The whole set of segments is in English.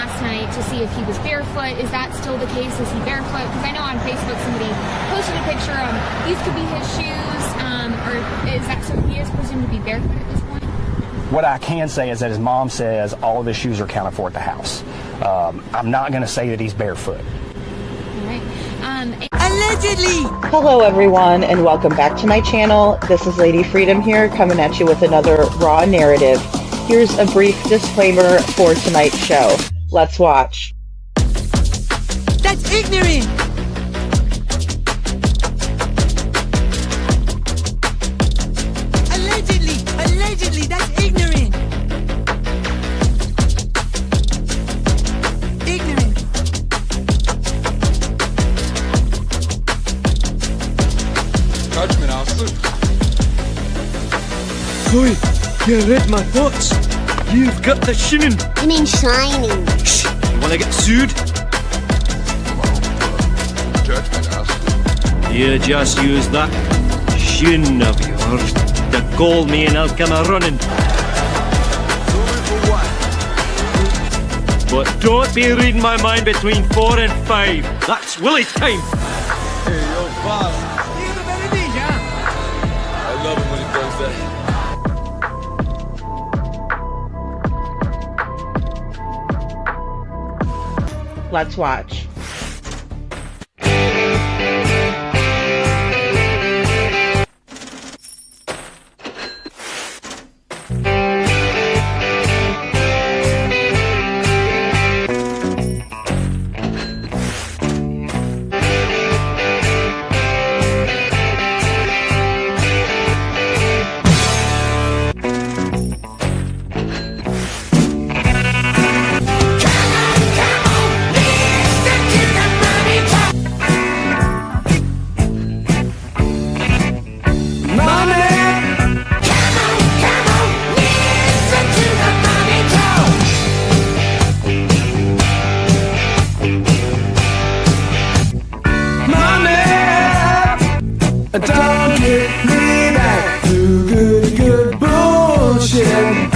last night to see if he was barefoot. Is that still the case? Is he barefoot? Because I know on Facebook somebody posted a picture of these could be his shoes, or is that so he is presumed to be barefoot at this point? What I can say is that his mom says all of his shoes are accounted for at the house. I'm not going to say that he's barefoot. All right. Allegedly! Hello everyone and welcome back to my channel. This is Lady Freedom here coming at you with another raw narrative. Here's a brief disclaimer for tonight's show. Let's watch. That's ignorant! Allegedly, that's ignorant! Ignorant. Judgment, Arthur. Oi, you read my thoughts. You've got the shinning. You mean shining? Shh, you wanna get sued? Judgment, Arthur. You just use that shin of yours to call me and I'll come a-running. But don't be reading my mind between 4 and 5. That's Willie's time. Hey, yo, boss. I love it when he does that. Let's watch. Don't get me back to good bullshit.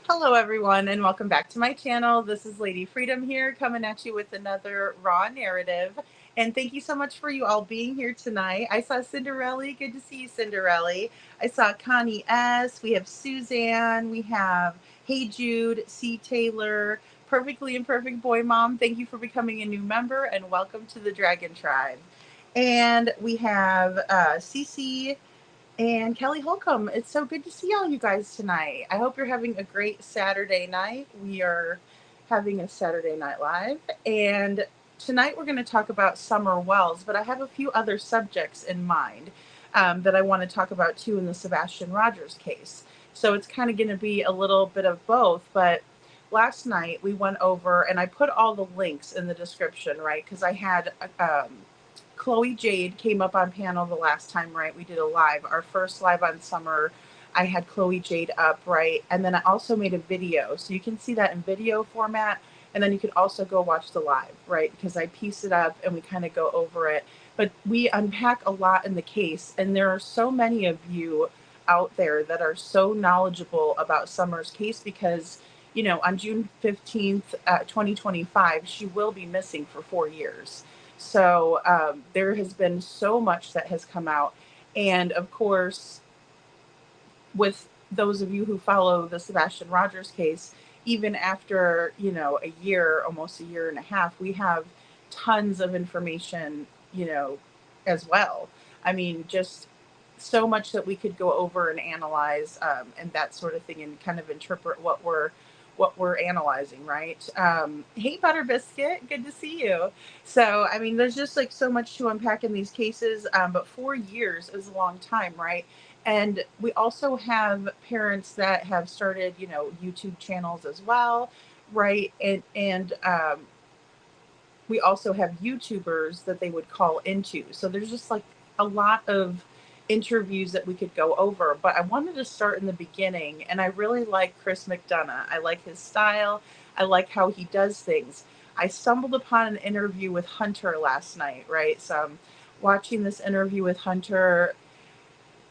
Hello everyone and welcome back to my channel. This is Lady Freedom here coming at you with another raw narrative. And thank you so much for you all being here tonight. I saw Cinderella. Good to see you, Cinderella. I saw Connie S. We have Suzanne. We have Hey Jude, C. Taylor, Perfectly Imperfect Boy Mom. Thank you for becoming a new member and welcome to the Dragon Tribe. And we have Cece and Kelly Holcomb. It's so good to see all you guys tonight. I hope you're having a great Saturday night. We are having a Saturday Night Live. And tonight we're going to talk about Summer Wells, but I have a few other subjects in mind that I want to talk about too in the Sebastian Rogers case. So it's kind of going to be a little bit of both. But last night we went over, and I put all the links in the description, right? Because I had Chloe Jade came up on panel the last time, right? We did a live, our first live on Summer. I had Chloe Jade up, right? And then I also made a video. So you can see that in video format. And then you can also go watch the live, right? Because I piece it up and we kind of go over it. But we unpack a lot in the case. And there are so many of you out there that are so knowledgeable about Summer's case because, you know, on June 15th, 2025, she will be missing for 4 years. So there has been so much that has come out. And of course, with those of you who follow the Sebastian Rogers case, even after, you know, a year, almost a year and a half, we have tons of information, you know, as well. I mean, just so much that we could go over and analyze and that sort of thing and kind of interpret what we're analyzing, right? Hey, Butter Biscuit, good to see you. So, I mean, there's just like so much to unpack in these cases, but 4 years is a long time, right? And we also have parents that have started, you know, YouTube channels as well, right? And we also have YouTubers that they would call into. So there's just like a lot of interviews that we could go over. But I wanted to start in the beginning, and I really like Chris McDonough. I like his style. I like how he does things. I stumbled upon an interview with Hunter last night, right? So I'm watching this interview with Hunter,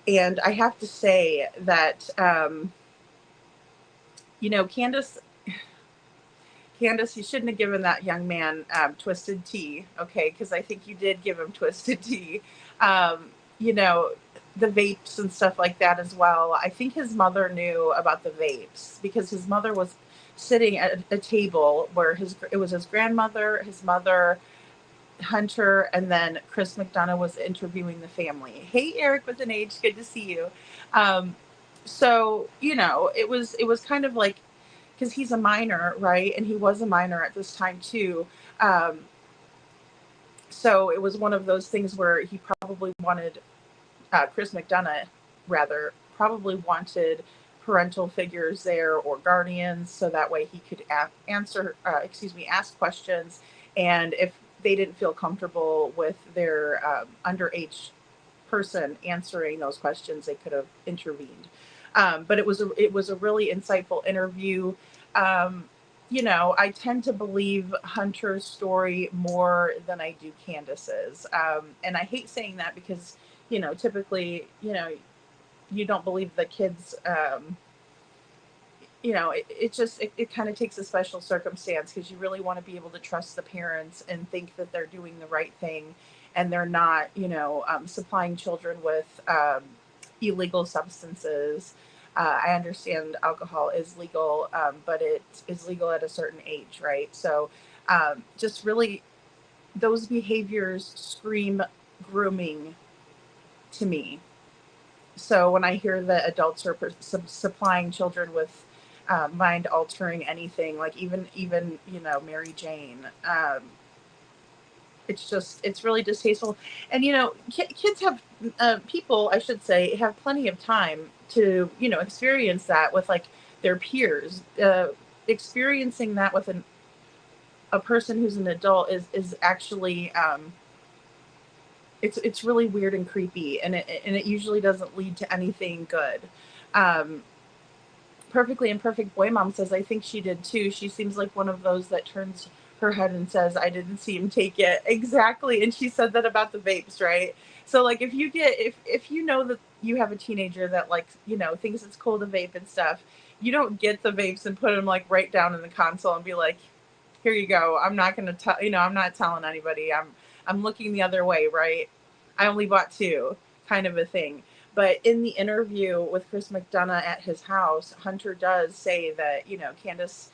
and I have to say that, you know, Candace, you shouldn't have given that young man twisted tea, okay? Because I think you did give him twisted tea. You know, the vapes and stuff like that as well. I think his mother knew about the vapes because his mother was sitting at a table where it was his grandmother, his mother, Hunter, and then Chris McDonough was interviewing the family. Hey, Eric with an H, good to see you. So, you know, it was kind of like, because he's a minor, right? And he was a minor at this time too. So it was one of those things where he probably wanted, Chris McDonough rather, probably wanted parental figures there or guardians so that way he could ask questions. And if they didn't feel comfortable with their underage person answering those questions, they could have intervened. But it was a really insightful interview. You know, I tend to believe Hunter's story more than I do Candace's. And I hate saying that because, you know, typically, you know, you don't believe the kids, you know, it kind of takes a special circumstance because you really want to be able to trust the parents and think that they're doing the right thing and they're not, you know, supplying children with illegal substances. I understand alcohol is legal, but it is legal at a certain age, right? So just really those behaviors scream grooming to me. So when I hear that adults are supplying children with mind altering anything, like even, you know, Mary Jane, it's really distasteful. And, you know, kids have, people, I should say, have plenty of time to, you know, experience that with like their peers. Experiencing that with a person who's an adult is actually, it's really weird and creepy, and it usually doesn't lead to anything good. Perfectly Imperfect Boy Mom says, I think she did too. She seems like one of those that turns her head and says, I didn't see him take it. Exactly. And she said that about the vapes, right? So like if you know that you have a teenager that, like, you know, thinks it's cool to vape and stuff, you don't get the vapes and put them like right down in the console and be like, here you go. I'm not going to tell, you know, I'm not telling anybody. I'm looking the other way, right? I only bought 2, kind of a thing. But in the interview with Chris McDonough at his house, Hunter does say that, you know, Candace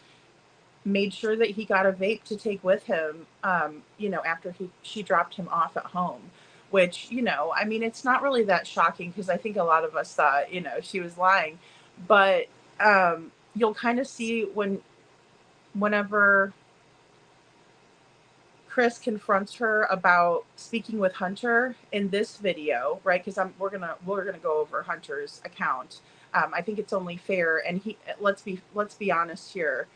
made sure that he got a vape to take with him, you know, after she dropped him off at home, which, you know, I mean, it's not really that shocking because I think a lot of us thought, you know, she was lying. But you'll kind of see whenever Chris confronts her about speaking with Hunter in this video, right? Because we're gonna go over Hunter's account. I think it's only fair, and let's be honest here.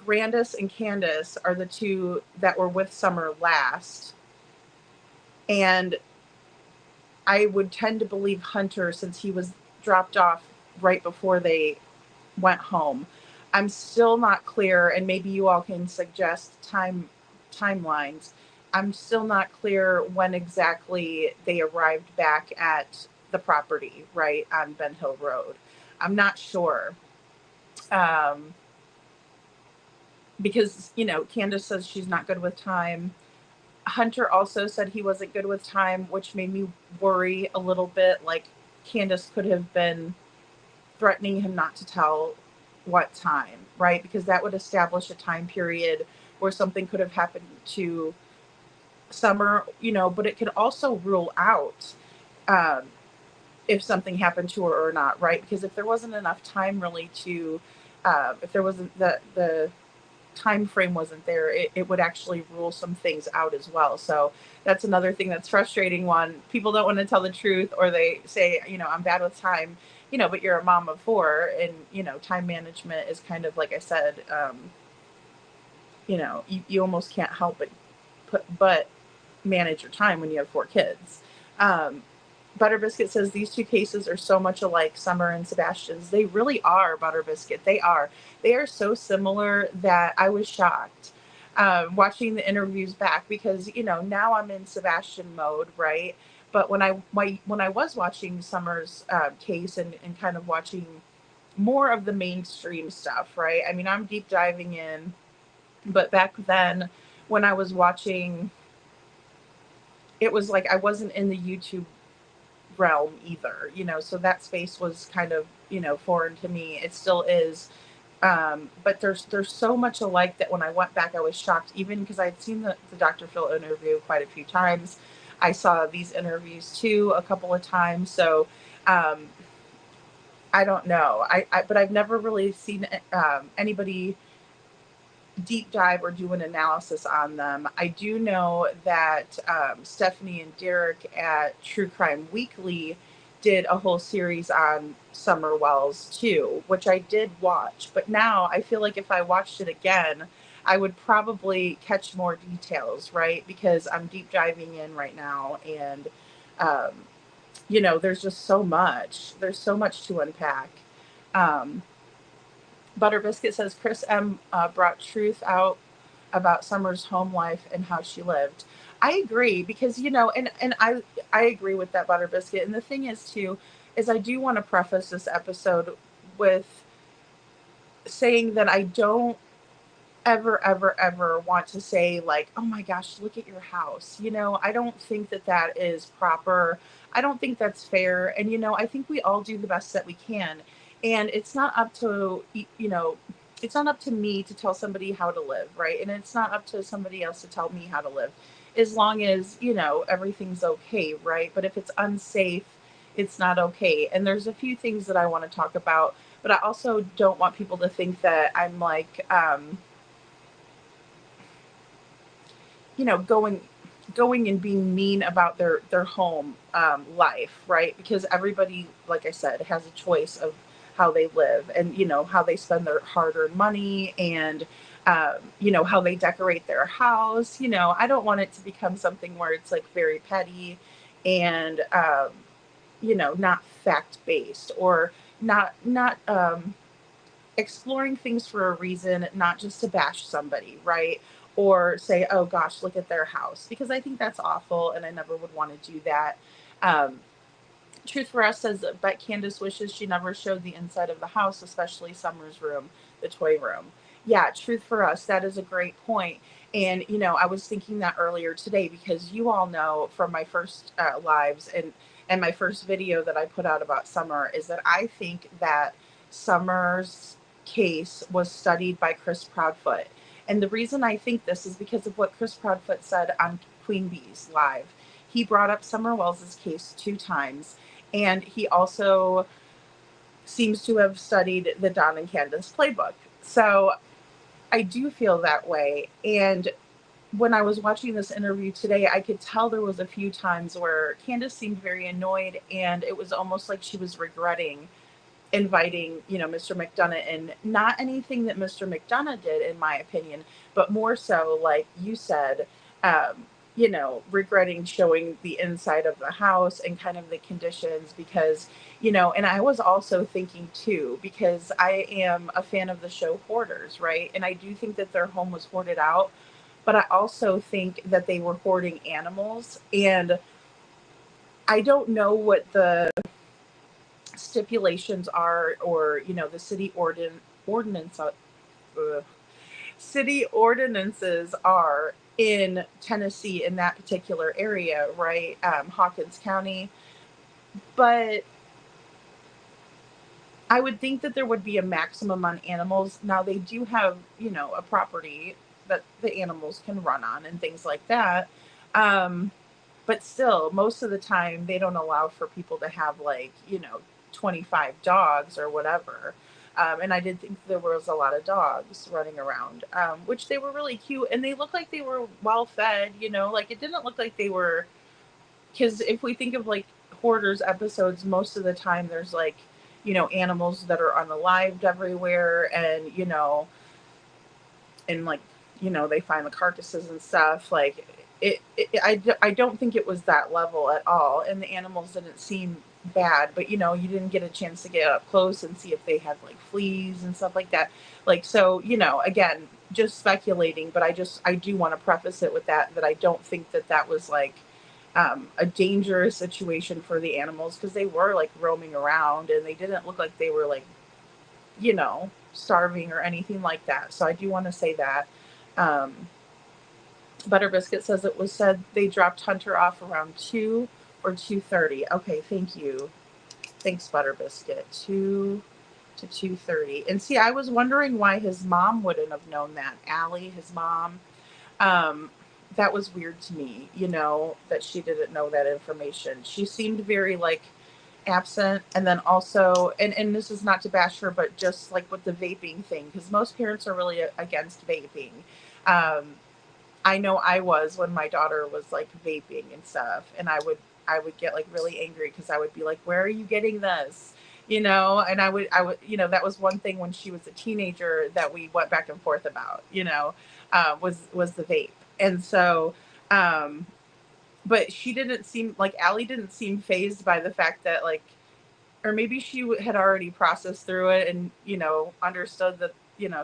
Grandis and Candace are the 2 that were with Summer last. And I would tend to believe Hunter since he was dropped off right before they went home. I'm still not clear, and maybe you all can suggest timelines. I'm still not clear when exactly they arrived back at the property, right, on Ben Hill Road. I'm not sure. Um, because, Candace says she's not good with time. Hunter also said he wasn't good with time, which made me worry a little bit. Like, Candace could have been threatening him not to tell what time, right? Because that would establish a time period where something could have happened to Summer, but it could also rule out um, if something happened to her or not, right? Because if there wasn't enough time really to, if there wasn't the time frame wasn't there, it would actually rule some things out as well. So that's another thing that's frustrating. One, people don't want to tell the truth, or they say, I'm bad with time, but you're a mom of four, and time management is kind of, like I said, you almost can't help but manage your time when you have four kids. Butter Biscuit says these two cases are so much alike, Summer and Sebastian's. They really are, Butter Biscuit. They are. They are so similar that I was shocked watching the interviews back, because now I'm in Sebastian mode, right? But when I was watching Summer's case, and kind of watching more of the mainstream stuff, right? I mean, I'm deep diving in, but back then when I was watching, it was like I wasn't in the YouTube realm either, so that space was kind of, foreign to me. It still is. But there's so much alike that when I went back, I was shocked, even because I'd seen the Dr. Phil interview quite a few times. I saw these interviews too a couple of times. So I don't know. But I've never really seen anybody deep dive or do an analysis on them. I do know that Stephanie and Derek at True Crime Weekly did a whole series on Summer Wells too, which I did watch. But now I feel like if I watched it again, I would probably catch more details, right? Because I'm deep diving in right now, and um, there's just so much. There's so much to unpack. Um, Butter Biscuit says Chris M. Brought truth out about Summer's home life and how she lived. I agree, because and I agree with that, Butter Biscuit. And the thing is too, is I do want to preface this episode with saying that I don't ever want to say, like, oh my gosh, look at your house. I don't think that is proper. I don't think that's fair. And I think we all do the best that we can. And it's not up to it's not up to me to tell somebody how to live, right? And it's not up to somebody else to tell me how to live, as long as everything's okay, right? But if it's unsafe, it's not okay. And there's a few things that I want to talk about, but I also don't want people to think that I'm like going and being mean about their home life, right? Because everybody, like I said, has a choice of how they live, and how they spend their hard-earned money, and how they decorate their house. I don't want it to become something where it's like very petty, and not fact-based, or not exploring things for a reason, not just to bash somebody, right? Or say, oh gosh, look at their house, because I think that's awful, and I never would want to do that. Um, Truth for Us says, but Candace wishes she never showed the inside of the house, especially Summer's room, the toy room. Yeah, Truth for Us, that is a great point. And, I was thinking that earlier today, because you all know from my first lives, and my first video that I put out about Summer, is that I think that Summer's case was studied by Chris Proudfoot. And the reason I think this is because of what Chris Proudfoot said on Queen Bee's Live. He brought up Summer Wells' case 2 times, and he also seems to have studied the Don and Candace playbook. So I do feel that way. And when I was watching this interview today, I could tell there was a few times where Candace seemed very annoyed, and it was almost like she was regretting inviting, Mr. McDonough in. Not anything that Mr. McDonough did, in my opinion, but more so, like you said, regretting showing the inside of the house and kind of the conditions because, and I was also thinking too, because I am a fan of the show Hoarders, right? And I do think that their home was hoarded out, but I also think that they were hoarding animals. And I don't know what the stipulations are or, the ordinance, city ordinances are in Tennessee in that particular area, right? Hawkins County. But I would think that there would be a maximum on animals. Now they do have, a property that the animals can run on and things like that. Um, but still, most of the time they don't allow for people to have 25 dogs or whatever. And I did think there was a lot of dogs running around, which they were really cute and they looked like they were well fed, like it didn't look like they were, because if we think of like hoarders episodes, most of the time there's animals that are unalived everywhere and and they find the carcasses and stuff like I don't think it was that level at all, and the animals didn't seem bad, but you didn't get a chance to get up close and see if they had like fleas and stuff like that, so again, just speculating, but I do want to preface it with that I don't think that was a dangerous situation for the animals, because they were like roaming around and they didn't look like they were starving or anything like that. So I do want to say that. Butter Biscuit says it was said they dropped Hunter off around 2 or 2:30. Okay, thank you. Thanks, Butter Biscuit. 2 to 2:30. And see, I was wondering why his mom wouldn't have known that. Allie, his mom. That was weird to me, that she didn't know that information. She seemed very absent. And then also, and this is not to bash her, but just like with the vaping thing, because most parents are really against vaping. I know I was when my daughter was vaping and stuff, and I would get really angry because I would be like, where are you getting this? And I would, that was one thing when she was a teenager that we went back and forth about, was the vape. And so, but she didn't seem Allie didn't seem phased by the fact that or maybe she had already processed through it and, understood that,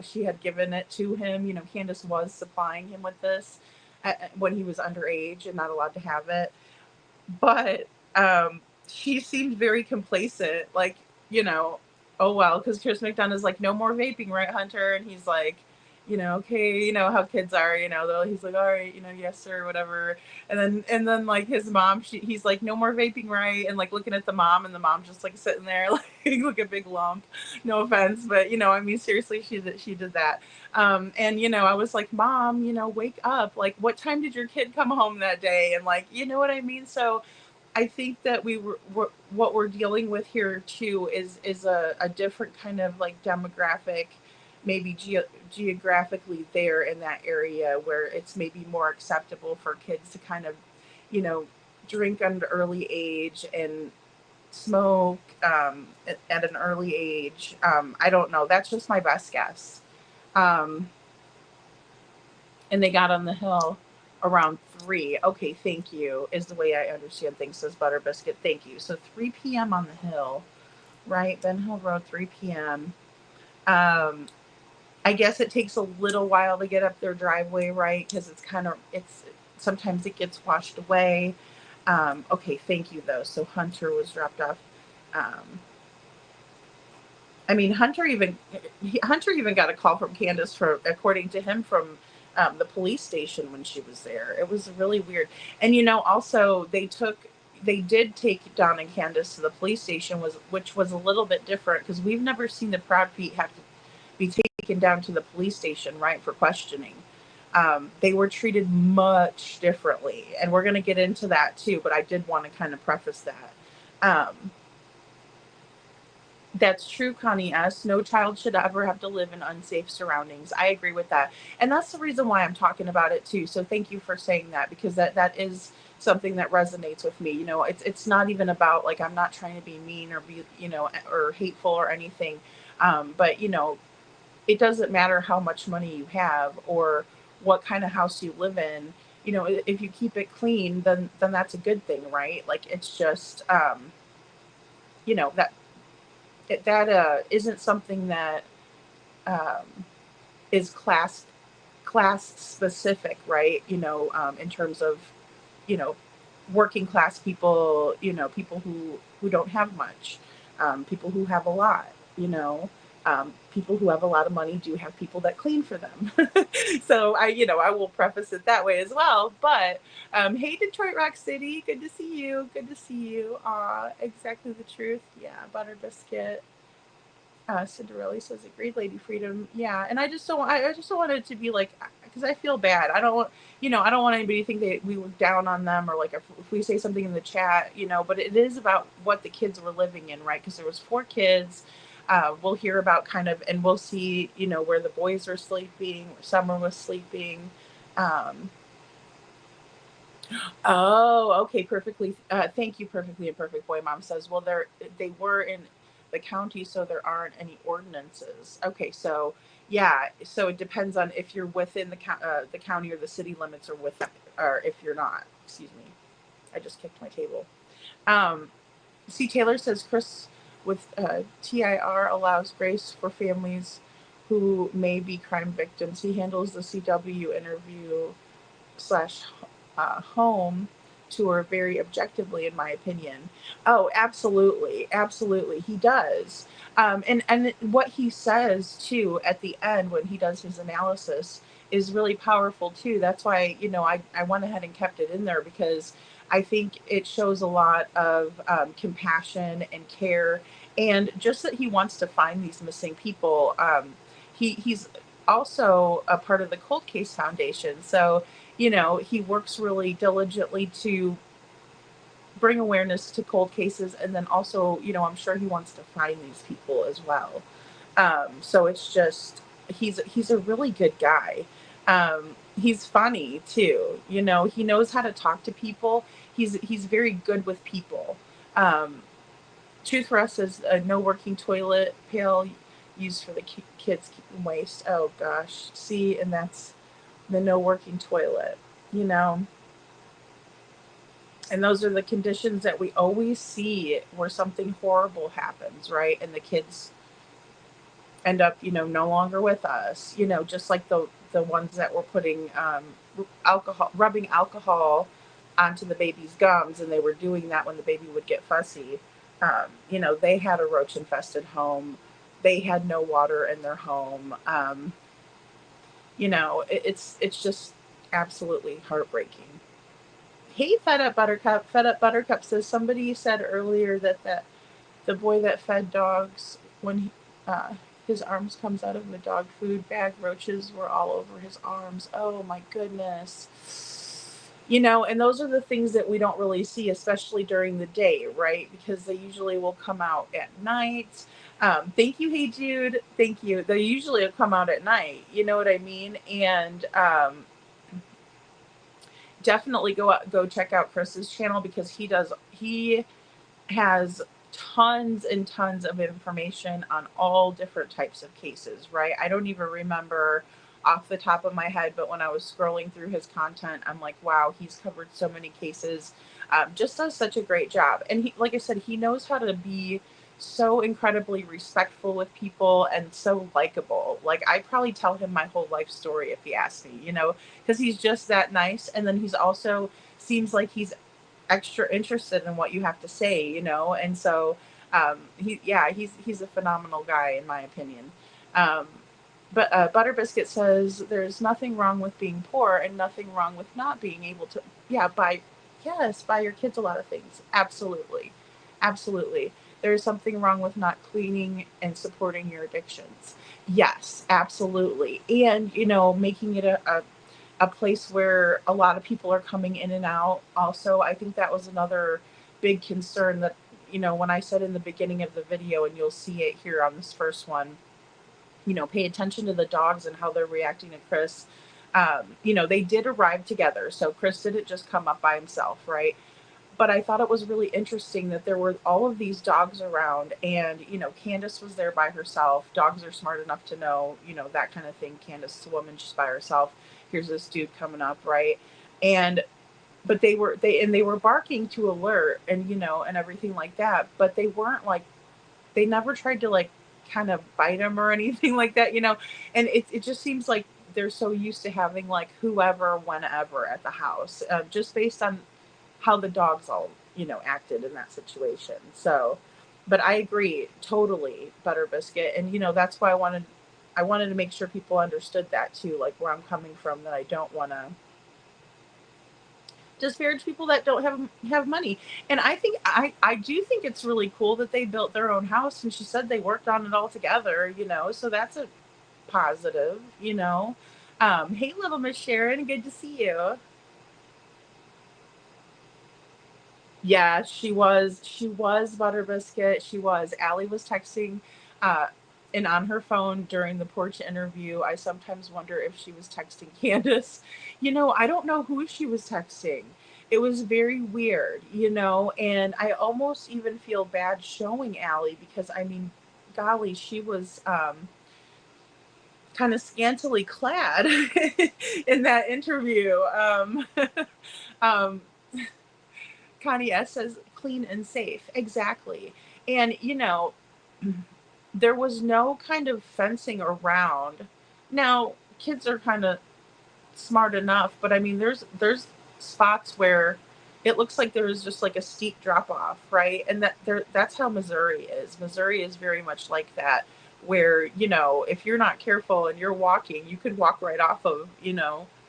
she had given it to him. Candace was supplying him with this when he was underage and not allowed to have it. But she seemed very complacent, oh, well, because Chris McDonough is like, no more vaping, right, Hunter? And he's like, okay, how kids are, he's like, all right, yes, sir, whatever. And then his mom, he's like, no more vaping, right? And looking at the mom, and the mom just sitting there, like a big lump. No offense, but I mean, seriously, she did that. And I was like, Mom, wake up. What time did your kid come home that day? And you know what I mean? So I think that what we're dealing with here too is a different kind of demographic, maybe geographically there in that area where it's maybe more acceptable for kids to kind of, drink at an early age and smoke at an early age. I don't know. That's just my best guess. And they got on the hill around 3. Okay, thank you, is the way I understand things, says Butter Biscuit. Thank you. So 3 p.m. on the hill, right? Ben Hill Road, 3 p.m. I guess it takes a little while to get up their driveway, right? Because it's sometimes it gets washed away. Okay, thank you though. So Hunter was dropped off. I mean, Hunter even got a call from Candace, according to him, from the police station when she was there. It was really weird. And also they did take Don and Candace to the police station, which was a little bit different because we've never seen the Proud Feet have to be taken down to the police station, right, for questioning. They were treated much differently, and we're going to get into that too, but I did want to kind of preface that. That's true, Connie S. No child should ever have to live in unsafe surroundings. I agree with that. And that's the reason why I'm talking about it too. So thank you for saying that, because that is something that resonates with me. It's not even about I'm not trying to be mean or be, or hateful or anything. But it doesn't matter how much money you have or what kind of house you live in. if you keep it clean, then that's a good thing, right? Like it's just, that that isn't something that um, is class specific, right? In terms of, you know, working class people, people who don't have much, people who have a lot, people who have a lot of money do have people that clean for them. So I will preface it that way as well. But hey, Detroit Rock City, good to see you. Good to see you. Exactly the truth. Yeah, Butter Biscuit. Cinderella says, "Agreed, Lady Freedom." Yeah, and I just don't. I just don't want it to be like, because I feel bad. I don't want, I don't want anybody to think that we look down on them, or like if we say something in the chat, But it is about what the kids were living in, right? Because there was 4 kids. We'll hear about kind of, and we'll see, where the boys were sleeping, where Summer was sleeping. Um, Oh, okay, perfectly. Thank you, perfectly imperfect boy. Mom says, well, they were in the county, so there aren't any ordinances. Okay, so yeah, so it depends on if you're within the county or the city limits, or if you're not. Excuse me, I just kicked my table. Um, C. Taylor says Chris with TIR allows grace for families who may be crime victims. He handles the CW interview slash home tour very objectively, in my opinion. Oh, absolutely, absolutely, he does. And what he says too at the end when he does his analysis is really powerful too. That's why I went ahead and kept it in there, because I think it shows a lot of compassion and care, and just that he wants to find these missing people. He's also a part of the Cold Case Foundation, so he works really diligently to bring awareness to cold cases. And then also, I'm sure he wants to find these people as well. So it's just, he's a really good guy. He's funny too. He knows how to talk to people. He's very good with people. Um, Truth for Us is a no working toilet pail used for the kids waste. Oh gosh. See, and that's the no working toilet, you know. And those are the conditions that we always see where something horrible happens, right? And the kids end up, no longer with us, just like the ones that were putting rubbing alcohol onto the baby's gums, and they were doing that when the baby would get fussy. They had a roach infested home. They had no water in their home. It's just absolutely heartbreaking. Hey, Fed Up Buttercup. Fed Up Buttercup says somebody said earlier that the boy that fed dogs, when his arms comes out of the dog food bag, roaches were all over his arms. Oh my goodness. And those are the things that we don't really see, especially during the day, right? Because they usually will come out at night. Thank you, Hey Jude. Thank you. They usually will come out at night. You know what I mean? And definitely go check out Chris's channel, because he has tons and tons of information on all different types of cases, right? I don't even remember off the top of my head, but when I was scrolling through his content, I'm like, wow, he's covered so many cases. Just does such a great job. And he, like I said, he knows how to be so incredibly respectful with people and so likable. Like, I'd probably tell him my whole life story if he asked me, because he's just that nice. And then he's also seems like he's extra interested in what you have to say, and so he's a phenomenal guy in my opinion. But Butter Biscuit says there's nothing wrong with being poor and nothing wrong with not being able to buy your kids a lot of things. Absolutely. There's something wrong with not cleaning and supporting your addictions. Yes, absolutely. And making it a place where a lot of people are coming in and out. Also, I think that was another big concern that, when I said in the beginning of the video, and you'll see it here on this first one, pay attention to the dogs and how they're reacting to Chris. They did arrive together. So Chris didn't just come up by himself, right? But I thought it was really interesting that there were all of these dogs around, and, Candace was there by herself. Dogs are smart enough to know, that kind of thing. Candace is a woman, she's by herself. Here's this dude coming up, right? And but they were barking to alert, and and everything like that, but they weren't like, they never tried to like kind of bite him or anything like that, and it just seems like they're so used to having like whoever, whenever at the house, just based on how the dogs all acted in that situation. So, but I agree totally, Butter Biscuit, and that's why I wanted to make sure people understood that too, like where I'm coming from, that I don't want to disparage people that don't have money. And I do think it's really cool that they built their own house, and she said they worked on it all together, so that's a positive. Hey, little Miss Sharon, good to see you. Yeah, she was Butter Biscuit. She was. Allie was texting, uh, and on her phone during the porch interview. I sometimes wonder if she was texting Candace. I don't know who she was texting. It was very weird, and I almost even feel bad showing Allie, because I mean, golly, she was kind of scantily clad in that interview. Um, Connie S says clean and safe. Exactly. And, there was no kind of fencing around. Now, kids are kind of smart enough, but I mean, there's spots where it looks like there's just like a steep drop off, right? And that's how Missouri is. Missouri is very much like that, where, if you're not careful and you're walking, you could walk right off of,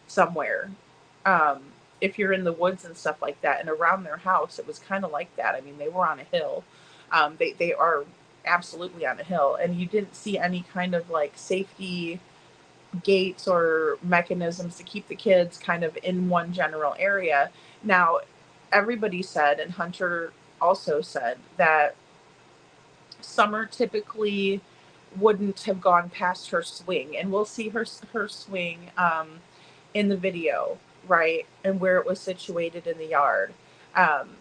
somewhere. Um, if you're in the woods and stuff like that. And around their house, it was kind of like that. I mean, they were on a hill. They are absolutely on a hill, and you didn't see any kind of like safety gates or mechanisms to keep the kids kind of in one general area. Now, everybody said, and Hunter also said, that Summer typically wouldn't have gone past her swing, and we'll see her swing in the video, right, and where it was situated in the yard. Um,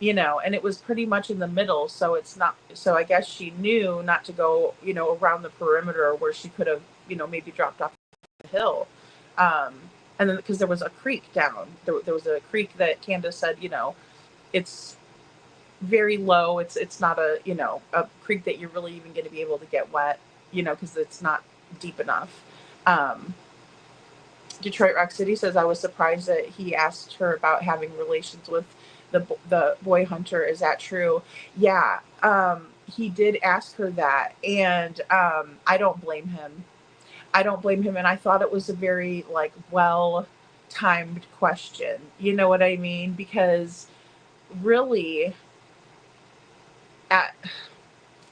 and it was pretty much in the middle, so it's not. So I guess she knew not to go, around the perimeter where she could have, maybe dropped off the hill. Um, and then because there was a creek down, there was a creek that Candace said, it's very low. It's not a creek that you're really even going to be able to get wet, because it's not deep enough. Um, Detroit Rock City says, I was surprised that he asked her about having relations with the boy Hunter. Is that true? Yeah, he did ask her that, and I don't blame him. I don't blame him, and I thought it was a very like well timed question. You know what I mean? Because really, at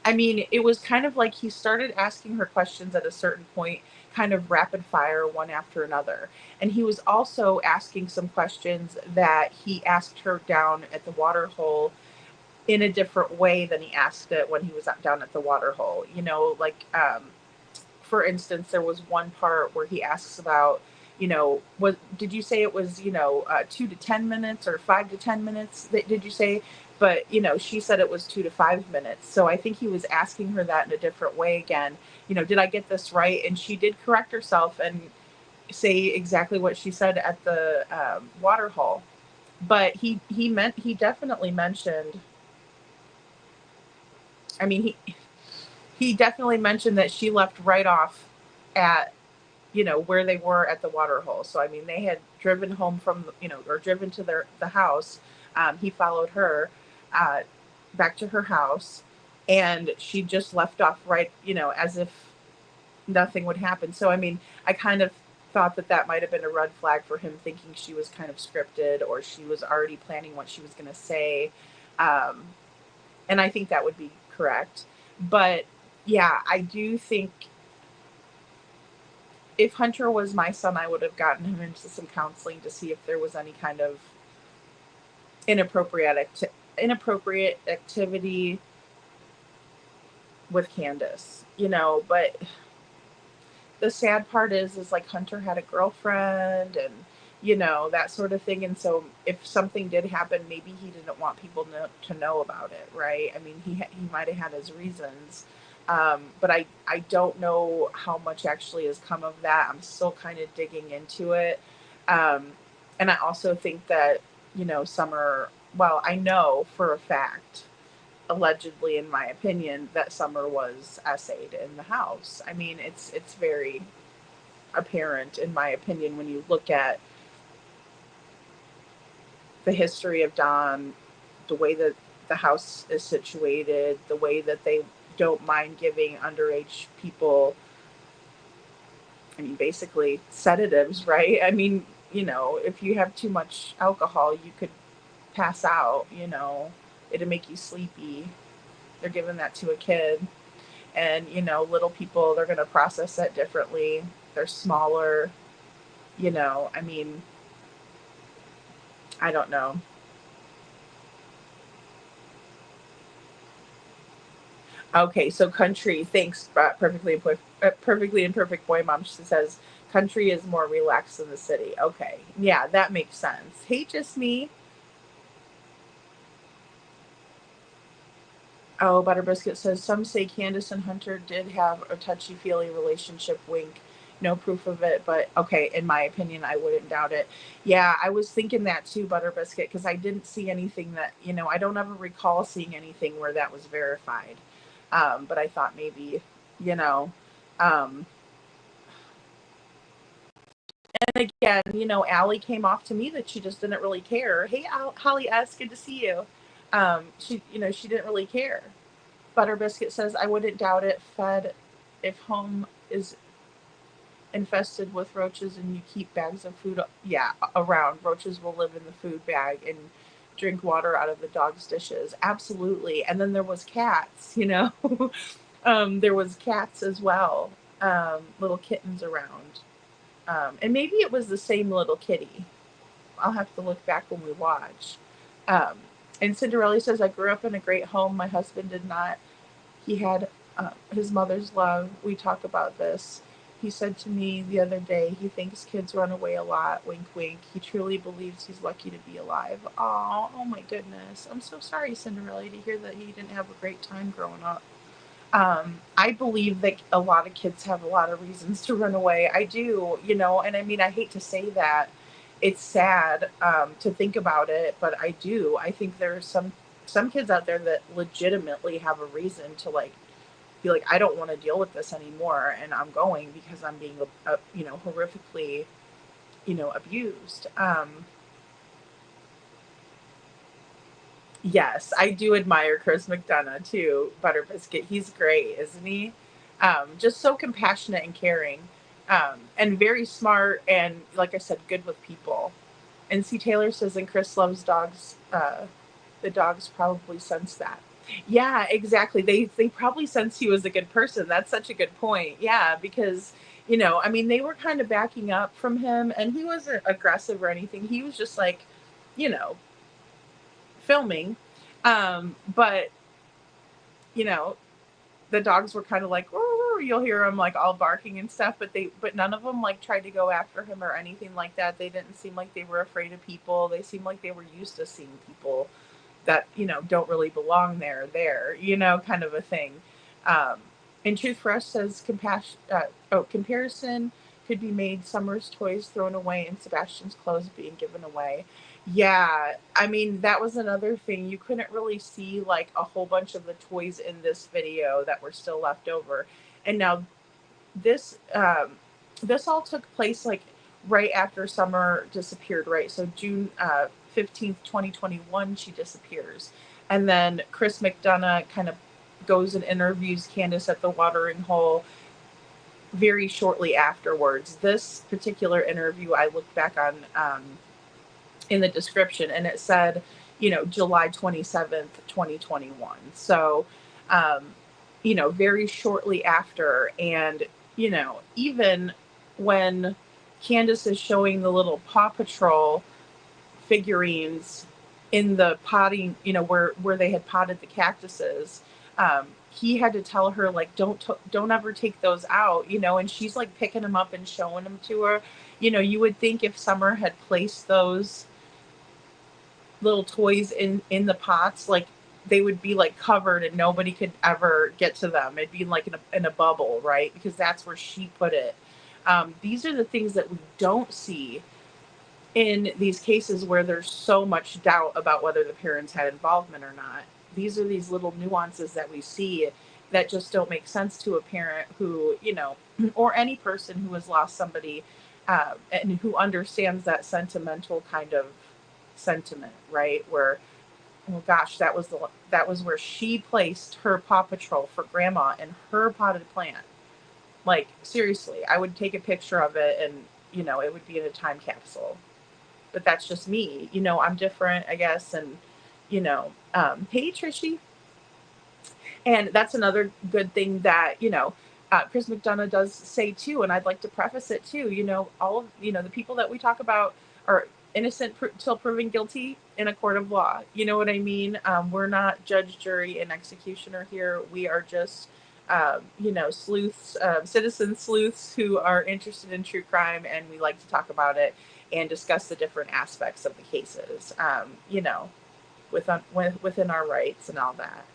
I mean, it was kind of like he started asking her questions at a certain point, kind of rapid fire, one after another. And he was also asking some questions that he asked her down at the water hole in a different way than he asked it when he was down at the water hole. Like, for instance, there was one part where he asks about, what did you say it was, 2 to 10 minutes or 5 to 10 minutes? Did you say? But, she said it was 2 to 5 minutes. So I think he was asking her that in a different way again. Did I get this right? And she did correct herself and say exactly what she said at the water hole. But he definitely mentioned, I mean, he definitely mentioned that she left right off at, where they were at the water hole. So, I mean, they had driven home from, or driven to the house. He followed her back to her house, and she just left off right, as if nothing would happen. So, I mean, I kind of thought that might have been a red flag for him, thinking she was kind of scripted, or she was already planning what she was going to say. And I think that would be correct. But yeah, I do think if Hunter was my son, I would have gotten him into some counseling to see if there was any kind of inappropriate activity with Candace, but the sad part is like Hunter had a girlfriend, and that sort of thing. And so if something did happen, maybe he didn't want people to know about it, right? I mean, he might have had his reasons. But I don't know how much actually has come of that. I'm still kind of digging into it. And I also think that, Summer, well, I know for a fact, allegedly, in my opinion, that Summer was essayed in the house. I mean, it's very apparent, in my opinion, when you look at the history of Don, the way that the house is situated, the way that they don't mind giving underage people, I mean, basically sedatives, right? I mean, if you have too much alcohol, you could pass out, it'd make you sleepy. They're giving that to a kid. And, little people, they're going to process that differently. They're smaller, I mean, I don't know. Okay, so country, thanks, perfectly imperfect boy mom. She says country is more relaxed than the city. Okay, yeah, that makes sense. Hey, just me. Oh, Butter Biscuit says some say Candace and Hunter did have a touchy-feely relationship. Wink. No proof of it, but okay. In my opinion, I wouldn't doubt it. Yeah, I was thinking that too, Butter Biscuit, because I didn't see anything that I don't ever recall seeing anything where that was verified. But I thought maybe, you know, um, and again, Allie came off to me that she just didn't really care. Hey, Holly S, good to see you. She didn't really care. Butter Biscuit says, I wouldn't doubt it. Fed, if home is infested with roaches and you keep bags of food, yeah, around, roaches will live in the food bag and drink water out of the dog's dishes. Absolutely. And then there was cats, there was cats as well, little kittens around. And maybe it was the same little kitty. I'll have to look back when we watch. Um, and Cinderella says, I grew up in a great home. My husband did not. He had his mother's love. We talk about this. He said to me the other day, he thinks kids run away a lot. Wink, wink. He truly believes he's lucky to be alive. Oh my goodness. I'm so sorry, Cinderella, to hear that he didn't have a great time growing up. I believe that a lot of kids have a lot of reasons to run away. I do, and I mean, I hate to say that. It's sad to think about it, but I do. I think there are some kids out there that legitimately have a reason to be like, I don't want to deal with this anymore, and I'm going because I'm being, horrifically, abused. Yes, I do admire Chris McDonough too, Butter Biscuit. He's great, isn't he? Just so compassionate and caring, and very smart, and like I said, good with people. And C. Taylor says, and Chris loves dogs. The dogs probably sense that. Yeah, exactly. They probably sensed he was a good person. That's such a good point. Yeah, because I mean, they were kind of backing up from him, and he wasn't aggressive or anything. He was just like, you know, filming. But you know, the dogs were kind of like, you'll hear them like all barking and stuff, but none of them like tried to go after him or anything like that. They didn't seem like they were afraid of people. They seemed like they were used to seeing people that, don't really belong there, kind of a thing. Um, and Truth for Us says comparison could be made. Summer's toys thrown away and Sebastian's clothes being given away. Yeah, I mean, that was another thing. You couldn't really see like a whole bunch of the toys in this video that were still left over. And now this this all took place like right after Summer disappeared, right? So June 15th, 2021, she disappears. And then Chris McDonough kind of goes and interviews Candace at the watering hole very shortly afterwards. This particular interview I looked back on in the description, and it said, July 27th, 2021. So, very shortly after. And, even when Candace is showing the little Paw Patrol figurines in the potting, where they had potted the cactuses, he had to tell her like, don't ever take those out, and she's like picking them up and showing them to her. You would think if Summer had placed those little toys in the pots, like they would be like covered and nobody could ever get to them. It'd be like in a bubble, right? Because that's where she put it. These are the things that we don't see in these cases where there's so much doubt about whether the parents had involvement or not, these are these little nuances that we see that just don't make sense to a parent who, or any person who has lost somebody, and who understands that sentimental kind of sentiment, right? Where, oh gosh, that was where she placed her Paw Patrol for grandma in her potted plant. Like, seriously, I would take a picture of it and, it would be in a time capsule. But that's just me. I'm different, I guess. And, hey, Trishy. And that's another good thing that, Chris McDonough does say too. And I'd like to preface it too. All of, the people that we talk about are innocent till proven guilty in a court of law. You know what I mean? We're not judge, jury, and executioner here. We are just, sleuths, citizen sleuths who are interested in true crime, and we like to talk about it and discuss the different aspects of the cases, within our rights and all that.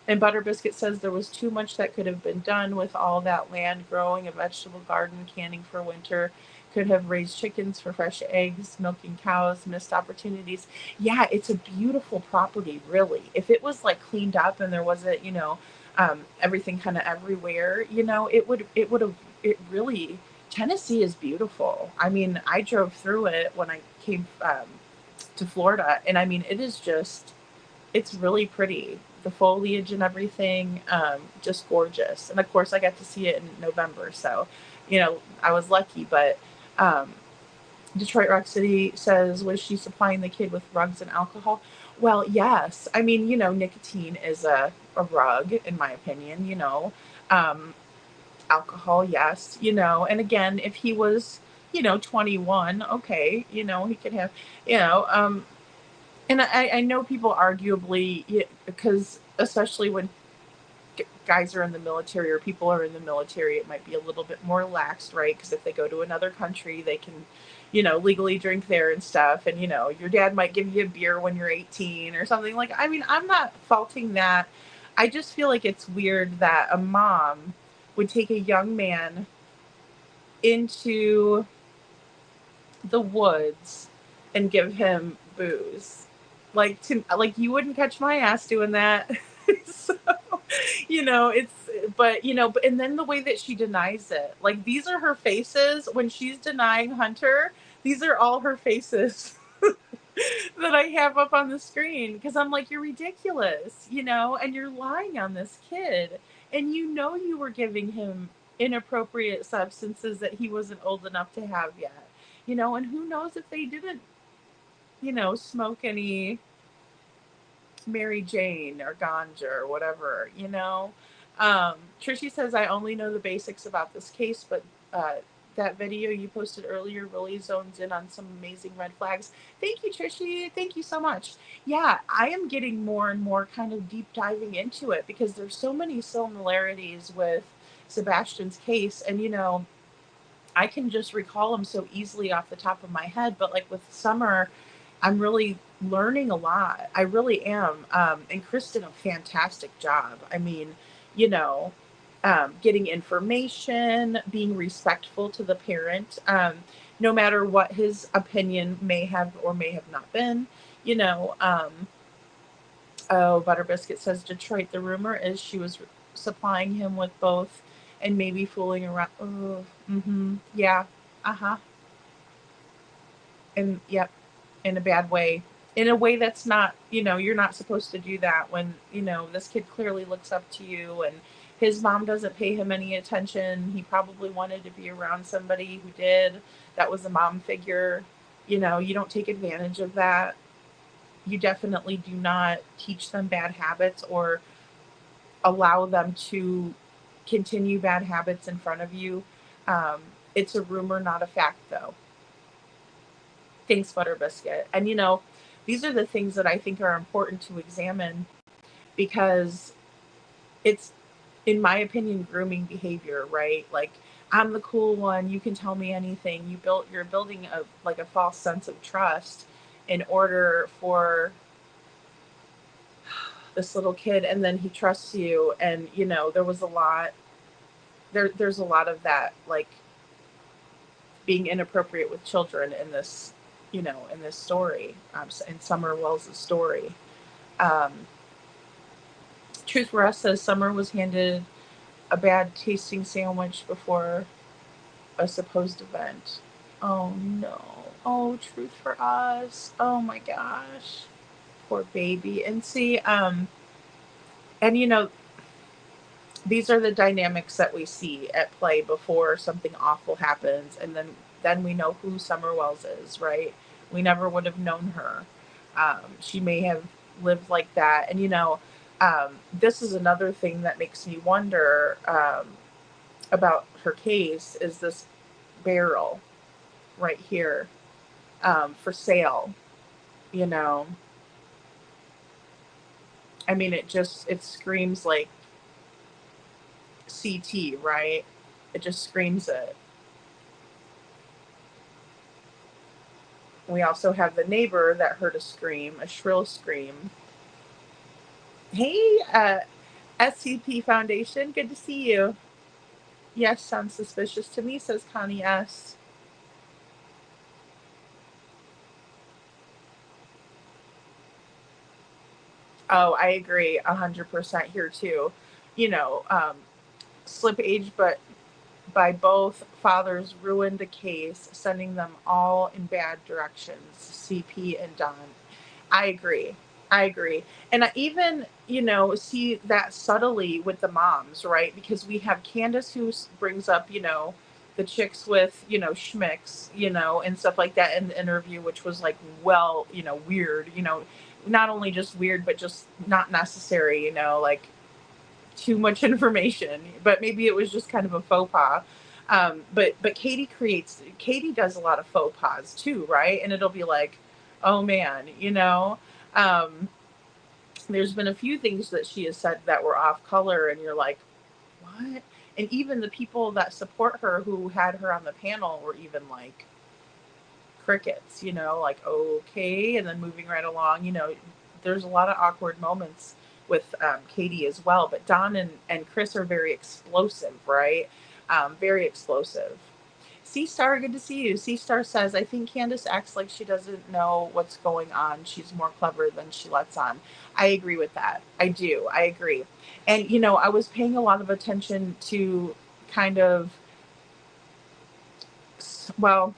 And Butter Biscuit says there was too much that could have been done with all that land, growing a vegetable garden, canning for winter, could have raised chickens for fresh eggs, milking cows, missed opportunities. Yeah, it's a beautiful property, really. If it was like cleaned up and there wasn't, everything kind of everywhere, it really, Tennessee is beautiful. I mean, I drove through it when I came to Florida, and I mean, it's really pretty. The foliage and everything, just gorgeous. And of course, I got to see it in November, so I was lucky. But Detroit Rock City says, was she supplying the kid with rugs and alcohol? Well, yes. I mean, nicotine is a rug, in my opinion. Alcohol, yes. And again, if he was 21, okay, he could have, and I know people arguably, because especially when guys are in the military or people are in the military, it might be a little bit more lax, right? Because if they go to another country, they can, legally drink there and stuff. And, your dad might give you a beer when you're 18 or something. Like, I mean, I'm not faulting that. I just feel like it's weird that a mom would take a young man into the woods and give him booze. Like you wouldn't catch my ass doing that. So, and then the way that she denies it, like, these are her faces when she's denying Hunter. These are all her faces that I have up on the screen, because I'm like, you're ridiculous, and you're lying on this kid, and you were giving him inappropriate substances that he wasn't old enough to have yet, and who knows if they didn't, smoke any Mary Jane or ganja or whatever, Trishy says, I only know the basics about this case, but that video you posted earlier really zones in on some amazing red flags. Thank you, Trishy. Thank you so much. Yeah, I am getting more and more kind of deep diving into it, because there's so many similarities with Sebastian's case. And, I can just recall them so easily off the top of my head. But like with Summer, I'm really learning a lot. I really am. And Chris did a fantastic job. I mean, getting information, being respectful to the parent, no matter what his opinion may have or may have not been, Oh, Butter Biscuit says, Detroit, the rumor is she was supplying him with both and maybe fooling around. Oh, yeah. Uh-huh. And yep, in a bad way. In a way that's not, you're not supposed to do that when, this kid clearly looks up to you, and his mom doesn't pay him any attention. He probably wanted to be around somebody who did. That was a mom figure. You don't take advantage of that. You definitely do not teach them bad habits or allow them to continue bad habits in front of you. It's a rumor, not a fact, though. Thanks, Butter Biscuit. And, these are the things that I think are important to examine, because it's, in my opinion, grooming behavior, right? Like, I'm the cool one. You can tell me anything. You're building a false sense of trust in order for this little kid, and then he trusts you. And, there was a lot, there's a lot of that, like, being inappropriate with children in this, in this story, in Summer Wells' story. Um, Truth for Us says Summer was handed a bad tasting sandwich before a supposed event. Oh no. Oh, Truth for Us. Oh my gosh. Poor baby. And see, and these are the dynamics that we see at play before something awful happens, and then we know who Summer Wells is, right? We never would have known her. She may have lived like that, and this is another thing that makes me wonder about her case is this barrel right here, for sale. You know, I mean, it screams like CT, right? It just screams it. We also have the neighbor that heard a scream, a shrill scream. Hey, SCP Foundation, good to see you. Yes, sounds suspicious to me, says Connie S. Oh, I agree 100% here too. You know, slip age, but by both fathers ruined the case, sending them all in bad directions, CP and Don. I agree. I agree. And I even, see that subtly with the moms, right? Because we have Candace who brings up, the chicks with, schmicks, and stuff like that in the interview, which was like, well, weird, not only just weird, but just not necessary, like too much information, but maybe it was just kind of a faux pas. But Katie does a lot of faux pas too, right? And it'll be like, oh man, um, there's been a few things that she has said that were off color, and you're like, what? And even the people that support her who had her on the panel were even like crickets, like, okay, and then moving right along, there's a lot of awkward moments with Katie as well, but Don and Chris are very explosive, right? Very explosive. C-Star, good to see you. C-Star says, I think Candace acts like she doesn't know what's going on. She's more clever than she lets on. I agree with that. I do. I agree. And, I was paying a lot of attention to kind of, well,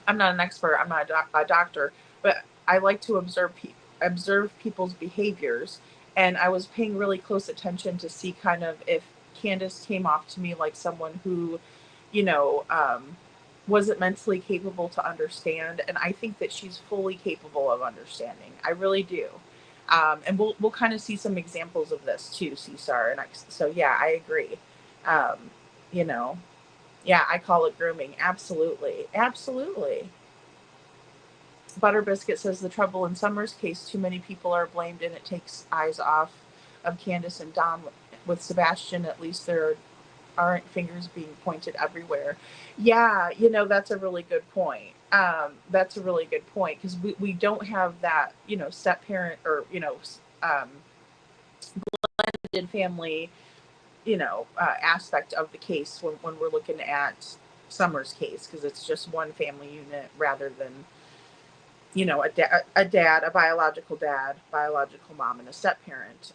I'm not an expert. I'm not a doctor, but I like to observe people's behaviors. And I was paying really close attention to see kind of if Candace came off to me like someone who, you know, um, wasn't mentally capable to understand. And I think that she's fully capable of understanding. I really do. And we'll kind of see some examples of this too, Cesar. So yeah, I agree. Um, you know, yeah, I call it grooming. Absolutely. Absolutely. Butter Biscuit says the trouble in Summer's case, too many people are blamed and it takes eyes off of Candace and Don. With Sebastian, at least there aren't fingers being pointed everywhere. Yeah, that's a really good point. That's a really good point because we don't have that, step parent or, um, blended family, aspect of the case when we're looking at Summer's case because it's just one family unit rather than a biological dad, biological mom, and a step parent.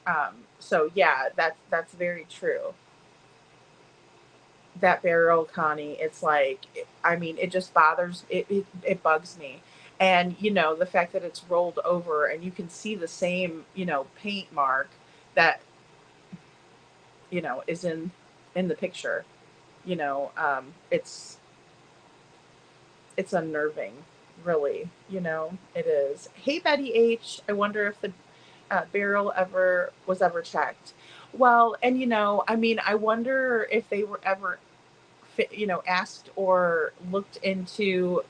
So yeah, that's very true. That barrel, Connie, it's like, I mean, it just it bugs me. And the fact that it's rolled over and you can see the same paint mark that is in the picture. It's unnerving, really. It is. Hey, Betty H. I wonder if the barrel was ever checked. Well, and I mean, I wonder if they were ever, asked or looked into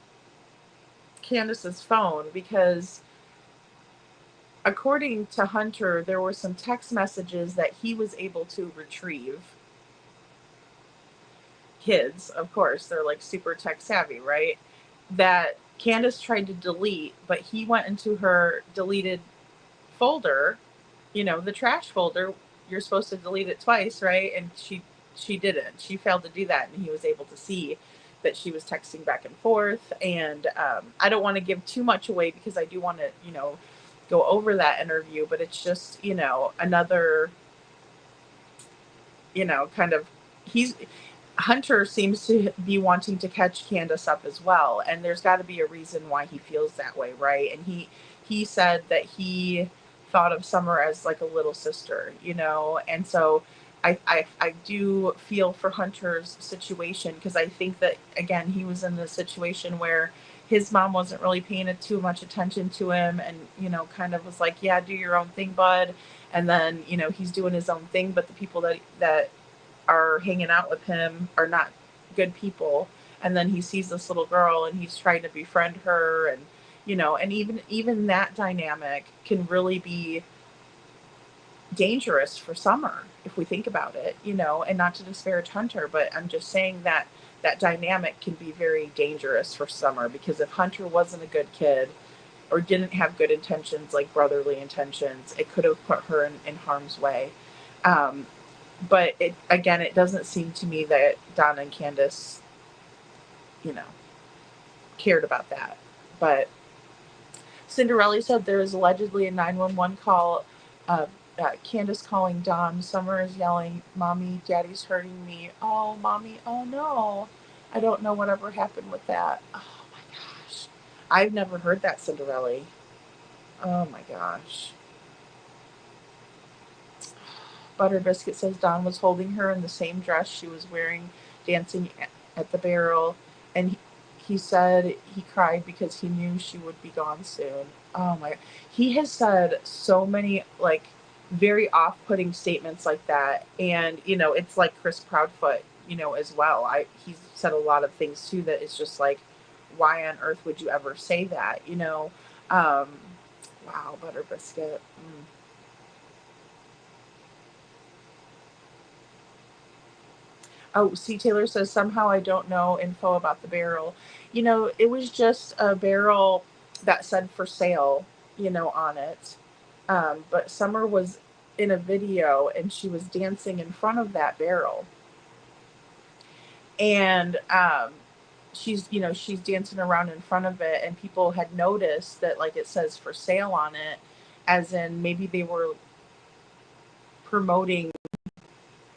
Candace's phone because, according to Hunter, there were some text messages that he was able to retrieve. Kids, of course, they're like super tech savvy, right? That Candace tried to delete, but he went into her deleted folder, the trash folder. You're supposed to delete it twice, right? And she didn't. She failed to do that, and he was able to see that she was texting back and forth. And I don't want to give too much away because I do want to, go over that interview, but it's just, another, kind of, Hunter seems to be wanting to catch Candace up as well. And there's got to be a reason why he feels that way, right? And he said that he thought of Summer as like a little sister, and so I do feel for Hunter's situation, because I think that, again, he was in the situation where his mom wasn't really paying too much attention to him, and, kind of was like, yeah, do your own thing, bud. And then, he's doing his own thing, but the people that are hanging out with him are not good people. And then he sees this little girl and he's trying to befriend her, and, and even that dynamic can really be dangerous for Summer, if we think about it, and not to disparage Hunter, but I'm just saying that that dynamic can be very dangerous for Summer, because if Hunter wasn't a good kid or didn't have good intentions, like brotherly intentions, it could have put her in harm's way. But it doesn't seem to me that Donna and Candace, cared about that. But Cinderella said there is allegedly a 911 call, Candace calling Don. Summer is yelling, "Mommy, Daddy's hurting me." Oh, Mommy, oh no. I don't know whatever happened with that. Oh my gosh. I've never heard that, Cinderella. Oh my gosh. Butter Biscuit says Don was holding her in the same dress she was wearing, dancing at the barrel, and he said he cried because he knew she would be gone soon. Oh my, he has said so many very off-putting statements like that, and it's like Chris Proudfoot, as well. He's said a lot of things too that is just like, why on earth would you ever say that? Wow, Butter Biscuit. Oh, C. Taylor says, somehow I don't know info about the barrel. It was just a barrel that said for sale, on it. But Summer was in a video and she was dancing in front of that barrel. And she's dancing around in front of it, and people had noticed that it says for sale on it, as in maybe they were promoting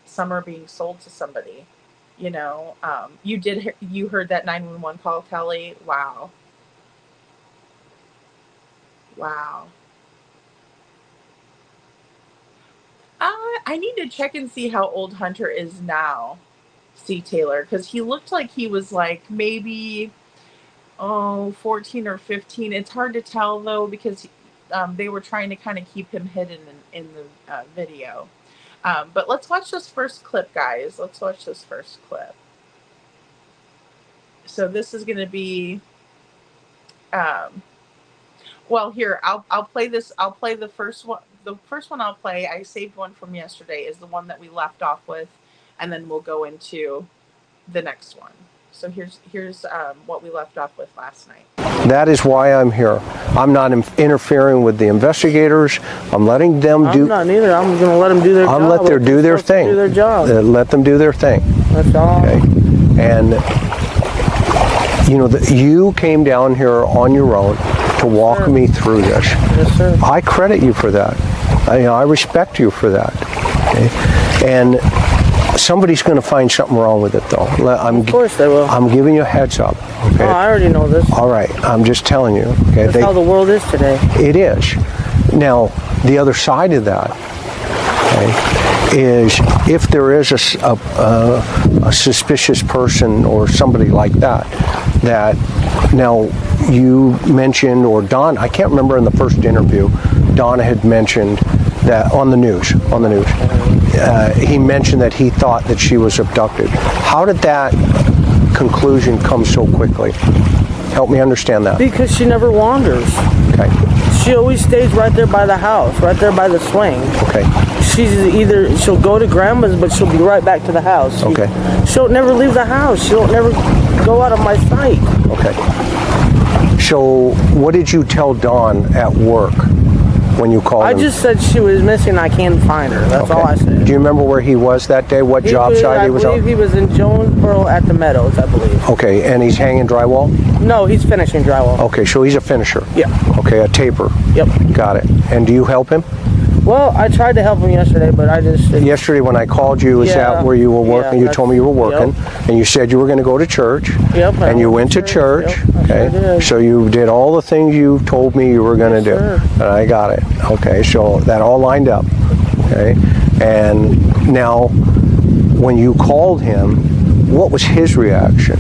Summer being sold to somebody. You heard that 911 call, Kelly? Wow. I need to check and see how old Hunter is now, C. Taylor, because he looked like he was maybe 14 or 15. It's hard to tell though, because they were trying to kind of keep him hidden in the video. But let's watch this first clip, guys. Let's watch this first clip. So this is going to be, well, here, I'll play this. I'll play the first one. The first one I'll play, I saved one from yesterday, is the one that we left off with, and then we'll go into the next one. So here's what we left off with last night. That is why I'm here. I'm not interfering with the investigators. I'm letting them do. I'm not neither. I'm going to let them do their job. I'm let them do their thing. Do their job. Let them do their thing. That's all. Okay. And you came down here on your own to walk me through this. Yes, sir. I credit you for that. I respect you for that. Okay? And somebody's going to find something wrong with it, though. Of course they will. I'm giving you a heads up. Okay? Oh, I already know this. All right. I'm just telling you. Okay? That's how the world is today. It is. Now, the other side of that, okay, is if there is a suspicious person or somebody like that now you mentioned, or Don, I can't remember in the first interview, Donna had mentioned that on the news, he mentioned that he thought that she was abducted. How did that conclusion come so quickly? Help me understand that. Because she never wanders. Okay. She always stays right there by the house, right there by the swing. Okay. She'll go to grandma's, but she'll be right back to the house. Okay. She'll never leave the house. She'll never go out of my sight. Okay. So what did you tell Dawn at work when you called I him? just said she was missing. I can't find her. That's all I said. Do you remember where he was that day? What job site he was on? I believe he was in Jonesboro at the Meadows, I believe. Okay, and he's hanging drywall? No, he's finishing drywall. Okay, so he's a finisher. Yeah. Okay, a taper. Yep. Got it. And do you help him? Well, I tried to help him yesterday, but I just... Yesterday when I called you, is that where you were working? You told me you were working, and you said you were going to go to church. Yep. And you went to church. Yep, Okay. I sure did. So you did all the things you told me you were going to do. Sure. And I got it. Okay, so that all lined up. Okay. And now, when you called him, what was his reaction?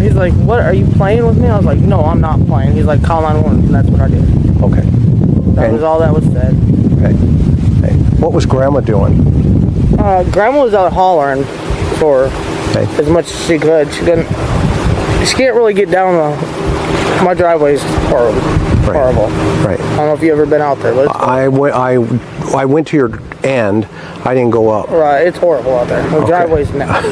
He's like, what, are you playing with me? I was like, no, I'm not playing. He's like, call 911, and that's what I did. Okay. That was all that was said. Okay. Okay. What was Grandma doing? Grandma was out hollering for as much as she could. She couldn't. She can't really get down my driveway's horrible. Right. Horrible. Right. I don't know if you ever been out there, but I went to your end. I didn't go up. right, it's horrible out there. The driveway's nasty.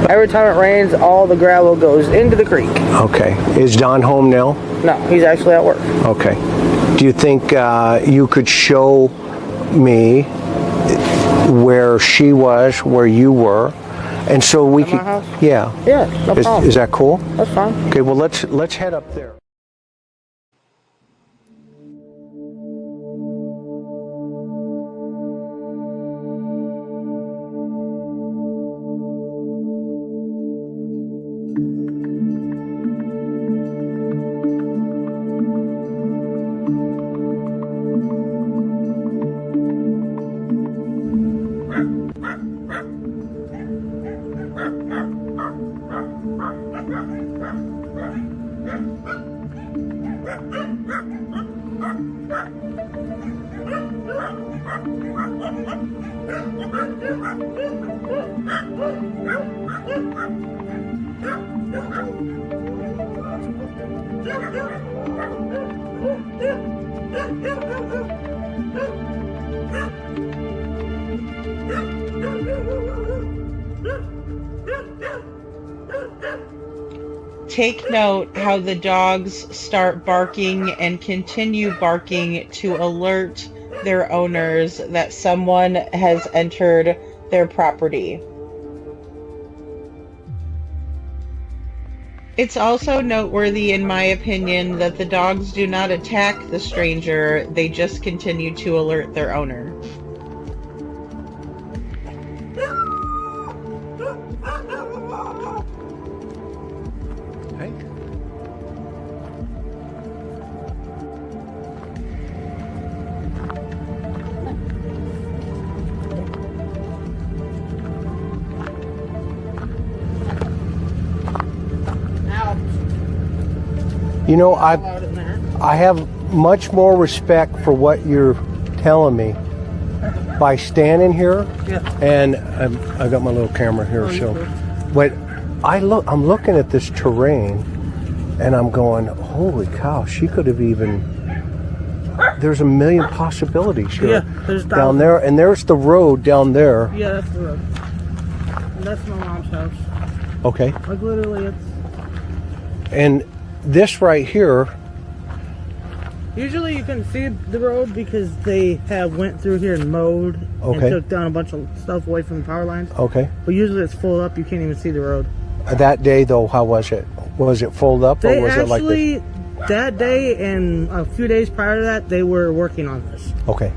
Every time it rains, all the gravel goes into the creek. Okay. Is Don home now? No, he's actually at work. Okay. Do you think you could show me where she was, where you were, and so we At could? my house? Yeah. Yeah, no problem. Is that cool? That's fine. Okay. Well, let's head up there. Take note how the dogs start barking and continue barking to alert their owners that someone has entered their property. It's also noteworthy, in my opinion, that the dogs do not attack the stranger, they just continue to alert their owner. You know, I have much more respect for what you're telling me by standing here. Yeah. And I've got my little camera here, so. But I'm looking at this terrain, and I'm going, holy cow! She could have even. There's a million possibilities here. Yeah, there's down there, and there's the road down there. Yeah, that's the road. And that's my mom's house. Okay. Like literally, it's. And this right here. Usually you can see the road because they have went through here and mowed and took down a bunch of stuff away from the power lines. Okay. But usually it's full up. You can't even see the road. That day though, how was it? Was it full up or was it like this? That day and a few days prior to that, they were working on this. Okay.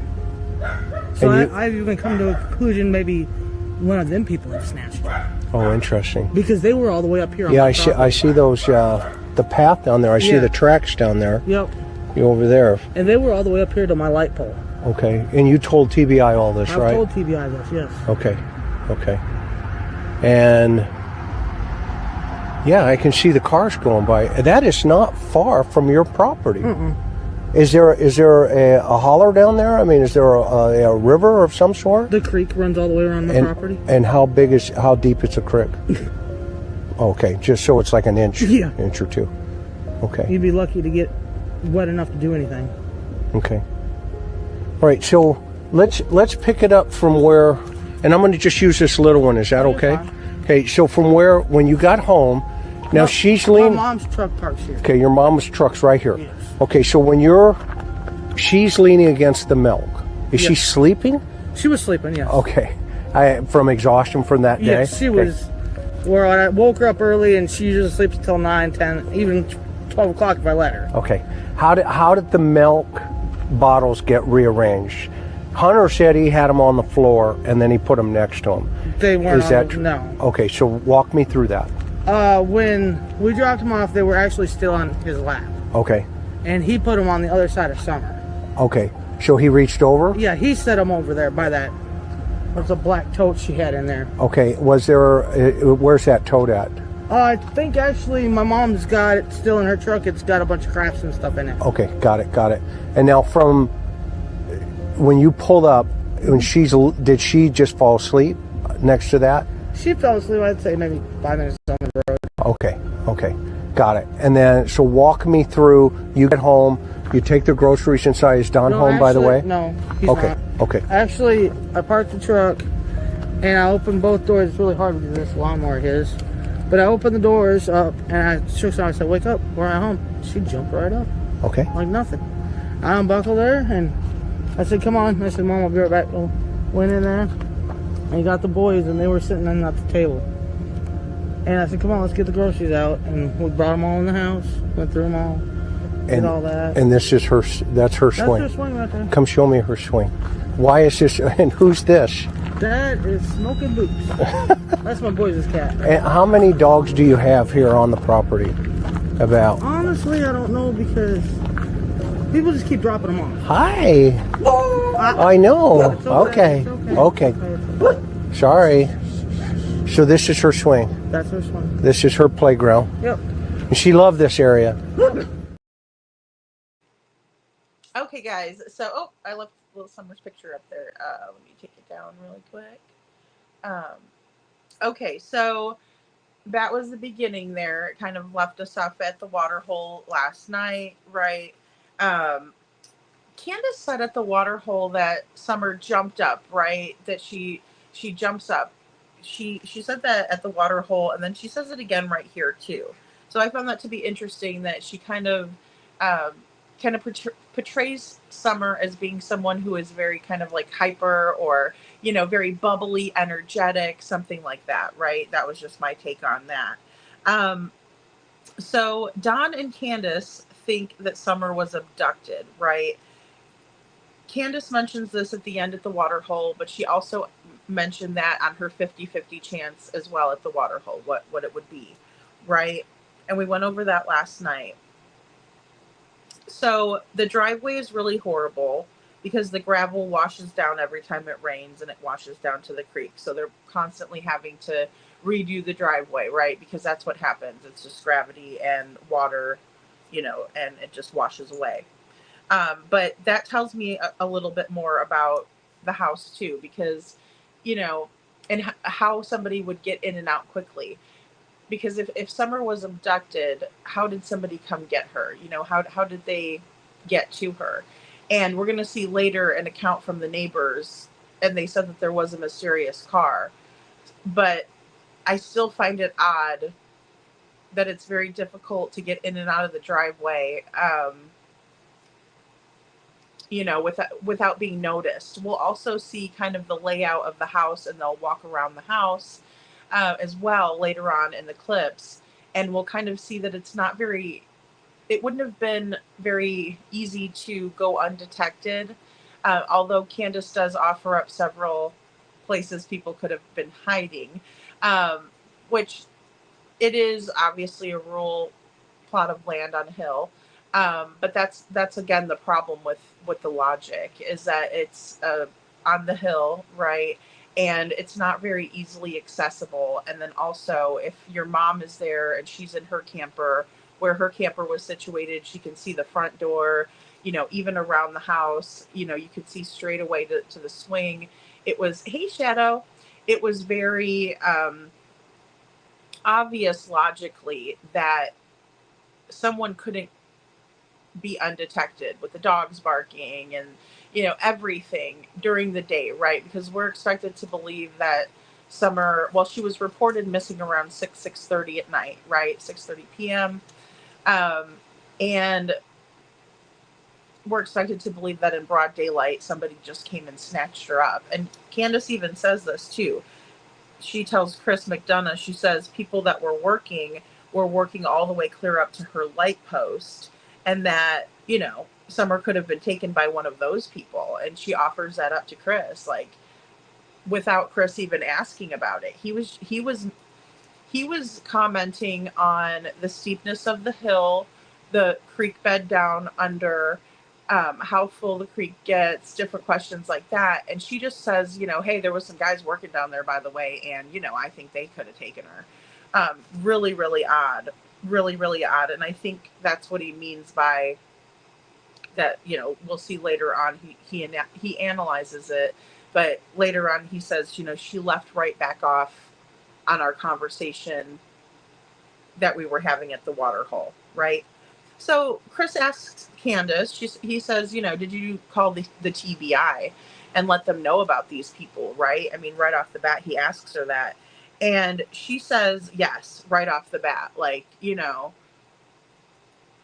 So I've even come to a conclusion maybe one of them people have snatched it. Oh, interesting. Because they were all the way up here on Yeah, the I see those, the path down there. I see the tracks down there. Yep. You over there. And they were all the way up here to my light pole. Okay. And you told TBI all this, right? I told TBI this, yes. Okay. Okay. And yeah, I can see the cars going by. That is not far from your property. Mm-mm. Is there a holler down there? I mean, is there a river of some sort? The creek runs all the way around my property. And how deep is the creek? Okay, just so it's like an inch, inch or two. Okay. You'd be lucky to get wet enough to do anything. Okay. All right, so let's pick it up from where, and I'm going to just use this little one. Is that okay? Okay, so from when you got home, now she's leaning. My mom's truck parks here. Okay, your mom's truck's right here. Yes. Okay, so when you're she's leaning against the milk. Is she Yes. sleeping? She was sleeping, yes. Okay. From exhaustion from that day? Yes, she was. Where I woke her up early, and she usually sleeps until 9, 10, even 12 o'clock if I let her. Okay. How did the milk bottles get rearranged? Hunter said he had them on the floor, and then he put them next to him. They weren't Is that on, true? no. Okay, so walk me through that. When we dropped them off, they were actually still on his lap. Okay. And he put them on the other side of Summer. Okay. So he reached over? Yeah, he set them over there by that. There's a black tote she had in there. Okay. Was there, where's that tote at? I think actually my mom's got it still in her truck. It's got a bunch of crafts and stuff in it. Okay, got it. And now from when you pulled up, did she just fall asleep next to that? She fell asleep, I'd say maybe 5 minutes down the road. Okay, got it. And then, so walk me through, you get home, you take the groceries inside. Is Don home, by the way? No, he's Okay, not. okay. Actually, I parked the truck and I opened both doors. It's really hard with this lawnmower of his. But I opened the doors up and I shook her. I said, "Wake up, we're at home." She jumped right up. Okay. Like nothing. I unbuckled her and I said, "Come on." I said, "Mom, I'll be right back." Well, went in there and got the boys and they were sitting at the table. And I said, "Come on, let's get the groceries out." And we brought them all in the house, went through them all, did all that. And this is that's her swing. That's her swing right there. Come show me her swing. Why is this, and who's this? That is Smoking Boots. That's my boys' cat. And how many dogs do you have here on the property? About? Honestly, I don't know because people just keep dropping them off. Hi. I know. It's okay. Okay. Sorry. So this is her swing. That's her swing. This is her playground. Yep. And she loved this area. Okay, guys. So, I left little Summer's picture up there. Let me take it down really quick. Okay, so that was the beginning there. It kind of left us off at the water hole last night, right? Candace said at the water hole that Summer jumped up, right? That she jumps up. She said that at the water hole, and then she says it again right here too. So I found that to be interesting that she kind of portrays Summer as being someone who is very kind of like hyper or, very bubbly, energetic, something like that, right? That was just my take on that. So Don and Candace think that Summer was abducted, right? Candace mentions this at the end at the water hole, but she also mentioned that on her 50-50 chance as well at the water hole, what it would be, right? And we went over that last night. So the driveway is really horrible because the gravel washes down every time it rains and it washes down to the creek. So they're constantly having to redo the driveway, right? Because that's what happens. It's just gravity and water, and it just washes away. But that tells me a little bit more about the house too, because, and how somebody would get in and out quickly. Because if Summer was abducted, how did somebody come get her? How did they get to her? And we're going to see later an account from the neighbors, and they said that there was a mysterious car. But I still find it odd that it's very difficult to get in and out of the driveway, without being noticed. We'll also see kind of the layout of the house, and they'll walk around the house as well later on in the clips, and we'll kind of see that it wouldn't have been very easy to go undetected, although Candace does offer up several places people could have been hiding, which it is obviously a rural plot of land on a hill, but that's again the problem with the logic, is that it's on the hill, right? And it's not very easily accessible. And then also, if your mom is there and she's in her camper, where her camper was situated, she can see the front door, even around the house, you could see straight away to the swing. It was, hey, Shadow. It was very obvious logically that someone couldn't be undetected with the dogs barking and everything during the day, right? Because we're expected to believe that Summer, she was reported missing around 6:30 at night, right? 6:30 p.m. And we're expected to believe that in broad daylight somebody just came and snatched her up. And Candace even says this too. She tells Chris McDonough, she says people that were working all the way clear up to her light post, and that, you know, Summer could have been taken by one of those people. And she offers that up to Chris, like, without Chris even asking about it. He was commenting on the steepness of the hill, the creek bed down under, how full the creek gets, different questions like that. And she just says, you know, hey, there was some guys working down there, by the way, and, you know, I think they could have taken her. Really, really odd. Really, really odd. And I think that's what he means by that. You know, we'll see later on, he analyzes it, but later on he says, you know, she left right back off on our conversation that we were having at the water hole, right? So Chris asks Candace, he says, you know, did you call the TBI and let them know about these people, right? I mean, right off the bat, he asks her that. And she says, yes, right off the bat. Like, you know,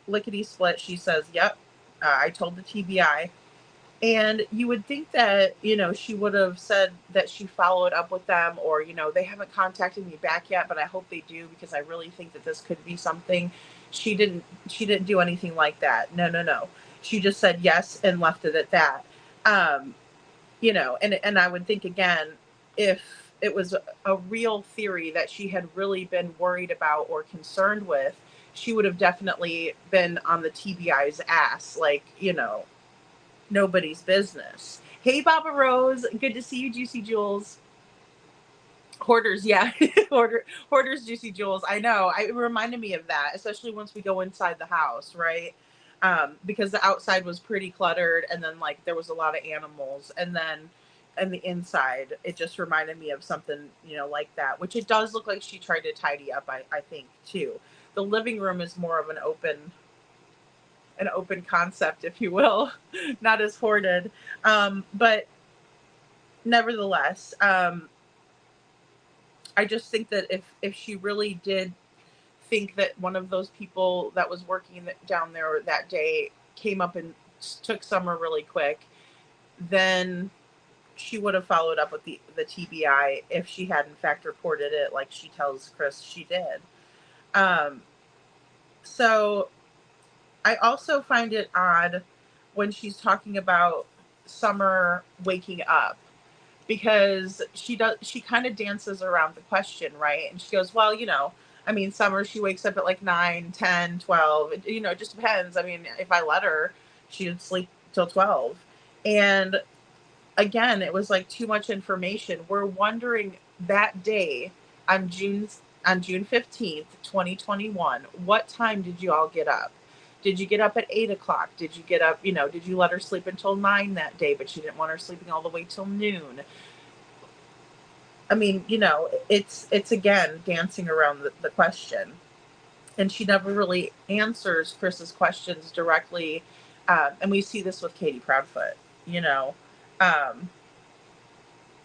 lickety split, she says, yep, I told the TBI. And you would think that, you know, she would have said that she followed up with them, or, you know, they haven't contacted me back yet, but I hope they do, because I really think that this could be something. She didn't do anything like that. No. She just said yes and left it at that. You know, and I would think, again, if it was a real theory that she had really been worried about or concerned with, she would have definitely been on the TBI's ass, like, you know, nobody's business. Hey, Baba Rose, good to see you, Juicy Jules. Hoarders, yeah. Hoarders, Juicy Jules. I know. It reminded me of that, especially once we go inside the house, right? Because the outside was pretty cluttered, and then, like, there was a lot of animals, and then and the inside, it just reminded me of something, you know, like that, which it does look like she tried to tidy up, I think, too. The living room is more of an open concept, if you will, not as hoarded. But nevertheless, I just think that if she really did think that one of those people that was working down there that day came up and took Summer really quick, then she would have followed up with the TBI if she had in fact reported it, like she tells Chris she did. So I also find it odd when she's talking about Summer waking up, because she kind of dances around the question, right? And she goes, well, you know, I mean, Summer, she wakes up at like 9, 10, 12. You know, it just depends. I mean, if I let her, she'd sleep till 12. And again, it was like too much information. We're wondering that day on June 15th, 2021, what time did you all get up? Did you get up at 8 o'clock? Did you get up, you know, did you let her sleep until 9 that day, but she didn't want her sleeping all the way till noon? I mean, you know, it's again, dancing around the question. And she never really answers Chris's questions directly. And we see this with Katie Proudfoot, you know.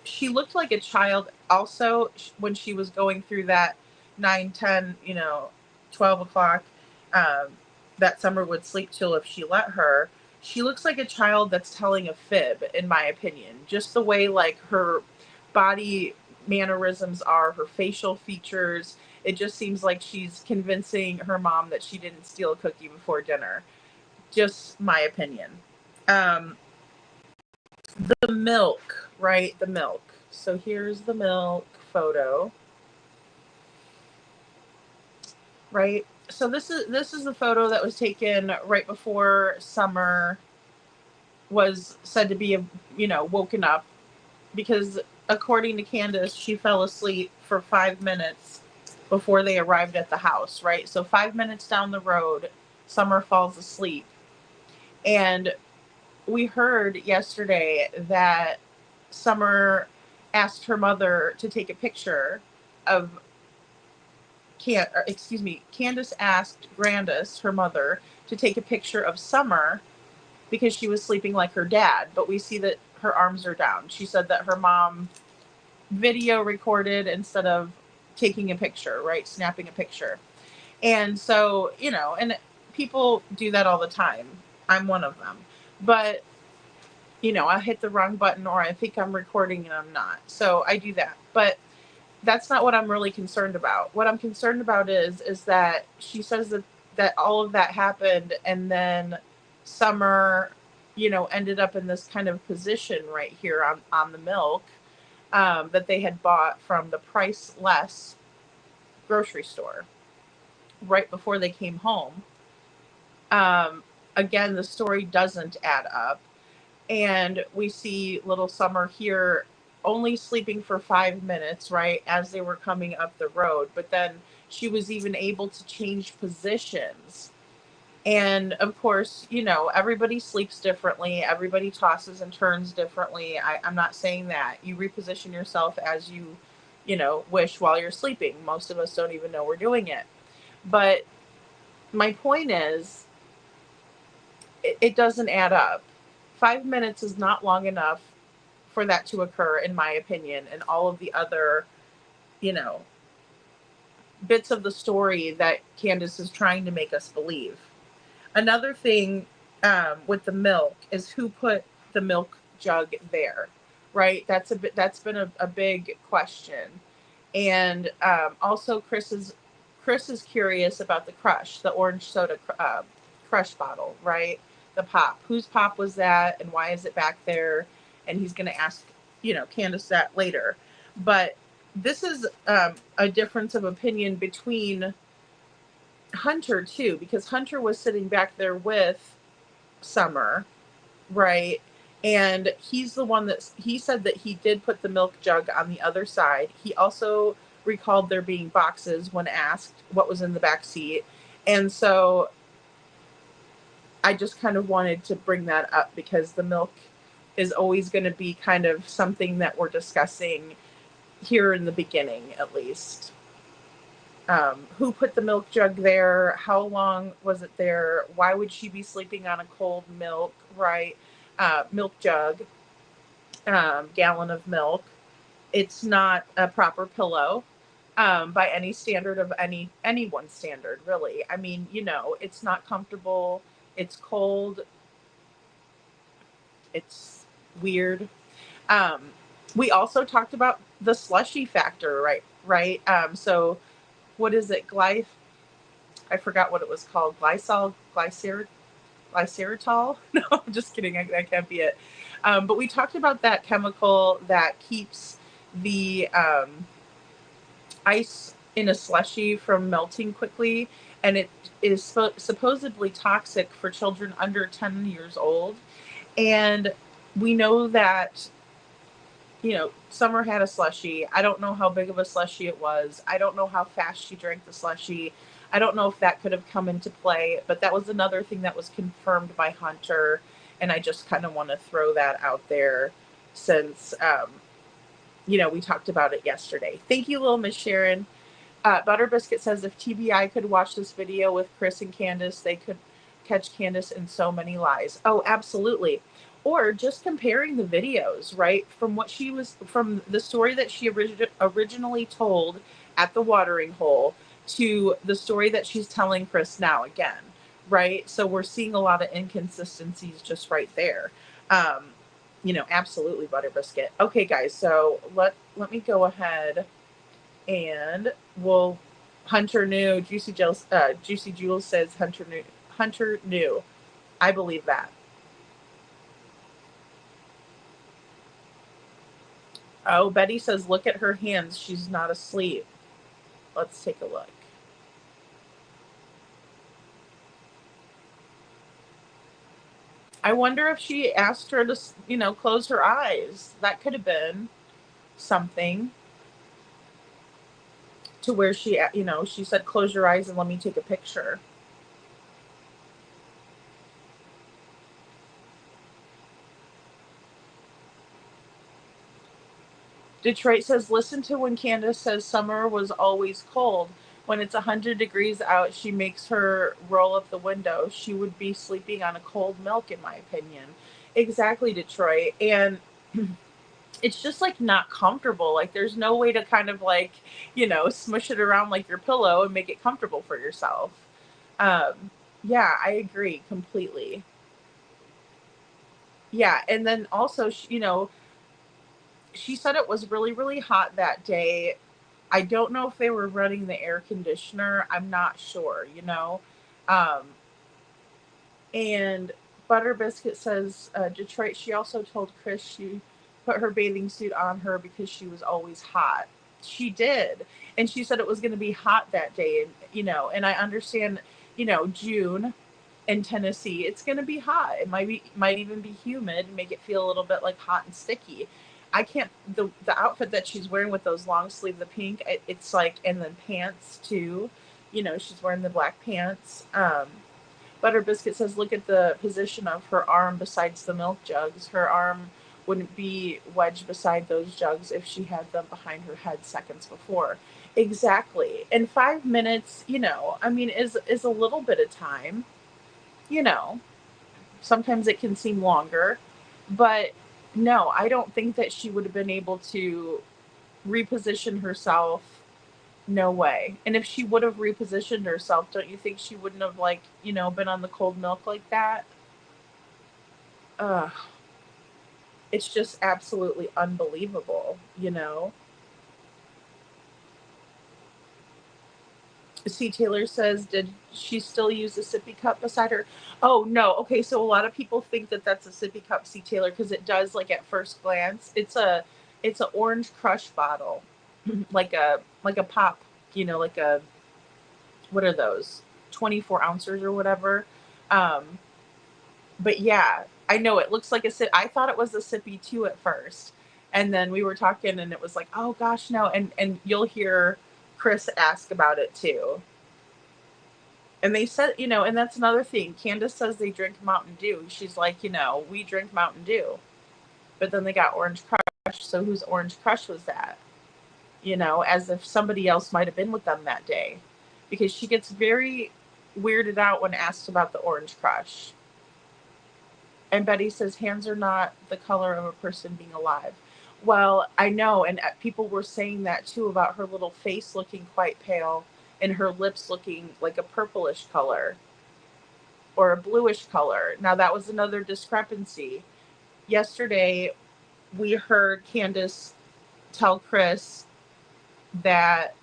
She looked like a child also when she was going through that 9, 10, you know, 12 o'clock, that Summer would sleep till if she let her. She looks like a child that's telling a fib, in my opinion. Just the way, like, her body mannerisms are, her facial features. It just seems like she's convincing her mom that she didn't steal a cookie before dinner. Just my opinion. The milk, right? The milk. So here's the milk photo. Right? So this is the photo that was taken right before Summer was said to be, you know, woken up, because according to Candace, she fell asleep for 5 minutes before they arrived at the house, right? So 5 minutes down the road, Summer falls asleep. And we heard yesterday that Summer asked her mother to take a picture of Candace asked Grandis, her mother, to take a picture of Summer because she was sleeping like her dad, but we see that her arms are down. She said that her mom video recorded instead of taking a picture, right? Snapping a picture. And so, you know, and people do that all the time. I'm one of them. But, you know, I hit the wrong button, or I think I'm recording and I'm not. So I do that. But that's not what I'm really concerned about. What I'm concerned about is that she says that all of that happened, and then Summer, you know, ended up in this kind of position right here on the milk, that they had bought from the priceless grocery store right before they came home. Um, Again, the story doesn't add up. And we see little Summer here only sleeping for 5 minutes, right, as they were coming up the road. But then she was even able to change positions. And of course, you know, everybody sleeps differently. Everybody tosses and turns differently. I'm not saying that. You reposition yourself as you know, wish while you're sleeping. Most of us don't even know we're doing it. But my point is, it doesn't add up. 5 minutes is not long enough for that to occur, in my opinion, and all of the other, you know, bits of the story that Candace is trying to make us believe. Another thing, with the milk is who put the milk jug there, right? That's been a big question. And also Chris is curious about the crush, the orange soda crush bottle, right? The pop. Whose pop was that, and why is it back there? And he's going to ask, you know, Candace that later. But this is a difference of opinion between Hunter too, because Hunter was sitting back there with Summer, right? And he's the one he said that he did put the milk jug on the other side. He also recalled there being boxes when asked what was in the back seat. And so I just kind of wanted to bring that up because the milk is always going to be kind of something that we're discussing here in the beginning, at least. Who put the milk jug there? How long was it there? Why would she be sleeping on a cold milk, right? Milk jug, gallon of milk. It's not a proper pillow, by any standard of anyone's standard, really. I mean, you know, it's not comfortable. It's cold. It's weird. Um, we also talked about the slushy factor, right? Right. So what is it? I forgot what it was called. Glyceritol. No, I'm just kidding. That can't be it. But we talked about that chemical that keeps the ice in a slushy from melting quickly, and it is supposedly toxic for children under 10 years old. And we know that, you know, Summer had a slushy. I don't know how big of a slushy it was. I don't know how fast she drank the slushy. I don't know if that could have come into play, but that was another thing that was confirmed by Hunter. And I just kind of want to throw that out there since, you know, we talked about it yesterday. Thank you, little Miss Sharon. Butter Biscuit says if TBI could watch this video with Chris and Candace, they could catch Candace in so many lies. Oh, absolutely. Or just comparing the videos, right? From the story that she originally told at the watering hole to the story that she's telling Chris now again, right? So we're seeing a lot of inconsistencies just right there. You know, absolutely, Butter Biscuit. Okay, guys, so let me go ahead and Hunter knew. Juicy Jules says Hunter knew. I believe that. Oh, Betty says, look at her hands. She's not asleep. Let's take a look. I wonder if she asked her to, you know, close her eyes. That could have been something to where she, you know, she said, close your eyes and let me take a picture. Detroit says, listen to when Candace says summer was always cold. When it's 100 degrees out, she makes her roll up the window. She would be sleeping on a cold milk, in my opinion. Exactly, Detroit. And it's just like not comfortable. Like there's no way to kind of like, you know, smush it around like your pillow and make it comfortable for yourself. Yeah, I agree completely. Yeah, and then also, she said it was really, really hot that day. I don't know if they were running the air conditioner. I'm not sure. Um, and Butter Biscuit says, Detroit, she also told Chris she put her bathing suit on her because she was always hot. She did. And she said it was going to be hot that day. And I understand, June in Tennessee, it's going to be hot. It might even be humid and make it feel a little bit like hot and sticky. I can't the outfit that she's wearing with those long sleeve, the pink, it's like, and then pants too. She's wearing the black pants. Butter Biscuit says, look at the position of her arm besides the milk jugs. Her arm wouldn't be wedged beside those jugs if she had them behind her head seconds before. Exactly. And 5 minutes, is a little bit of time. You know, Sometimes it can seem longer, but no, I don't think that she would have been able to reposition herself. No way. And if she would have repositioned herself, don't you think she wouldn't have, been on the cold milk like that? Ugh. It's just absolutely unbelievable. C. Taylor says, did she still use a sippy cup beside her? Oh, no. Okay, so a lot of people think that that's a sippy cup, C. Taylor, because it does, like, at first glance. It's a orange crush bottle, like a pop, like a, what are those, 24 ounces or whatever. Um, but yeah, I know it looks like a sip. I thought it was a sippy too at first, and then we were talking, and it was like, oh gosh, no. And you'll hear Chris ask about it too. And they said, and that's another thing. Candace says they drink Mountain Dew. She's like, we drink Mountain Dew, but then they got Orange Crush. So whose Orange Crush was that? As if somebody else might have been with them that day, because she gets very weirded out when asked about the Orange Crush. And Betty says, hands are not the color of a person being alive. Well, I know. And people were saying that too about her little face looking quite pale and her lips looking like a purplish color or a bluish color. Now, that was another discrepancy. Yesterday, we heard Candace tell Chris that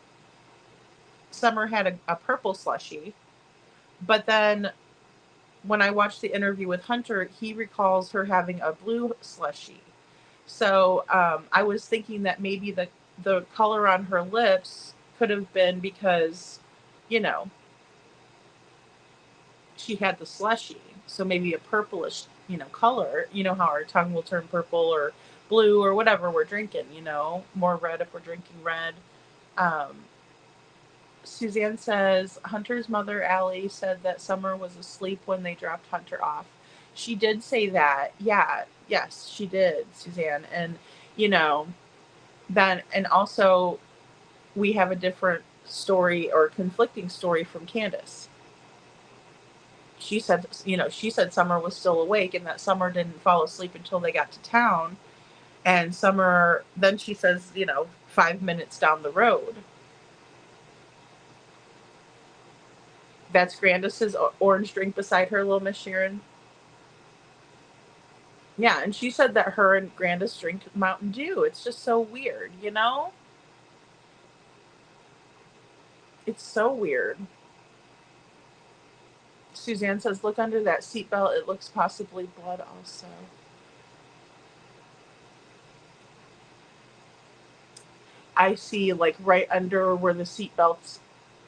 Summer had a purple slushie. But then when I watched the interview with Hunter, he recalls her having a blue slushie. So I was thinking that maybe the color on her lips could have been because, you know, she had the slushie. So maybe a purplish, color. You know how our tongue will turn purple or blue or whatever we're drinking, more red if we're drinking red. Um, Suzanne says Hunter's mother, Allie, said that Summer was asleep when they dropped Hunter off. She did say that. Yeah, yes, she did, Suzanne. And, then, and also we have a different story or conflicting story from Candace. She said Summer was still awake and that Summer didn't fall asleep until they got to town. And Summer, then she says, 5 minutes down the road. That's Grandis's orange drink beside her, little Miss Sharon. Yeah, and she said that her and Grandis drink Mountain Dew. It's just so weird, It's so weird. Suzanne says, look under that seatbelt. It looks possibly blood also. I see, like, right under where the seatbelt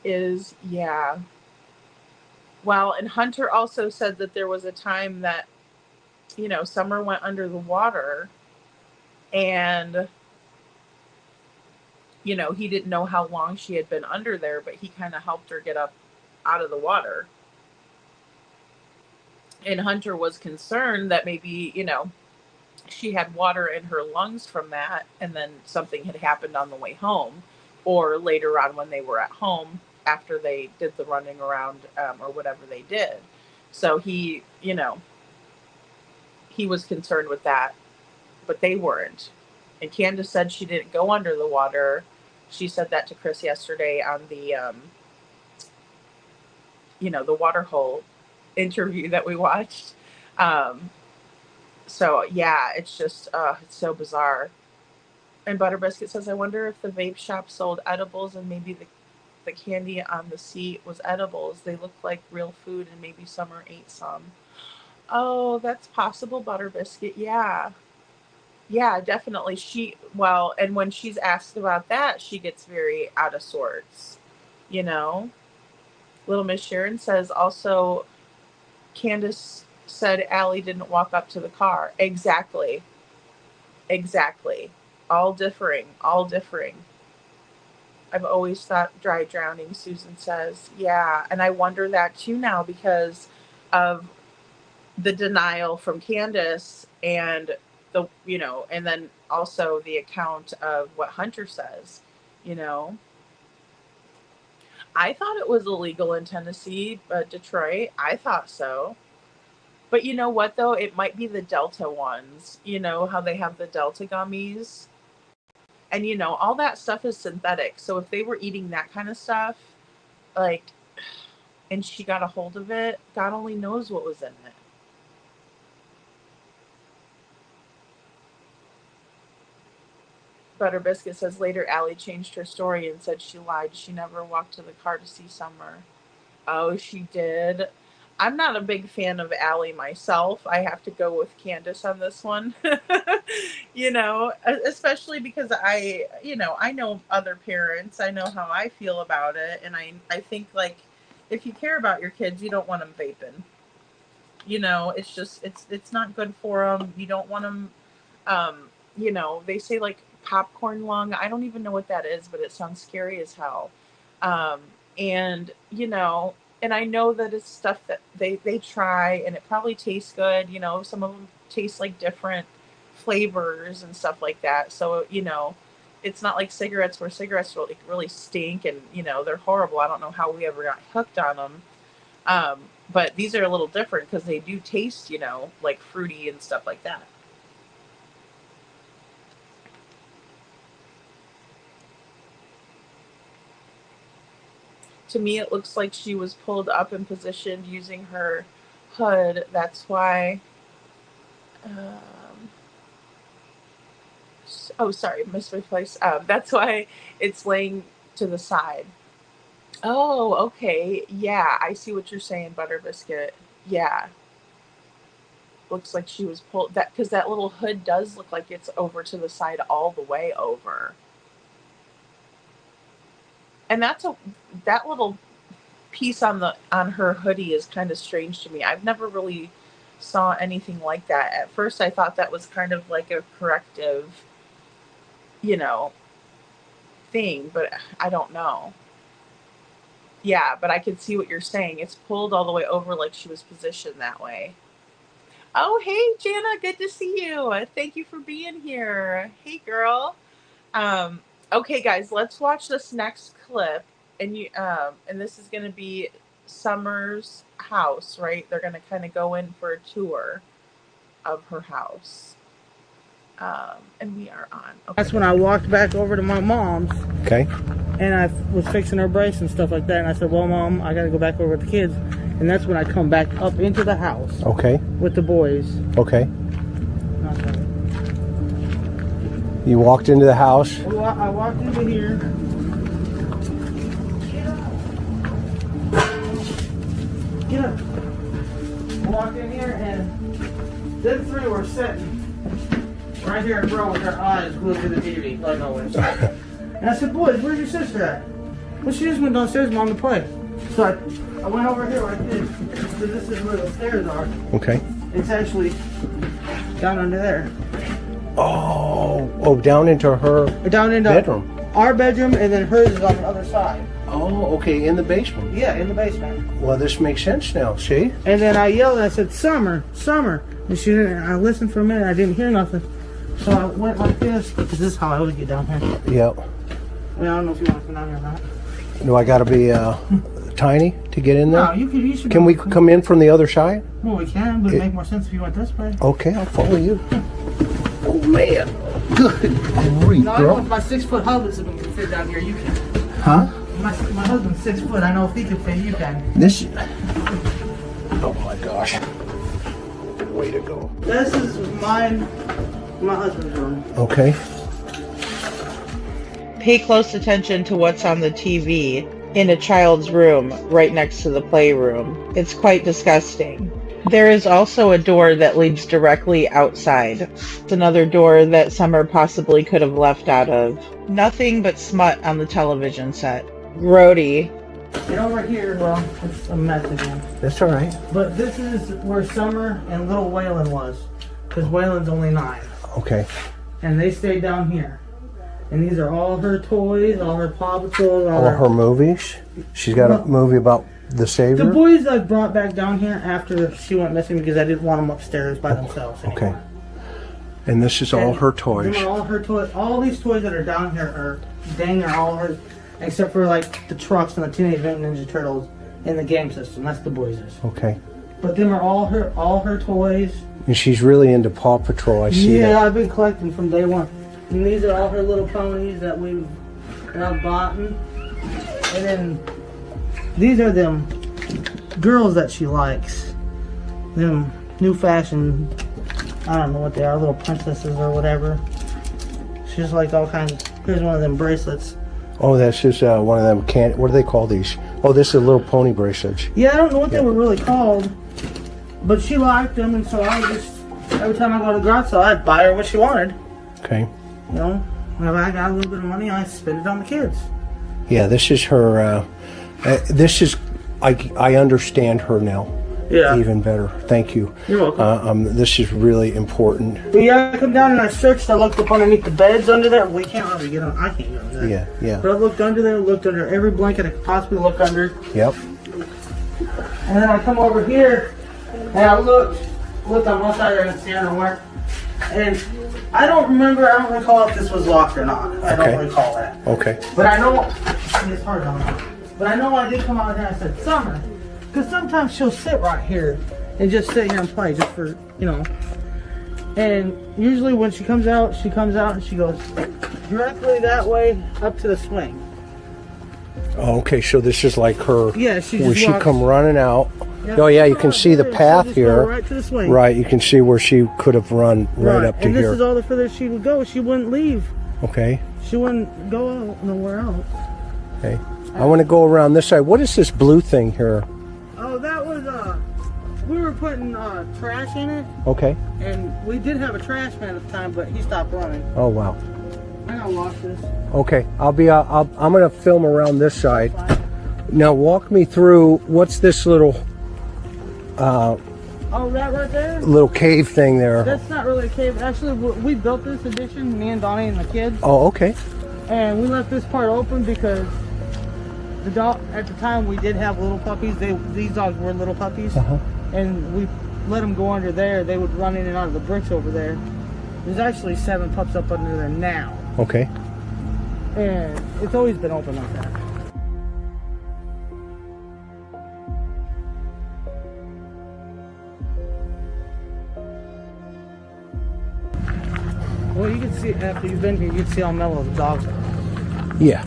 is. Yeah. Well, and Hunter also said that there was a time that, Summer went under the water and, he didn't know how long she had been under there, but he kind of helped her get up out of the water. And Hunter was concerned that maybe, she had water in her lungs from that, and then something had happened on the way home, or later on when they were at home after they did the running around or whatever they did. So he was concerned with that, but they weren't. And Candace said she didn't go under the water. She said that to Chris yesterday on the, the water hole interview that we watched. So yeah, it's just it's so bizarre. And Butter Biscuit says, I wonder if the vape shop sold edibles and maybe the candy on the seat was edibles. They look like real food and maybe Summer ate some. Oh, that's possible, Butter Biscuit. Yeah. Yeah, definitely. And when she's asked about that, she gets very out of sorts. You know? Little Miss Sharon says also, Candace said Allie didn't walk up to the car. Exactly. Exactly. All differing. All differing. I've always thought dry drowning, Susan says. Yeah, and I wonder that too now because of the denial from Candace and and then also the account of what Hunter says, you know. I thought it was illegal in Tennessee, but Detroit, I thought so. But you know what though? It might be the Delta ones. You know how they have the Delta gummies? And all that stuff is synthetic. So if they were eating that kind of stuff, like, and she got a hold of it, God only knows what was in it. Butter Biscuit says later Allie changed her story and said she lied. She never walked to the car to see Summer. Oh, she did. I'm not a big fan of Allie myself. I have to go with Candace on this one. Especially because I know other parents. I know how I feel about it. And I think, like, if you care about your kids, you don't want them vaping. It's just, it's not good for them. You don't want them, they say, like, popcorn lung. I don't even know what that is, but it sounds scary as hell. And I know that it's stuff that they try and it probably tastes good. Some of them taste like different flavors and stuff like that. So, it's not like cigarettes where cigarettes really stink and, they're horrible. I don't know how we ever got hooked on them. But these are a little different because they do taste, like fruity and stuff like that. To me, it looks like she was pulled up and positioned using her hood. That's why. Misplaced. That's why it's laying to the side. Oh, okay. Yeah, I see what you're saying, Butter Biscuit. Yeah. Looks like she was pulled because that little hood does look like it's over to the side all the way over. And that little piece on her hoodie is kind of strange to me. I've never really saw anything like that. At first I thought that was kind of like a corrective, thing, but I don't know. Yeah, but I can see what you're saying. It's pulled all the way over like she was positioned that way. Oh, hey, Jana, good to see you. Thank you for being here. Hey, girl. Okay, guys, let's watch this next clip, and this is going to be Summer's house, right? They're going to kind of go in for a tour of her house, and we are on. Okay. That's when I walked back over to my mom's. Okay. And I was fixing her brace and stuff like that, and I said, "Well, Mom, I got to go back over with the kids," and that's when I come back up into the house. Okay. With the boys. Okay. You walked into the house. Well, I walked into here. Get up. Walked in here and them three were sitting right here in a row with their eyes glued to the TV, like always. And I said, "Boys, where's your sister at?" Well, she just went downstairs, Mom, to play. So I went over here like this. So this is where the stairs are. Okay. It's actually down under there. Oh, down into her bedroom. Our bedroom, and then hers is on the other side. Oh, okay, in the basement. Yeah, in the basement. Well, this makes sense now, see? And then I yelled and I said, Summer. And she didn't. I listened for a minute. I didn't hear nothing. So I went like this, because this is how I would get down here. Yep. I don't know if you want to come down here or not. Do I got to be tiny to get in there? No, you should. Can we come in from the other side? Well, we can, but it'd make more sense if you went this way. Okay, I'll follow you. Oh, man. Good grief, no, I know if my 6-foot husband can fit down here, you can. Huh? My husband's 6 foot. I know if he can fit, you can. This... Oh, my gosh. way to go. This is mine, my husband's room. Okay. Pay close attention to what's on the TV in a child's room right next to the playroom. It's quite disgusting. There is also a door that leads directly outside. It's another door that Summer possibly could have left out of. Nothing but smut on the television set. Grody. And over here, well, it's a mess again. That's all right. But this is where Summer and little Waylon was. Because Waylon's only 9. Okay. And they stayed down here. And these are all her toys, all her Paw Patrols, All her movies. She's got a movie about the Savior. The boys I brought back down here after she went missing because I didn't want them upstairs by themselves anymore. Okay. And this is all her toys. These are all her toys. All these toys that are down here are dang near all hers, except for like the trucks and the Teenage Mutant Ninja Turtles in the game system. That's the boys'. Okay. But them are all her toys. And she's really into Paw Patrol. I see that. Yeah, I've been collecting from day one. And these are all her little ponies that I've bought. And then these are them girls that she likes. Them new fashion, I don't know what they are, little princesses or whatever. She's like all kinds. Here's one of them bracelets. Oh, that's just one of them. What do they call these? Oh, this is little pony bracelets. Yeah, I don't know what they were really called, but she liked them, and so I just every time I go to the garage sale, I'd buy her what she wanted. Okay. You know, whenever I got a little bit of money, I spend it on the kids. Yeah, this is her. This is. I understand her now. Yeah. Even better. Thank you. You're welcome. This is really important. But yeah, I come down and I searched. I looked up underneath the beds under there. We can't really get on. I can't get under there. Yeah, yeah. But I looked under there, looked under every blanket I could possibly look under. Yep. And then I come over here and I looked on one side and stand and work. And I don't recall if this was locked or not. I don't recall that. Okay. But I know, it's hard on me. But I know I did come out here and I said, Summer, because sometimes she'll sit right here and just sit here and play just for, you know. And usually when she comes out and she goes directly that way up to the swing. Oh, okay, so this is like her. Yeah, she where just she walks, come running out. Yeah, Oh yeah, you can see the path here. Right to the swing. Right, you can see where she could have run right up to and this here. is all the further she would go. She wouldn't leave. Okay. She wouldn't go out nowhere else. Okay. I want to go around this side. What is this blue thing here? Oh, that was we were putting trash in it. Okay. And we did have a trash man at the time, but he stopped running. Oh wow. I gotta wash this. Okay, I'm gonna film around this side. Now walk me through what's this little Oh, that right there? little cave thing there. That's not really a cave. Actually, we built this addition, me and Donnie and the kids. Oh, okay. And we left this part open because the dog at the time we did have little puppies. These dogs were little puppies, and we let them go under there. They would run in and out of the bricks over there. There's actually 7 pups up under there now. Okay. And it's always been open like that. Well, you can see after you've been here, you can see how mellow the dogs are. Yeah.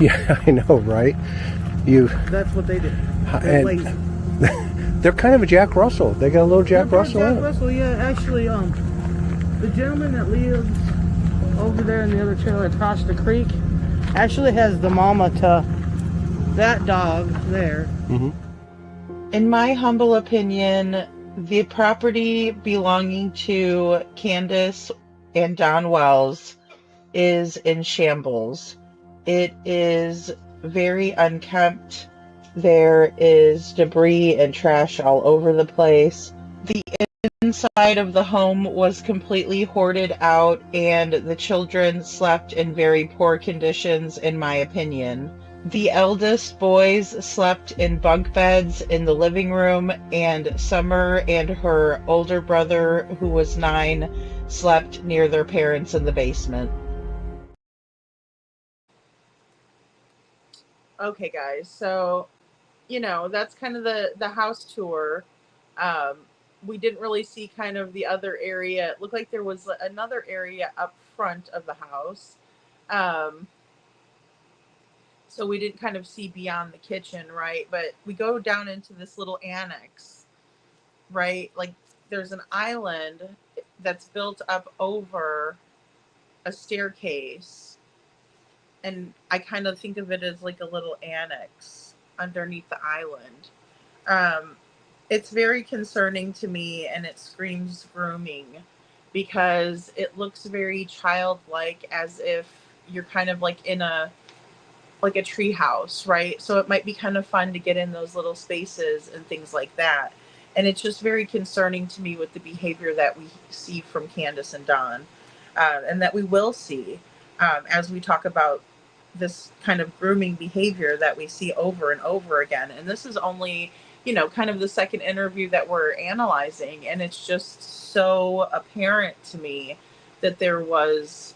Yeah, I know, right? That's what they do. They're lazy. They're kind of a Jack Russell. They got a little Jack Russell in Jack it. Russell, yeah. Actually, the gentleman that lives over there in the other trailer across the creek actually has the mama to that dog there. Mm-hmm. In my humble opinion, the property belonging to Candace and Don Wells is in shambles. It is very unkempt. There is debris and trash all over the place. The inside of the home was completely hoarded out, and the children slept in very poor conditions, in my opinion. The eldest boys slept in bunk beds in the living room, and Summer and her older brother, who was 9, slept near their parents in the basement. Okay, guys, so, you know, that's kind of the house tour. We didn't really see kind of the other area. It looked like there was another area up front of the house. So we didn't kind of see beyond the kitchen, right? But we go down into this little annex, right? Like, there's an island that's built up over a staircase, and I kind of think of it as like a little annex underneath the island. Um, it's very concerning to me, and it screams grooming because it looks very childlike, as if you're kind of like in a like a tree house, right? So it might be kind of fun to get in those little spaces and things like that. And it's just very concerning to me with the behavior that we see from Candace and Don, and that we will see as we talk about this kind of grooming behavior that we see over and over again. And this is only, kind of the second interview that we're analyzing. And it's just so apparent to me that there was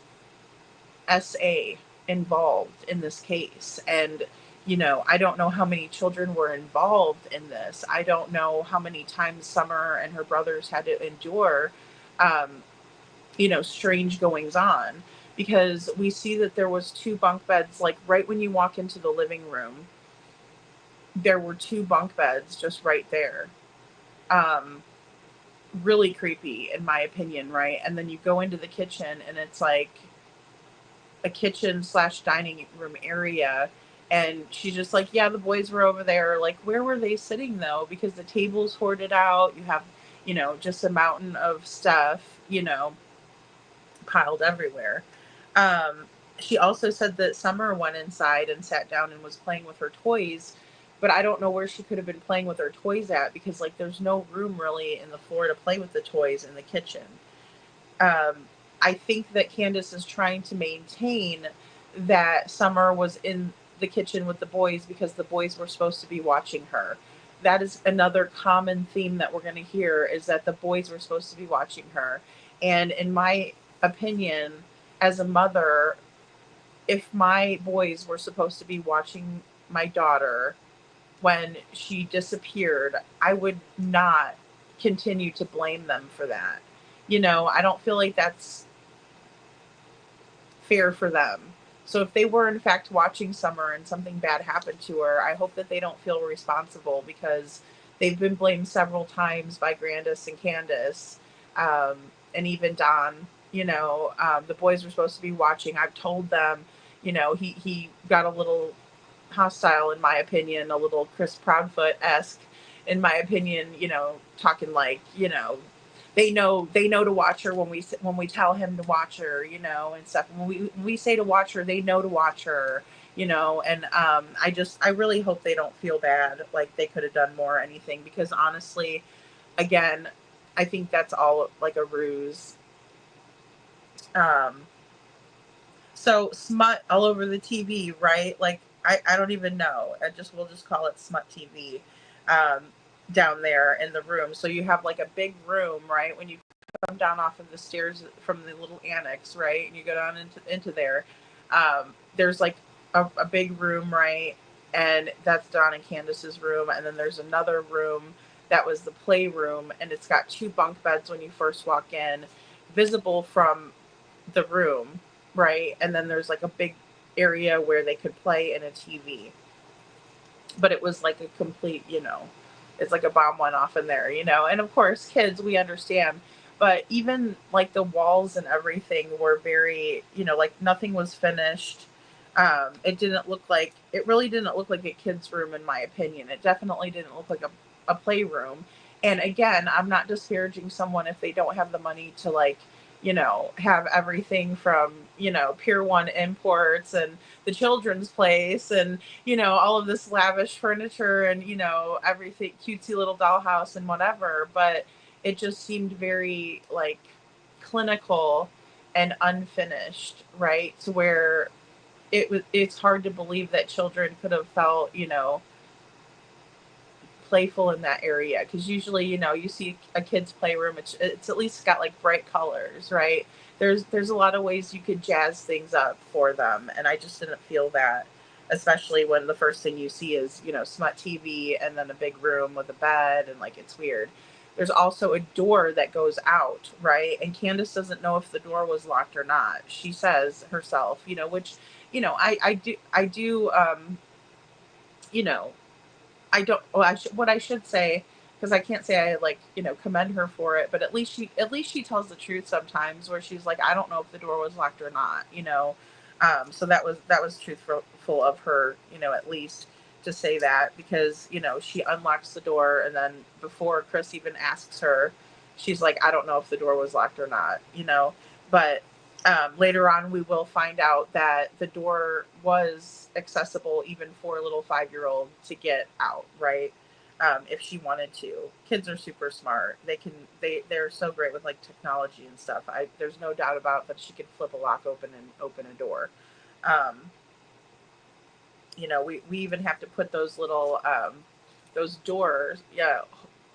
SA involved in this case. And, I don't know how many children were involved in this. I don't know how many times Summer and her brothers had to endure, strange goings on, because we see that there was 2 bunk beds, like right when you walk into the living room, there were 2 bunk beds just right there. Really creepy in my opinion, right? And then you go into the kitchen and it's like a kitchen / dining room area, and she's just like, yeah, the boys were over there. Like, where were they sitting though? Because the table's hoarded out. You have, just a mountain of stuff, piled everywhere. She also said that Summer went inside and sat down and was playing with her toys, but I don't know where she could have been playing with her toys at, because like there's no room really in the floor to play with the toys in the kitchen. I think that Candace is trying to maintain that Summer was in the kitchen with the boys because the boys were supposed to be watching her. That is another common theme that we're going to hear, is that the boys were supposed to be watching her. And in my opinion, as a mother, if my boys were supposed to be watching my daughter when she disappeared, I would not continue to blame them for that. I don't feel like that's fair for them. So if they were in fact watching Summer and something bad happened to her, I hope that they don't feel responsible, because they've been blamed several times by Grandis and Candace, and even Don. The boys were supposed to be watching. I've told them, he got a little hostile, in my opinion, a little Chris Proudfoot-esque, in my opinion, talking like, they know to watch her when we tell him to watch her, and stuff. When we say to watch her, they know to watch her, and I really hope they don't feel bad, like they could have done more or anything, because honestly, again, I think that's all like a ruse. So smut all over the TV, right? Like, I don't even know. We'll just call it smut TV. Down there in the room. So you have like a big room, right? When you come down off of the stairs from the little annex, right? And you go down into there. There's like a big room, right? And that's Don and Candace's room. And then there's another room that was the playroom, and it's got 2 bunk beds when you first walk in, visible from the room, right? And then there's like a big area where they could play in a TV. But it was like a complete, it's like a bomb went off in there, and of course kids, we understand, but even like the walls and everything were very, like nothing was finished. It really didn't look like a kid's room, in my opinion. It definitely didn't look like a playroom. And again, I'm not disparaging someone if they don't have the money to like, have everything from, Pier 1 imports and the children's place and, all of this lavish furniture and, everything, cutesy little dollhouse and whatever. But it just seemed very like clinical and unfinished, right? To where it's hard to believe that children could have felt, playful in that area, because usually you see a kid's playroom, it's at least got like bright colors, right? There's a lot of ways you could jazz things up for them, and I just didn't feel that, especially when the first thing you see is smut TV and then a big room with a bed, and like it's weird. There's also a door that goes out, right? And Candace doesn't know if the door was locked or not. She says herself, which I do what I should say because I can't say I like, commend her for it, but at least she tells the truth sometimes, where she's like, I don't know if the door was locked or not. So that was truthful of her, at least to say that, because she unlocks the door, and then before Chris even asks her, she's like, I don't know if the door was locked or not. But later on, we will find out that the door was accessible even for a little 5-year-old to get out, right? If she wanted to. Kids are super smart. They're so great with like technology and stuff. There's no doubt about that she could flip a lock open and open a door. We even have to put those little those doors, yeah,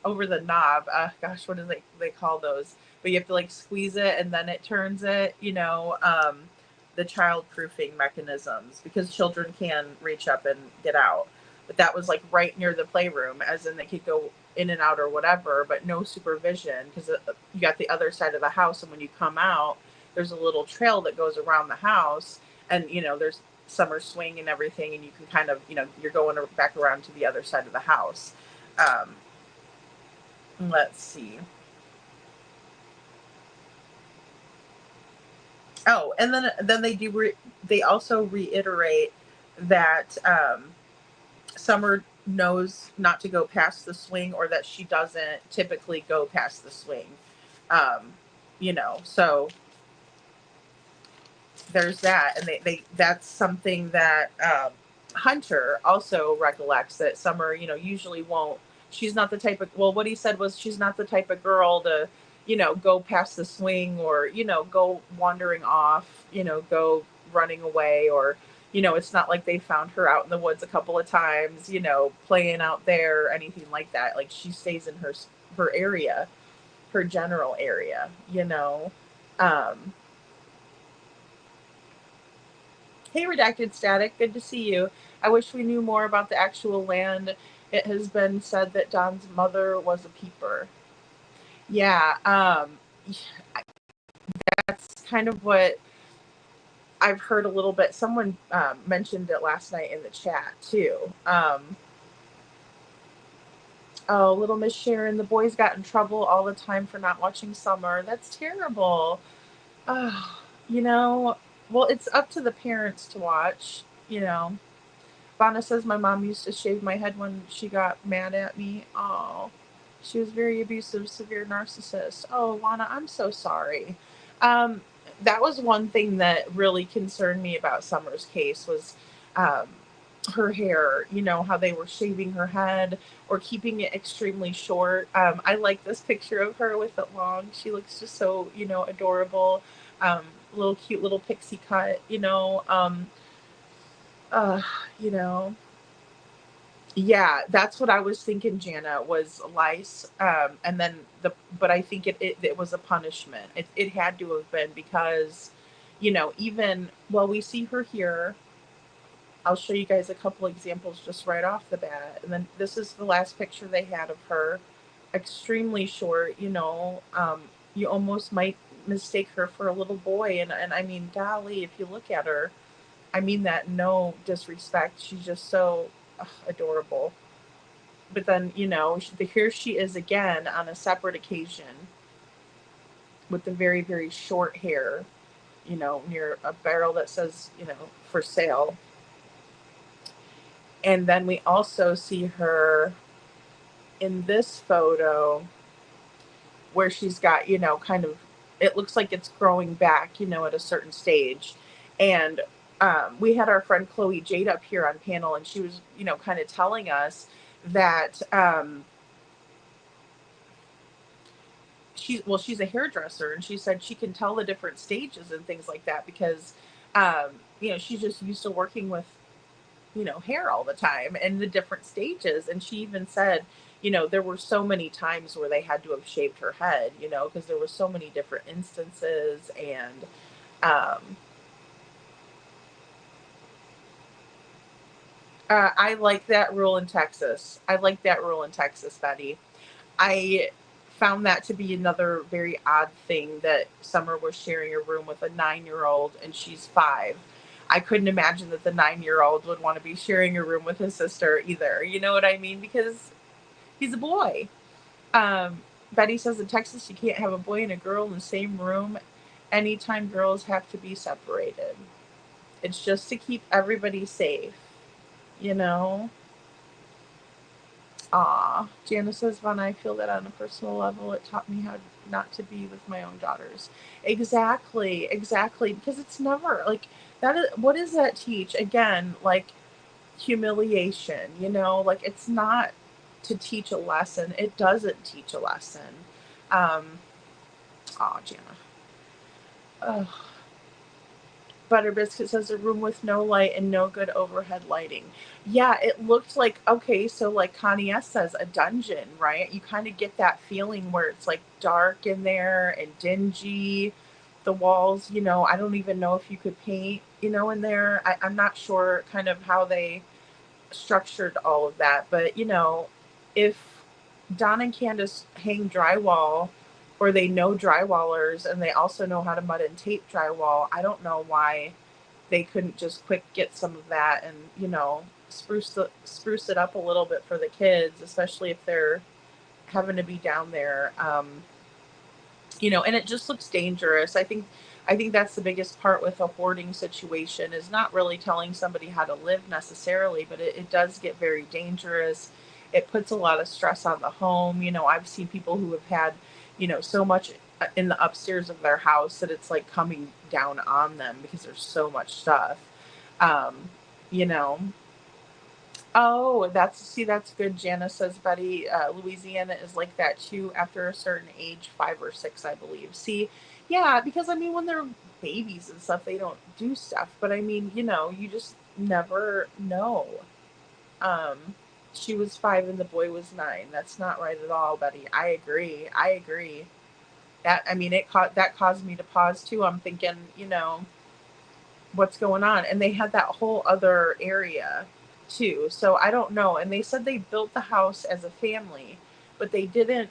over the knob. Gosh, what do they call those? But you have to like squeeze it and then it turns it. The child proofing mechanisms, because children can reach up and get out. But that was like right near the playroom, as in they could go in and out or whatever, but no supervision, because you got the other side of the house, and when you come out, there's a little trail that goes around the house, and there's summer swing and everything, and you can kind of, you're going back around to the other side of the house. Let's see. Oh, and then they also reiterate that Summer knows not to go past the swing, or that she doesn't typically go past the swing. So there's that, and that's something that Hunter also recollects, that Summer, usually won't. She's not the type of, well, what he said was, she's not the type of girl to, go past the swing, or go wandering off, go running away, or it's not like they found her out in the woods a couple of times, playing out there or anything like that. Like, she stays in her area, her general area. Hey, Redacted Static, good to see you. I wish we knew more about the actual land. It has been said that Don's mother was a peeper. Yeah, that's kind of what I've heard a little bit. Someone mentioned it last night in the chat, too. Oh, little Miss Sharon, the boys got in trouble all the time for not watching Summer. That's terrible. Oh, well, it's up to the parents to watch. Vonna says my mom used to shave my head when she got mad at me. Oh, she was very abusive, severe narcissist. Oh, Vonna, I'm so sorry. That was one thing that really concerned me about Summer's case, was her hair, how they were shaving her head or keeping it extremely short. I like this picture of her with it long. She looks just so, adorable. Little cute little pixie cut, yeah, that's what I was thinking, Jana, was lice. And then but I think it was a punishment. It had to have been, because, even, well, we see her here. I'll show you guys a couple examples just right off the bat. And then this is the last picture they had of her. Extremely short, you almost might mistake her for a little boy. And I mean, golly, if you look at her, I mean that no disrespect. She's just so adorable. But then, here she is again on a separate occasion with the very, very short hair, near a barrel that says, for sale. And then we also see her in this photo where she's got, kind of, it looks like it's growing back, at a certain stage. And we had our friend Chloe Jade up here on panel, and she was, kind of telling us that she's a hairdresser, and she said she can tell the different stages and things like that, because, she's just used to working with, hair all the time and the different stages. And she even said, there were so many times where they had to have shaved her head, because there were so many different instances. And I like that rule in Texas. Betty. I found that to be another very odd thing, that Summer was sharing a room with a 9-year-old, and she's 5. I couldn't imagine that the 9-year-old would want to be sharing a room with his sister either. You know what I mean? Because he's a boy. Betty says in Texas you can't have a boy and a girl in the same room anytime girls have to be separated. It's just to keep everybody safe, you know? Jana says, Vaughn, I feel that on a personal level, it taught me how not to be with my own daughters. Exactly, exactly. Because it's never like that. What does that teach? Again, like humiliation, you know, like it's not to teach a lesson. It doesn't teach a lesson. Jana. Ugh. Butter Biscuit says a room with no light and no good overhead lighting. Yeah, it looked like, okay, so like Connie S says, a dungeon, right? You kind of get that feeling where it's like dark in there and dingy. The walls, you know, I don't even know if you could paint, you know, in there. I'm not sure kind of how they structured all of that. But, you know, if Don and Candace hang drywall or they know drywallers and they also know how to mud and tape drywall, I don't know why they couldn't just quick get some of that and, you know, spruce it up a little bit for the kids, especially if they're having to be down there. You know, and it just looks dangerous. I think that's the biggest part with a hoarding situation is not really telling somebody how to live necessarily, but it does get very dangerous. It puts a lot of stress on the home. You know, I've seen people who have had, you know, so much in the upstairs of their house that it's like coming down on them because there's so much stuff. Um, you know, Oh, that's good. Jana says, Betty, Louisiana is like that too after a certain age, 5 or 6, I believe. See, yeah, because I mean, when they're babies and stuff, they don't do stuff. But I mean, you know, you just never know. Um, she was 5 and the boy was 9. That's not right at all, Betty. I agree. I agree. That I mean, that caused me to pause too. I'm thinking, you know, what's going on, and they had that whole other area too, so I don't know. And they said they built the house as a family, but they didn't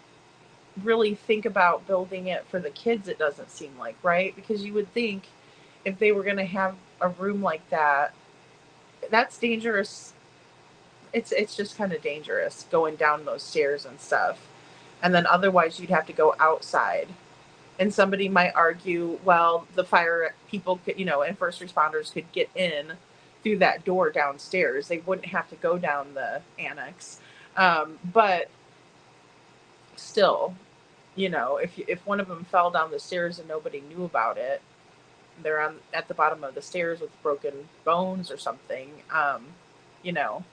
really think about building it for the kids, it doesn't seem like, right? Because you would think if they were going to have a room like that, that's dangerous. It's just kind of dangerous going down those stairs and stuff, and then otherwise you'd have to go outside. And somebody might argue, well, the fire people could, you know, and first responders could get in through that door downstairs. They wouldn't have to go down the annex. But still, you know, if one of them fell down the stairs and nobody knew about it, they're at the bottom of the stairs with broken bones or something. You know,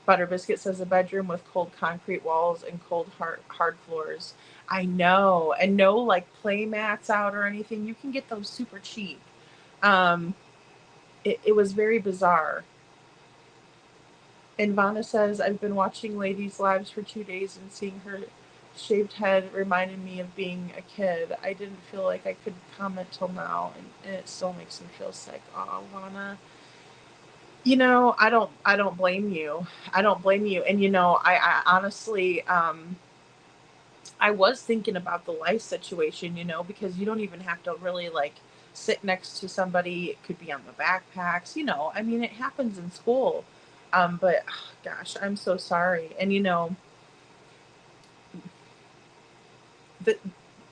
Butter Biscuit says a bedroom with cold concrete walls and cold hard floors. I know, and no like play mats out or anything. You can get those super cheap. Um, it was very bizarre. And Vanna says, I've been watching Ladies' Lives for 2 days and seeing her shaved head reminded me of being a kid. I didn't feel like I could comment till now, and it still makes me feel sick. Oh, Vanna. You know, I don't blame you. I don't blame you. And you know, I honestly, I was thinking about the life situation, you know, because you don't even have to really like sit next to somebody. It could be on the backpacks, you know. I mean, it happens in school. But gosh, I'm so sorry. And you know, the,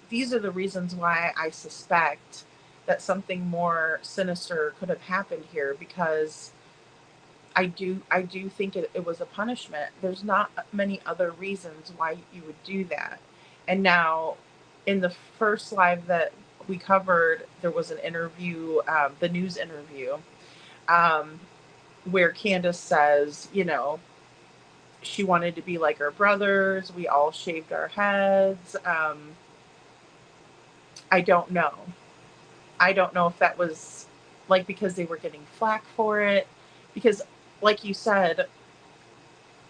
these are the reasons why I suspect that something more sinister could have happened here, because I do think it was a punishment. There's not many other reasons why you would do that. And now, in the first live that we covered, there was an interview, the news interview, um, where Candace says, you know, she wanted to be like her brothers. We all shaved our heads. I don't know. I don't know if that was like because they were getting flack for it. Because, like you said,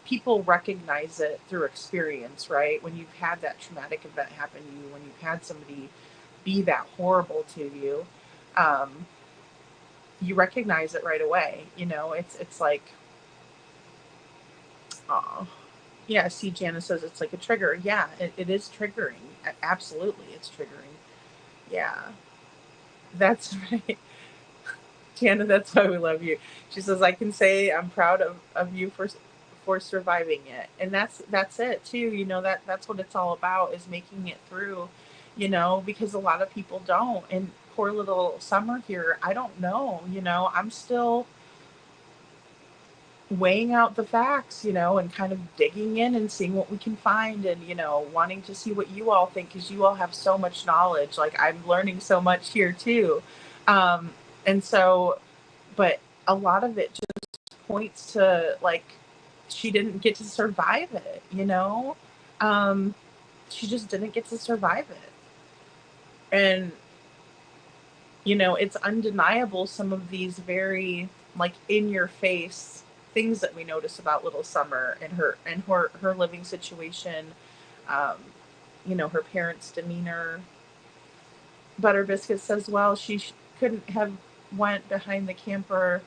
people recognize it through experience, right? When you've had that traumatic event happen to you, when you've had somebody be that horrible to you, um, you recognize it right away. You know, it's like, oh, yeah. See, Jana says it's like a trigger. Yeah, it is triggering. Absolutely, it's triggering. Yeah, that's right. Jana, that's why we love you. She says, I can say I'm proud of you for surviving it. And that's it too. You know, that's what it's all about, is making it through, you know, because a lot of people don't. And poor little Summer here, I don't know, you know, I'm still weighing out the facts, you know, and kind of digging in and seeing what we can find, and, you know, wanting to see what you all think, because you all have so much knowledge. Like, I'm learning so much here too. And so, but a lot of it just points to, like, she didn't get to survive it, you know? She just didn't get to survive it. And, you know, it's undeniable, some of these very, like, in your face things that we notice about little Summer and her living situation. Um, you know, her parents' demeanor. Butter Biscuit says, well, couldn't have went behind the camper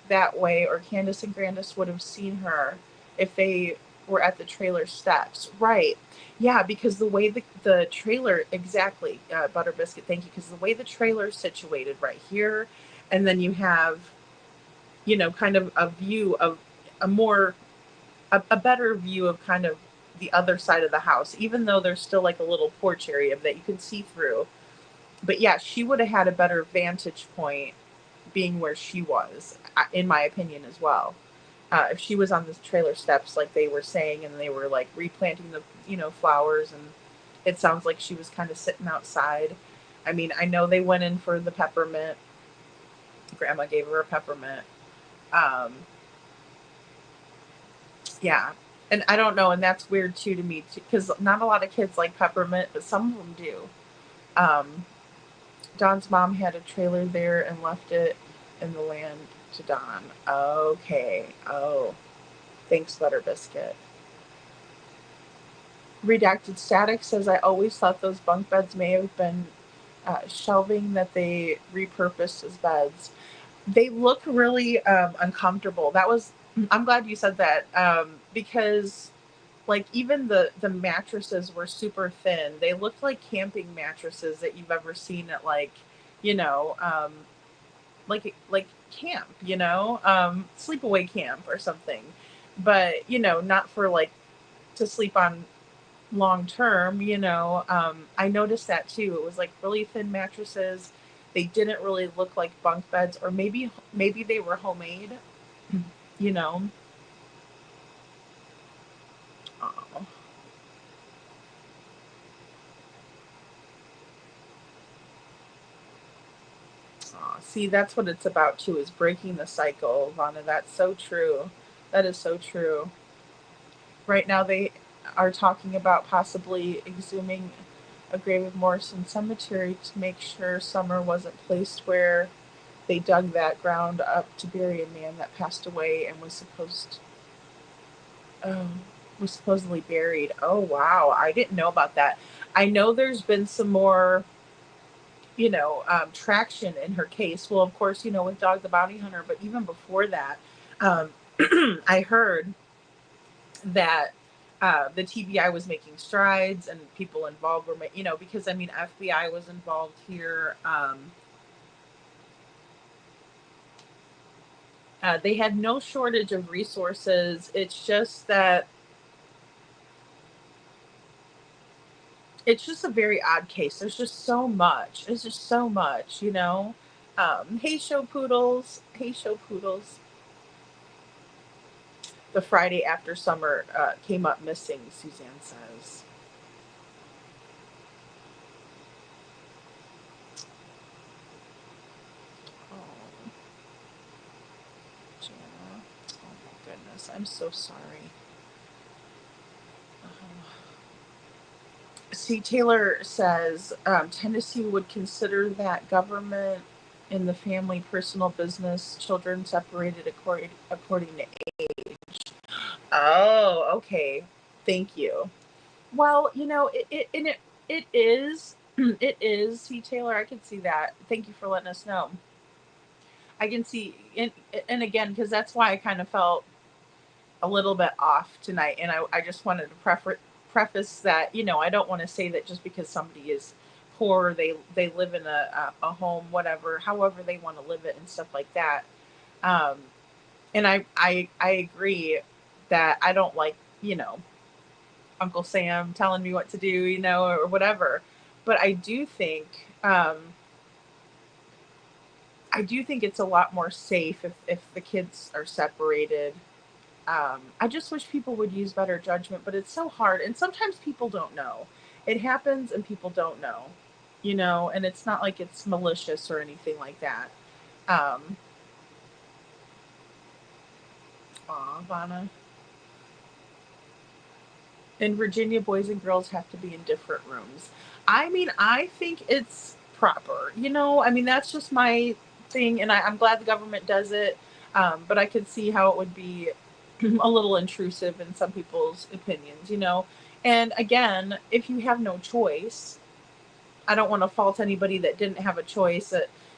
that way, or Candace and Grandis would have seen her if they were at the trailer steps. Right. Yeah, because the way the trailer, exactly, Butter Biscuit, thank you, because the way the trailer is situated right here, and then you have, you know, kind of a view of a better view of kind of the other side of the house, even though there's still like a little porch area that you can see through. But yeah, she would have had a better vantage point being where she was, in my opinion, as well. If she was on the trailer steps, like they were saying, and they were like replanting the, you know, flowers, and it sounds like she was kind of sitting outside. I mean, I know they went in for the peppermint. Grandma gave her a peppermint. Yeah. And I don't know, and that's weird too to me, because not a lot of kids like peppermint, but some of them do. Don's mom had a trailer there and left it in the land to Don. Okay. Oh, thanks, Butter Biscuit. Redacted Static says, I always thought those bunk beds may have been shelving that they repurposed as beds. They look really uncomfortable. I'm glad you said that, because, like, even the mattresses were super thin. They looked like camping mattresses that you've ever seen at, like, you know, like camp, you know, sleepaway camp or something. But, you know, not for, like, to sleep on long term, you know. I noticed that too. It was like really thin mattresses. They didn't really look like bunk beds, or maybe they were homemade, you know. Oh. See, that's what it's about too, is breaking the cycle, Vana. That's so true. That is so true. Right now they are talking about possibly exhuming a grave of Morrison Cemetery to make sure Summer wasn't placed where they dug that ground up to bury a man that passed away and was supposedly buried. Oh wow, I didn't know about that. I know there's been some more, you know, traction in her case. Well, of course, you know, with Dog the Bounty Hunter, but even before that, um, I heard that the TBI was making strides, and people involved were, you know, because I mean, FBI was involved here. They had no shortage of resources. It's just that it's just a very odd case. There's just so much. There's just so much, you know. Hey, show poodles. Hey, show poodles. The Friday after Summer came up missing, Suzanne says. Oh, Jana. Oh my goodness. I'm so sorry. See, Taylor says Tennessee would consider that government in the family, personal business, children separated according to age. Oh, okay. Thank you. Well, you know, it is. It is. See, Taylor, I can see that. Thank you for letting us know. I can see, and again, because that's why I kind of felt a little bit off tonight, and I just wanted to preface that, you know, I don't want to say that just because somebody is poor, they live in a home, whatever, however they want to live it and stuff like that. And I agree. that I don't like, Uncle Sam telling me what to do, or whatever. But I do think it's a lot more safe if the kids are separated. I just wish people would use better judgment, but it's so hard. And sometimes people don't know. It happens and people don't know, and it's not like it's malicious or anything like that. Um, Aw, Vana. In Virginia, boys and girls have to be in different rooms. I mean, I think it's proper. I mean, that's just my thing, and I'm glad the government does it. But I could see how it would be a little intrusive in some people's opinions. And again, if you have no choice, I don't want to fault anybody that didn't have a choice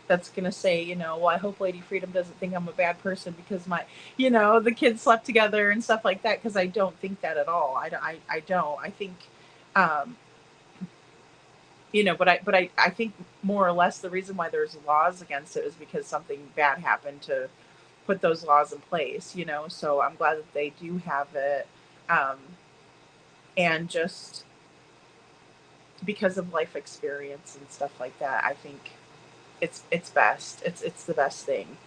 that's going to say, well, I hope Lady Freedom doesn't think I'm a bad person because the kids slept together and stuff like that. Because I don't think that at all. I don't. I think, but I think more or less the reason why there's laws against it is because something bad happened to put those laws in place. So I'm glad that they do have it. And just because of life experience and stuff like that, I think it's best. It's the best thing.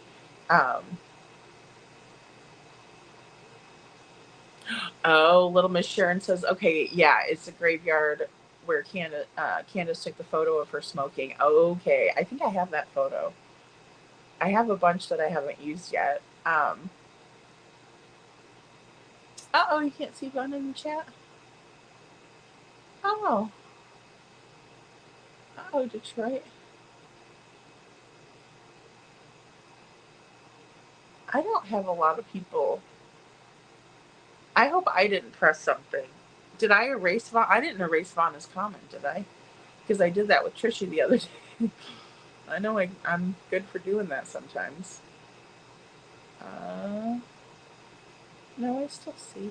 Oh, Little Miss Sharon says, okay, yeah, it's a graveyard where Candace took the photo of her smoking. Okay, I think I have that photo. I have a bunch that I haven't used yet. Uh-oh, you can't see Gun in the chat? Oh. Oh, Detroit. I don't have a lot of people. I hope I didn't press something. Did I erase Vaughn? I didn't erase Vaughna's comment, did I? Because I did that with Trishy the other day. I know I'm good for doing that sometimes. No, I still see.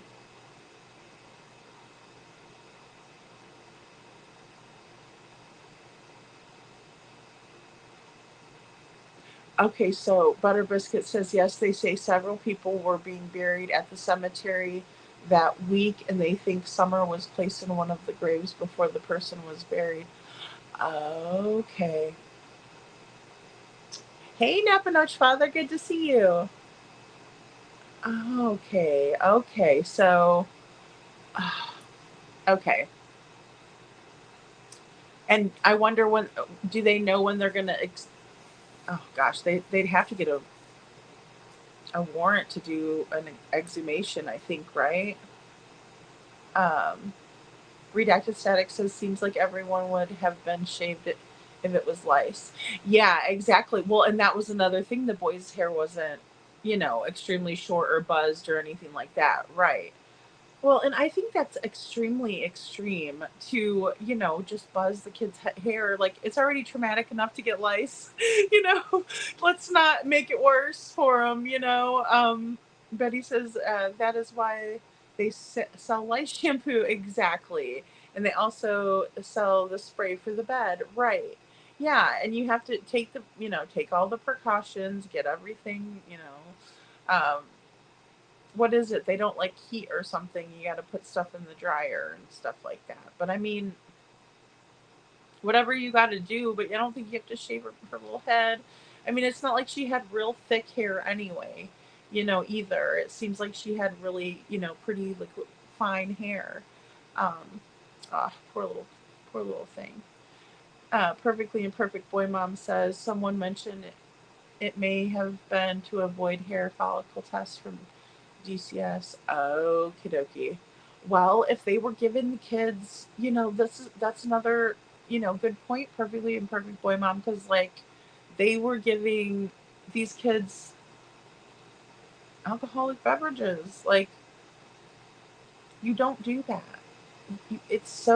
Okay, so Butter Biscuit says, yes, they say several people were being buried at the cemetery that week, and they think Summer was placed in one of the graves before the person was buried. Okay. Hey, Napanoch Father, good to see you. Okay, so, okay. And I wonder do they know when they're going to, oh gosh, they'd have to get a warrant to do an exhumation, I think, right? Redacted Static says, seems like everyone would have been shaved if it was lice. Yeah, exactly. Well, and that was another thing. The boy's hair wasn't, extremely short or buzzed or anything like that. Right. Well, and I think that's extremely extreme to, just buzz the kid's hair. Like, it's already traumatic enough to get lice, let's not make it worse for them. Betty says that is why they sell lice shampoo. Exactly. And they also sell the spray for the bed. Right. Yeah. And you have to take all the precautions, get everything, what is it? They don't like heat or something. You got to put stuff in the dryer and stuff like that. But I mean, whatever you got to do, but I don't think you have to shave her little head. I mean, it's not like she had real thick hair anyway, either. It seems like she had really, pretty like fine hair. Poor little thing. Perfectly Imperfect Boy Mom says someone mentioned it may have been to avoid hair follicle tests from DCS. Okie dokie. Well, if they were giving the kids, that's another, good point. Perfectly Imperfect Boy Mom, because they were giving these kids alcoholic beverages. You don't do that. It's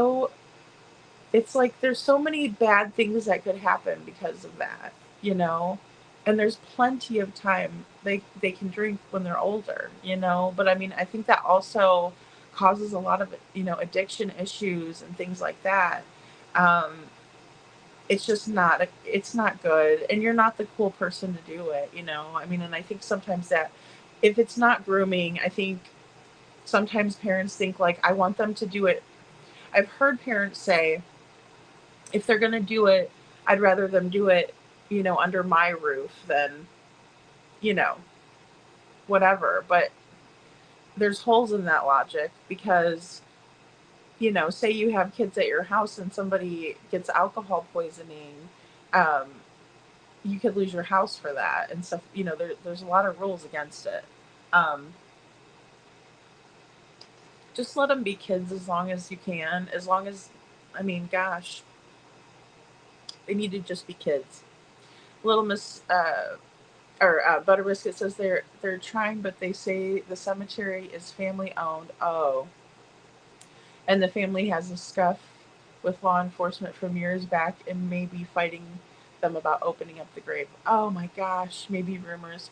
like there's so many bad things that could happen because of that, and there's plenty of time they can drink when they're older, but I mean, I think that also causes a lot of, addiction issues and things like that. It's just it's not good, and you're not the cool person to do it, I mean, and I think sometimes that if it's not grooming, I think sometimes parents think like, I want them to do it. I've heard parents say, if they're going to do it, I'd rather them do it, under my roof than, you know, whatever. But there's holes in that logic because, say you have kids at your house and somebody gets alcohol poisoning, um, you could lose your house for that and stuff. There's a lot of rules against it. Just let them be kids as long as you can. As long as, gosh, they need to just be kids. Little Miss Butter Biscuit says they're trying, but they say the cemetery is family owned. Oh, and the family has a scuff with law enforcement from years back and maybe fighting them about opening up the grave. Oh my gosh, maybe rumors.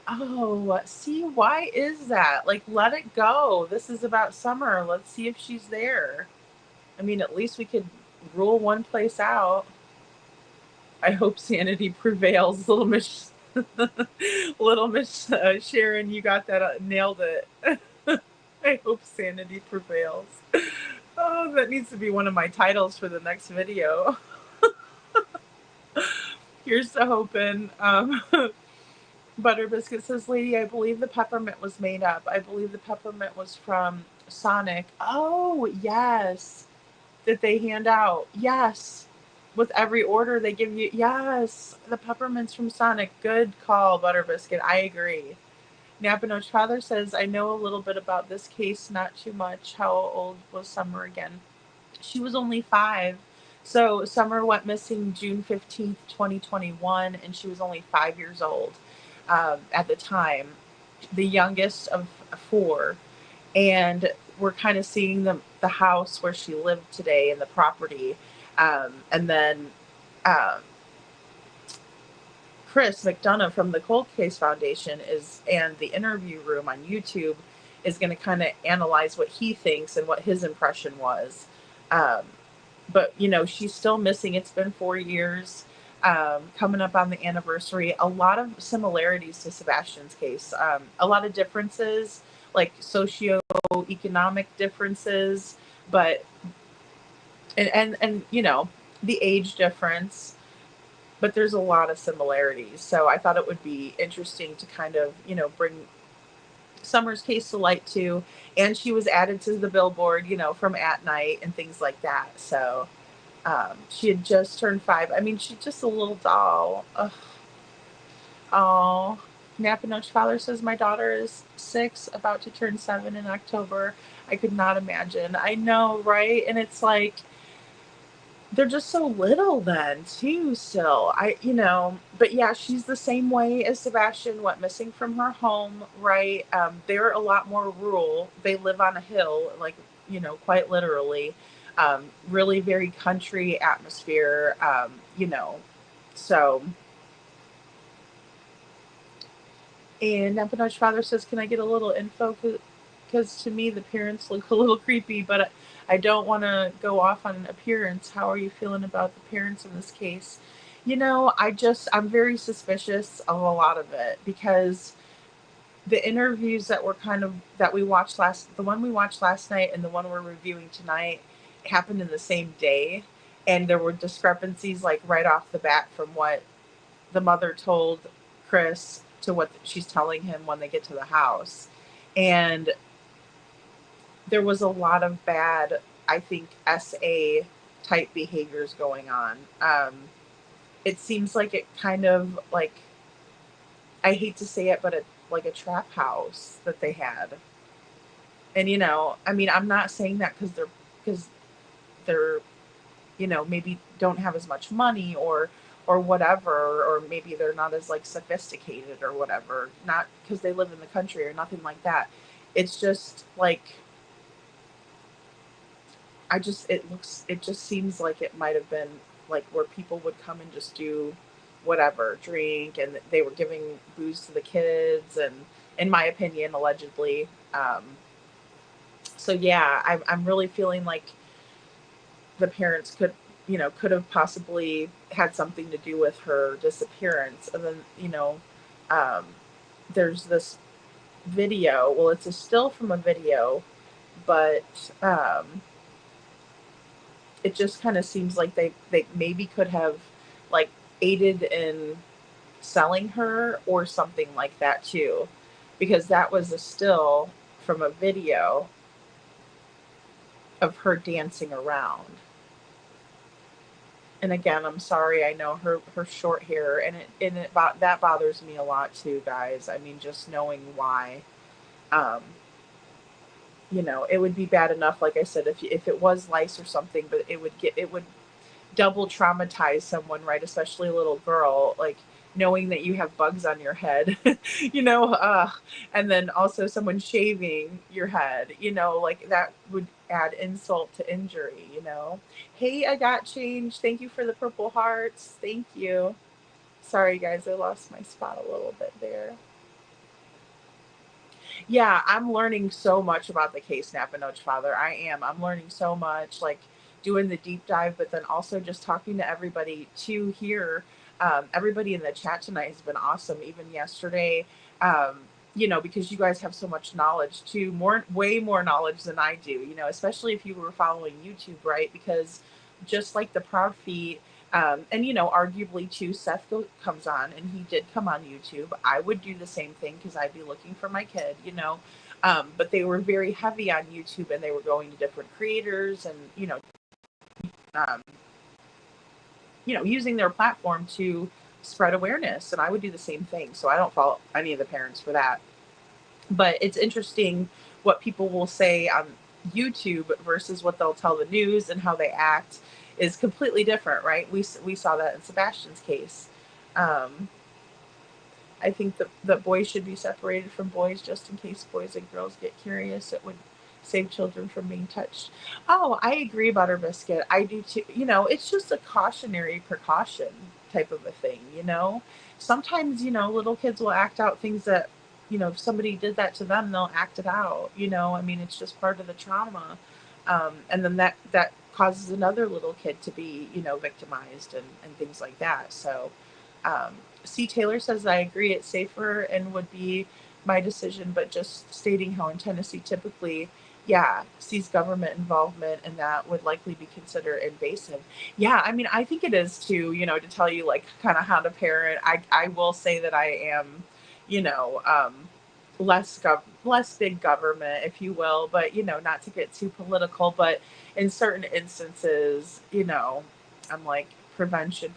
Oh, see, why is that? Like, let it go. This is about Summer. Let's see if she's there. At least we could rule one place out. I hope sanity prevails, Little Miss. Little Miss Sharon, you got that, nailed it. I hope sanity prevails. Oh, that needs to be one of my titles for the next video. Here's to hoping. Butter Biscuit says, Lady, I believe the peppermint was made up. I believe the peppermint was from Sonic. Oh, yes. That they hand out. Yes. With every order they give you. Yes. The peppermint's from Sonic. Good call, Butter Biscuit. I agree. Napano's father says, I know a little bit about this case, not too much. How old was Summer again? She was only 5. So Summer went missing June 15th, 2021, and she was only 5 years old at the time, the youngest of 4. And we're kind of seeing the house where she lived today and the property. And then Chris McDonough from the Cold Case Foundation and the interview room on YouTube is going to kind of analyze what he thinks and what his impression was. But, she's still missing. It's been 4 years, coming up on the anniversary. A lot of similarities to Sebastian's case. A lot of differences, like socioeconomic differences, but, and the age difference. But there's a lot of similarities. So I thought it would be interesting to kind of, bring Summer's case to light too. And she was added to the billboard, from At Night and things like that. So she had just turned 5. She's just a little doll. Ugh. Oh, Napano's father says, my daughter is 6, about to turn 7 in October. I could not imagine. I know, right? And it's like, they're just so little then too still. But yeah, she's the same way as Sebastian, went missing from her home, right? They're a lot more rural. They live on a hill, like, quite literally. Really very country atmosphere, so. And Napano's father says, can I get a little info? Because to me, the parents look a little creepy, but I don't want to go off on an appearance. How are you feeling about the parents in this case? I'm very suspicious of a lot of it because the interviews that we watched the one we watched last night and the one we're reviewing tonight happened in the same day. And there were discrepancies like right off the bat from what the mother told Chris to what she's telling him when they get to the house. And there was a lot of bad, I think, SA type behaviors going on. It seems like it kind of like, I hate to say it, but like a trap house that they had. And, I'm not saying that because they're, maybe don't have as much money or whatever, or maybe they're not as like sophisticated or whatever, not because they live in the country or nothing like that. It's just like, it just seems like it might have been like where people would come and just do whatever, drink, and they were giving booze to the kids, and in my opinion, allegedly. So yeah, I'm really feeling like the parents could have possibly had something to do with her disappearance. And then, there's this video. Well, it's a still from a video, but it just kind of seems like they maybe could have like aided in selling her or something like that too, because that was a still from a video of her dancing around. And again, I'm sorry. I know her short hair, and that bothers me a lot too, guys. I mean, just knowing why. Um, it would be bad enough, like I said, if it was lice or something, but it would double traumatize someone, right? Especially a little girl, like knowing that you have bugs on your head, and then also someone shaving your head, like that would add insult to injury. Hey, I got change. Thank you for the purple hearts. Thank you. Sorry, guys, I lost my spot a little bit there. Yeah, I'm learning so much about the case, Napanoch Father. I am. I'm learning so much, like doing the deep dive, but then also just talking to everybody too here. Everybody in the chat tonight has been awesome, even yesterday. Because you guys have so much knowledge too, way more knowledge than I do, especially if you were following YouTube, right? Because just like the Proud Feet, and arguably too, comes on, and he did come on YouTube. I would do the same thing because I'd be looking for my kid, but they were very heavy on YouTube, and they were going to different creators, and um, using their platform to spread awareness. And I would do the same thing. So I don't fault any of the parents for that. But it's interesting what people will say on YouTube versus what they'll tell the news, and how they act is completely different, right? We saw that in Sebastian's case. I think that boys should be separated from boys just in case boys and girls get curious. It would save children from being touched. Oh, I agree, Butter Biscuit. I do too. It's just a cautionary precaution type of a thing, Sometimes, little kids will act out things that, if somebody did that to them, they'll act it out, I mean, it's just part of the trauma. And then that causes another little kid to be, victimized and things like that. So, C. Taylor says, I agree, it's safer and would be my decision, but just stating how in Tennessee typically, sees government involvement, and that would likely be considered invasive. Yeah, I mean, I think it is too, to tell you like kind of how to parent. I will say that I am, less big government, if you will, but not to get too political, but in certain instances, I'm like prevention,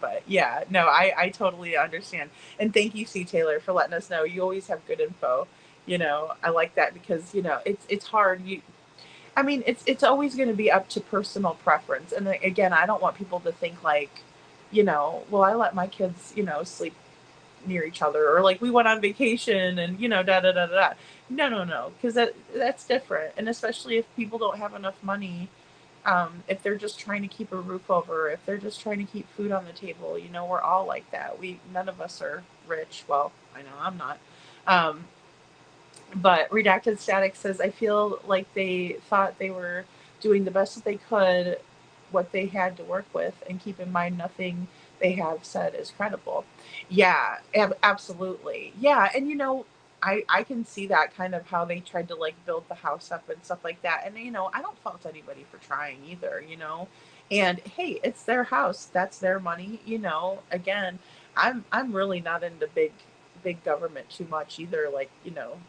but yeah, no, I totally understand. And thank you, C. Taylor, for letting us know. You always have good info. I like that because, it's hard. I mean, it's always going to be up to personal preference. And again, I don't want people to think like, well, I let my kids, sleep near each other, or like we went on vacation and, da da da da. No, because that's different. And especially if people don't have enough money, if they're just trying to keep a roof over, if they're just trying to keep food on the table, we're all like that. None of us are rich. Well, I know I'm not. But Redacted Static says, I feel like they thought they were doing the best that they could, what they had to work with, and keep in mind nothing they have said is credible. Yeah, absolutely. Yeah, and I can see that kind of how they tried to like build the house up and stuff like that. And I don't fault anybody for trying either, And hey, it's their house. That's their money, Again, I'm really not into big government too much either, like,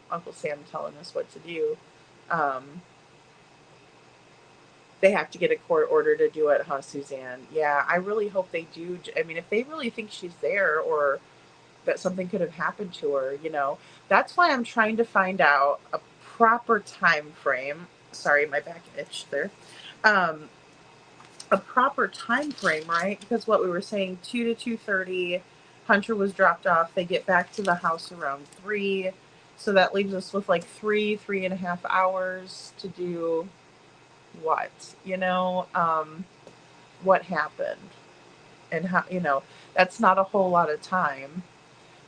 Uncle Sam telling us what to do. They have to get a court order to do it, huh, Suzanne? Yeah, I really hope they do. I mean, if they really think she's there, or that something could have happened to her, that's why I'm trying to find out a proper time frame. Sorry, my back itched there. A proper time frame, right? Because what we were saying, 2 to 2:30, Hunter was dropped off. They get back to the house around 3. So that leaves us with like 3.5 hours to do what? What happened, and how, that's not a whole lot of time.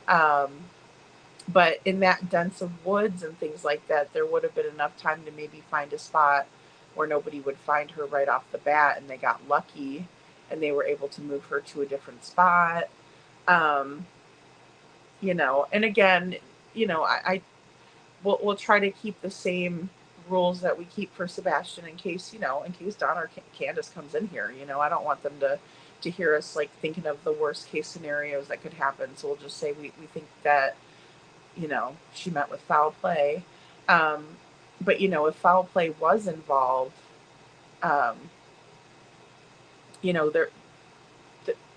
But in that dense of woods and things like that, there would have been enough time to maybe find a spot where nobody would find her right off the bat, and they got lucky and they were able to move her to a different spot. And again, we'll try to keep the same rules that we keep for Sebastian in case, in case Don or Candace comes in here. I don't want them to hear us like thinking of the worst case scenarios that could happen. So we'll just say we think that, she met with foul play. But if foul play was involved, um, there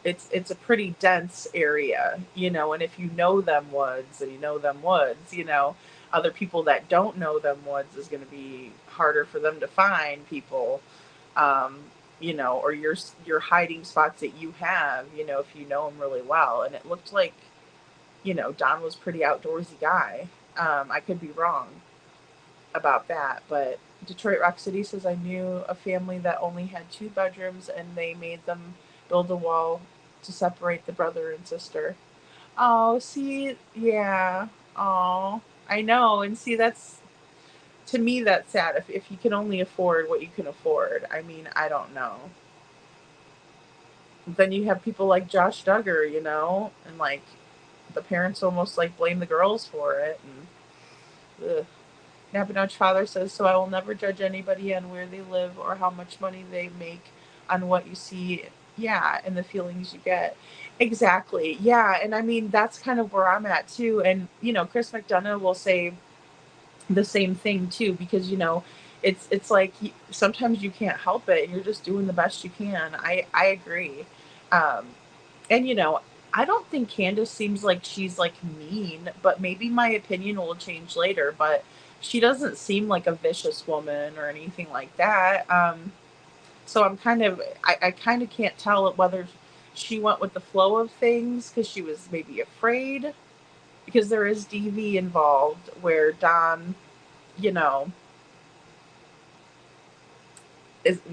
it's a pretty dense area, and if you know them woods and you know them woods, other people that don't know them woods is going to be harder for them to find people, or your hiding spots that you have, if you know them really well. And it looked like, Don was pretty outdoorsy guy. I could be wrong about that, but Detroit Rock City says I knew a family that only had 2 bedrooms and they made them build a wall to separate the brother and sister. Oh, see, yeah. Oh, I know. And see, to me, that's sad. If you can only afford what you can afford, I mean, I don't know. Then you have people like Josh Duggar, and like the parents almost like blame the girls for it. And ugh. Nabinoch father says, so I will never judge anybody on where they live or how much money they make on what you see. Yeah, and the feelings you get. Exactly. Yeah, and I mean, that's kind of where I'm at too. And, Chris McDonough will say the same thing too, because, it's like sometimes you can't help it and you're just doing the best you can. I agree. Um, and, I don't think Candace seems like she's like mean, but maybe my opinion will change later. But she doesn't seem like a vicious woman or anything like that. So I kind of can't tell whether she went with the flow of things because she was maybe afraid, because there is DV involved where Don, you know,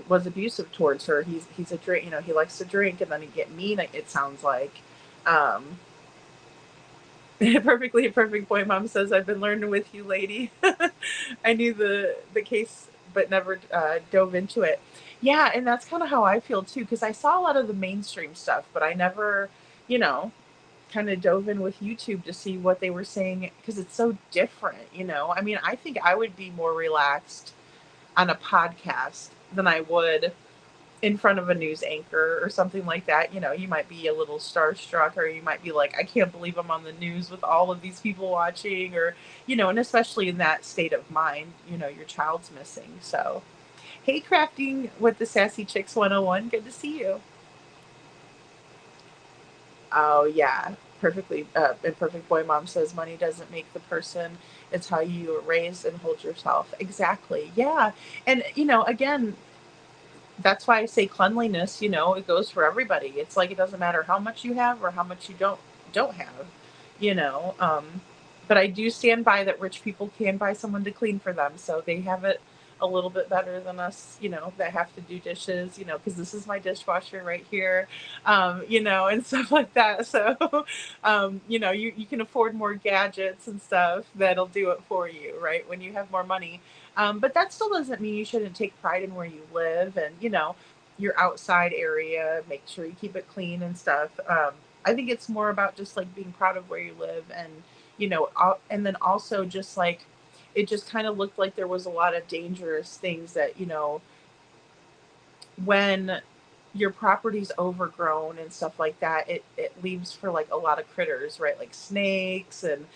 was abusive towards her. He's a drink, he likes to drink and then he get mean. It sounds like. Um, Perfectly perfect boy mom says I've been learning with you, lady. I knew the case but never dove into it. Yeah, and that's kind of how I feel too, because I saw a lot of the mainstream stuff, but I never, you know kind of dove in with YouTube to see what they were saying, because it's so different. I mean, I think I would be more relaxed on a podcast than I would in front of a news anchor or something like that. You might be a little starstruck, or you might be like, I can't believe I'm on the news with all of these people watching, or, and especially in that state of mind, your child's missing. So, hey, Crafting with the Sassy Chicks 101. Good to see you. Oh, yeah. And Perfect Boy Mom says money doesn't make the person. It's how you are raised and hold yourself. Exactly. Yeah. And, again, that's why I say cleanliness, it goes for everybody. It's like, it doesn't matter how much you have or how much you don't have, you know. But I do stand by that rich people can buy someone to clean for them, so they have it a little bit better than us, that have to do dishes, because this is my dishwasher right here, and stuff like that. So, you can afford more gadgets and stuff that'll do it for you, right? When you have more money. But that still doesn't mean you shouldn't take pride in where you live and, your outside area, make sure you keep it clean and stuff. I think it's more about just like being proud of where you live and, and then also just like, it just kind of looked like there was a lot of dangerous things that, when your property's overgrown and stuff like that, it leaves for like a lot of critters, right? Like snakes and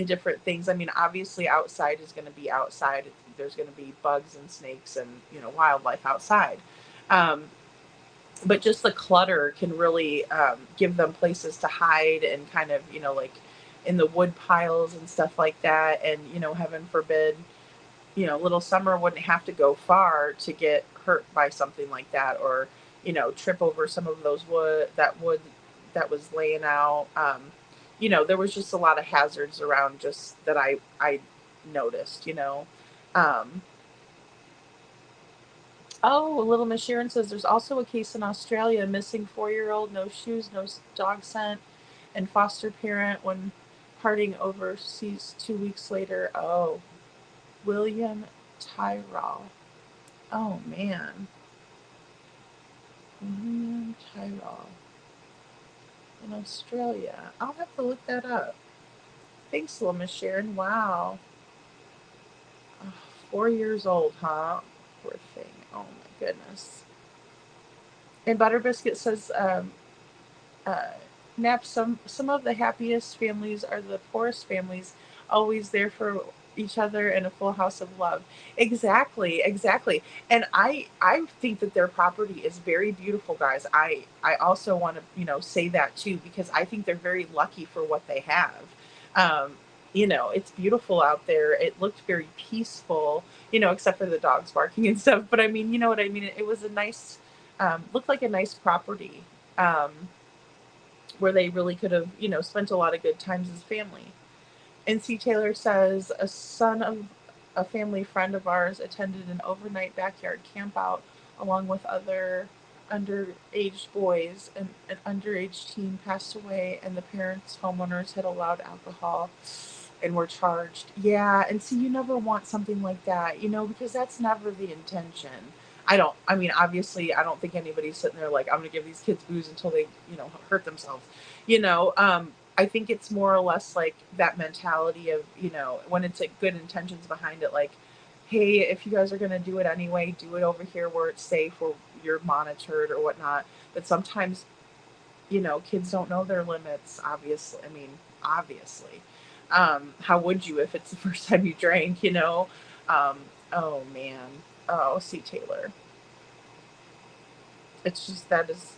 different things. I mean, obviously outside is going to be outside. There's going to be bugs and snakes and, wildlife outside. But just the clutter can really give them places to hide and kind of, like in the wood piles and stuff like that. And, heaven forbid, little Summer wouldn't have to go far to get hurt by something like that, or, trip over some of those wood that was laying out. There was just a lot of hazards around just that I noticed, Oh, Little Miss Sharon says there's also a case in Australia, missing 4-year-old, no shoes, no dog scent, and foster parent when parting overseas 2 weeks later. Oh, William Tyrrell. Oh, man. William Tyrrell in Australia. I'll have to look that up. Thanks, Little Miss Sharon. Wow. 4 years old, huh? Poor thing. Oh my goodness. And Butter Biscuit says, uh, Nap, some of the happiest families are the poorest families, always there for each other and a full house of love. Exactly, exactly. And I think that their property is very beautiful, guys. I also want to, say that too, because I think they're very lucky for what they have. Um, it's beautiful out there. It looked very peaceful, except for the dogs barking and stuff. But I mean, you know what I mean? It was a nice, looked like a nice property. Um, where they really could have, spent a lot of good times as family. NC Taylor says a son of a family friend of ours attended an overnight backyard camp out along with other underage boys, and an underage teen passed away, and the parents, homeowners, had allowed alcohol and were charged. Yeah, and see, you never want something like that, because that's never the intention. I mean, obviously, I don't think anybody's sitting there like, I'm going to give these kids booze until they, hurt themselves. I think it's more or less like that mentality of, when it's like good intentions behind it, like, hey, if you guys are going to do it anyway, do it over here where it's safe, where you're monitored or whatnot. But sometimes, kids don't know their limits, obviously. I mean, obviously. How would you if it's the first time you drank? Oh, man. Oh, see, Taylor. It's just that is,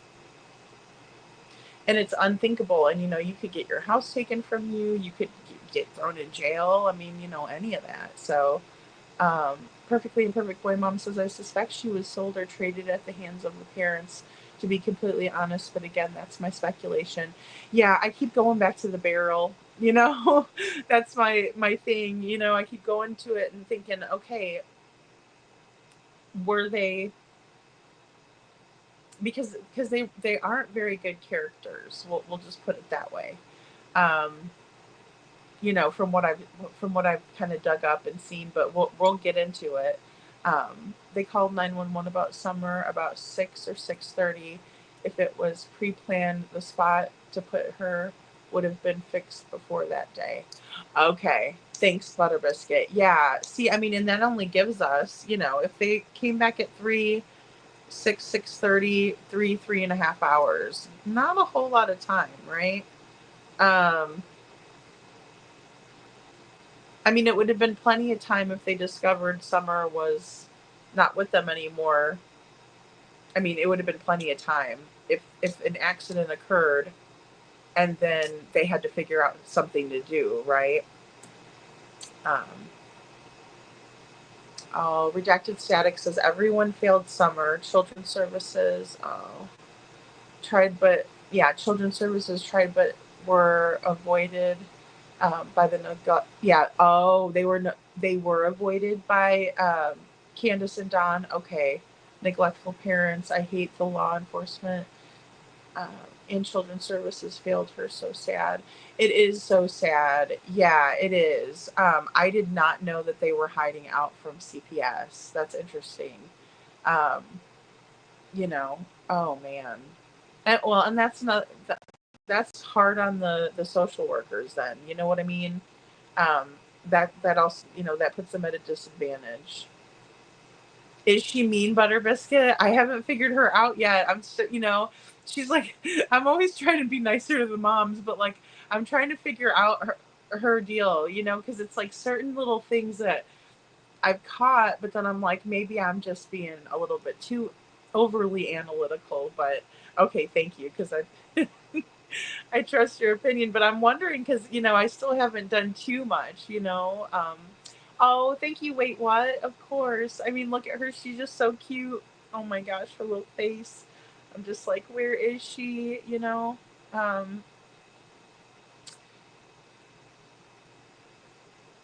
and it's unthinkable. And you could get your house taken from you. You could get thrown in jail. I mean, any of that. So, Perfectly Imperfect Boy Mom says, I suspect she was sold or traded at the hands of the parents, to be completely honest. But again, that's my speculation. Yeah, I keep going back to the barrel. That's my thing. I keep going to it and thinking, okay, were they, because they aren't very good characters. We'll just put it that way. Um, from what I've kind of dug up and seen, but we'll get into it. They called 911 about Summer about 6 or 6:30. If it was pre-planned, the spot to put her would have been fixed before that day. Okay, thanks, Butter Biscuit. Yeah, see, I mean, and that only gives us, if they came back at 3, 6, 6:30, 3.5 hours, not a whole lot of time, right? Um, I mean, it would have been plenty of time if they discovered Summer was not with them anymore. I mean, it would have been plenty of time if an accident occurred and then they had to figure out something to do, right? Um, oh, Redacted Static says everyone failed Summer. Children's Services, tried, but yeah, Children's Services tried, but were avoided by the yeah. Oh, they were avoided by Candace and Don. Okay, neglectful parents. I hate the law enforcement and Children's Services failed her. So sad. It is so sad. Yeah, it is. I did not know that they were hiding out from CPS. That's interesting. Um, oh man. And that's not that's hard on the social workers. Then you know what I mean. Um, that also that puts them at a disadvantage. Is she mean, Butter Biscuit? I haven't figured her out yet. I'm so, she's like, I'm always trying to be nicer to the moms, but like I'm trying to figure out her deal, because it's like certain little things that I've caught, but then I'm like, maybe I'm just being a little bit too overly analytical. But okay, thank you, because I I trust your opinion. But I'm wondering because I still haven't done too much. Oh, thank you. Wait, what? Of course. I mean, look at her. She's just so cute. Oh my gosh, her little face. I'm just like, where is she? Um,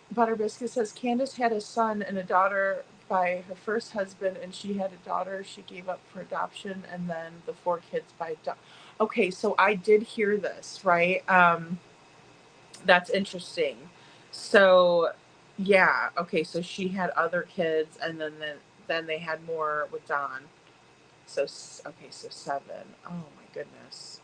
Butter Biscuit says Candace had a son and a daughter by her first husband, and she had a daughter she gave up for adoption, and then the 4 kids by. Okay, so I did hear this, right? That's interesting. So, yeah, okay, so she had other kids, and then they had more with Don. So okay, so 7. Oh my goodness.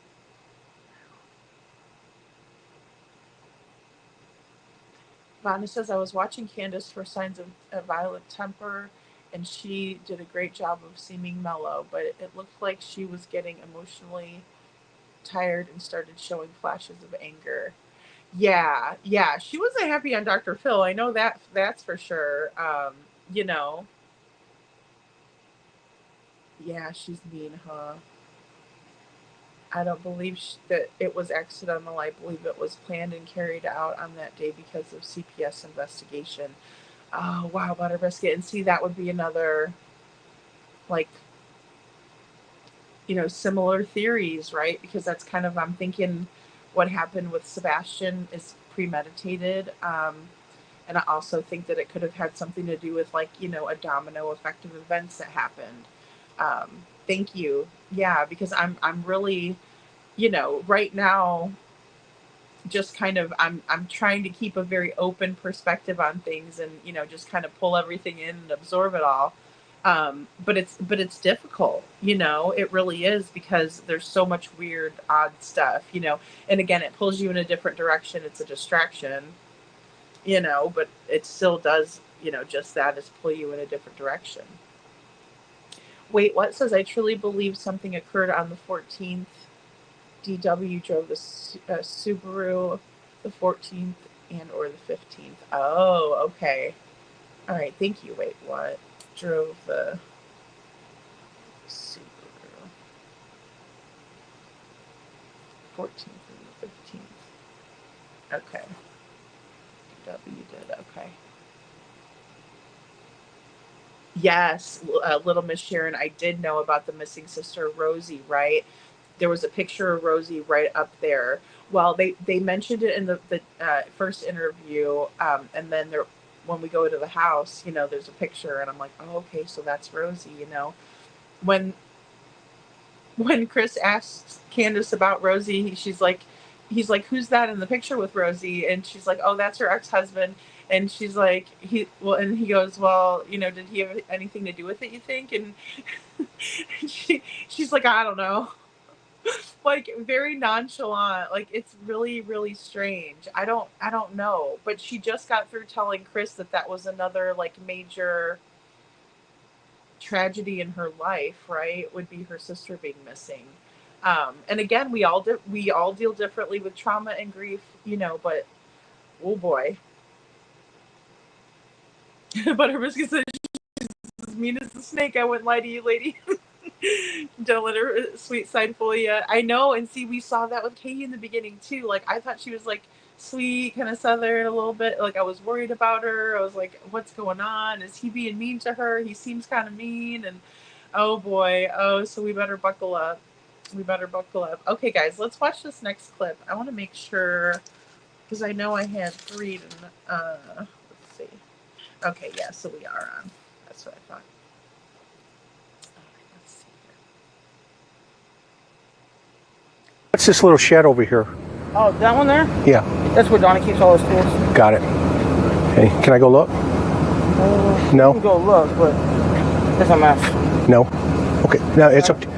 Vonna says, I was watching Candace for signs of a violent temper, and she did a great job of seeming mellow, but it looked like she was getting emotionally tired and started showing flashes of anger. Yeah, yeah, she wasn't happy on Dr. Phil. I know that's for sure. You know, yeah, she's mean, huh? I don't believe that it was accidental. I believe it was planned and carried out on that day because of CPS investigation. Oh, wow, butter biscuit. And see, that would be another, like, similar theories, right? Because that's kind of, I'm thinking what happened with Sebastian is premeditated. And I also think that it could have had something to do with, like, a domino effect of events that happened. Thank you. Yeah, because I'm really, right now, just kind of, I'm trying to keep a very open perspective on things, and just kind of pull everything in and absorb it all. But it's difficult, it really is, because there's so much weird, odd stuff, and again, it pulls you in a different direction. It's a distraction, but it still does, just that, is pull you in a different direction. Wait, what? Says, I truly believe something occurred on the 14th. DW drove the Subaru the 14th and or the 15th. Oh, okay. All right, thank you. Wait, what? Drove the Subaru 14th and the 15th. Okay. DW did, okay. Yes, Little Miss Sharon, I did know about the missing sister, Rosie, right? There was a picture of Rosie right up there. Well, they mentioned it in the first interview, and then when we go to the house, there's a picture, and I'm like, oh, okay, so that's Rosie. When Chris asks Candace about Rosie, he's like, who's that in the picture with Rosie? And she's like, oh, that's her ex-husband. And she's like, and he goes, well, did he have anything to do with it, you think? And she's like, I don't know. Like, very nonchalant. Like, it's really, really strange. I don't know. But she just got through telling Chris that was another, like, major tragedy in her life, right? Would be her sister being missing. And again, we all deal differently with trauma and grief, but oh boy. Butterbiscuit says, she's as mean as the snake. I wouldn't lie to you, lady. Don't let her sweet side fool you. I know, and see, we saw that with Katie in the beginning too. Like, I thought she was like sweet, kind of southern a little bit. Like, I was worried about her. I was like, what's going on? Is he being mean to her? He seems kind of mean. And oh boy, so we better buckle up. Okay, guys, let's watch this next clip. I want to make sure, because I know I had 3 let's see. Okay, yeah, so we are on. That's what I thought. What's this little shed over here? Oh, that one there? Yeah. That's where Donnie keeps all his tools. Got it. Hey, can I go look? No. You can go look, but it's a mess. No. Okay. No, it's up to.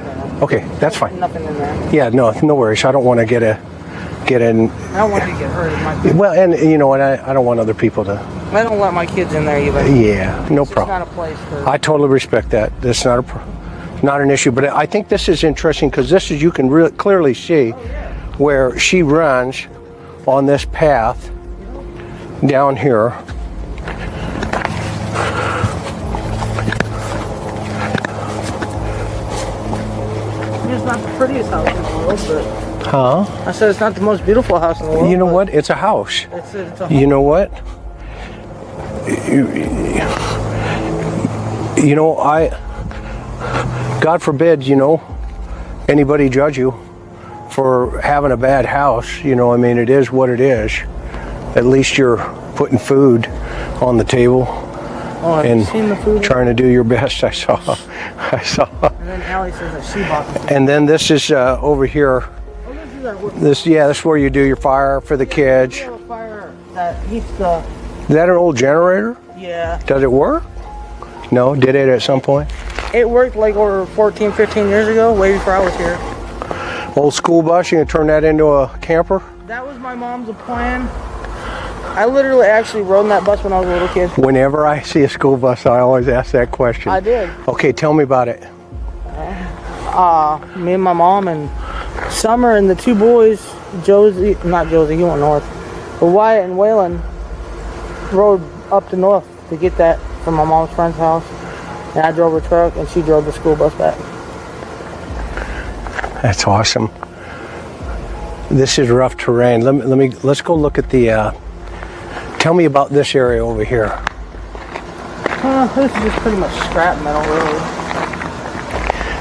Okay, that's fine. Nothing in there. Yeah, no worries. I don't want to get in. I don't want you to get hurt. Well, and you know what? I don't want other people to. I don't let my kids in there either. Yeah, no problem. It's not a place for. I totally respect that. That's not an issue. But I think this is interesting because you can really clearly see where she runs on this path down here. It's not the prettiest house in the world, but. Huh? I said it's not the most beautiful house in the world. You know what? It's a house. It's a home. You know what? You know, God forbid, anybody judge you for having a bad house. I mean, it is what it is. At least you're putting food on the table. Oh, have you seen the food? Trying to do your best. I saw. And then Allie says that she bought the food. And then this is over here. This is where you do your fire for the kids. Fire that heats the. Is that an old generator? Yeah. Does it work? No, did it at some point? It worked like over 14, 15 years ago, way before I was here. Old school bus, you can turn that into a camper? That was my mom's plan. I literally actually rode in that bus when I was a little kid. Whenever I see a school bus, I always ask that question. I did. Okay, tell me about it. Me and my mom and Summer and the two boys, not Josie, he went north, but Wyatt and Waylon rode up to north to get that from my mom's friend's house. And I drove her truck and she drove the school bus back. That's awesome. This is rough terrain. Let's go look at the. Tell me about this area over here. This is just pretty much scrap metal, really.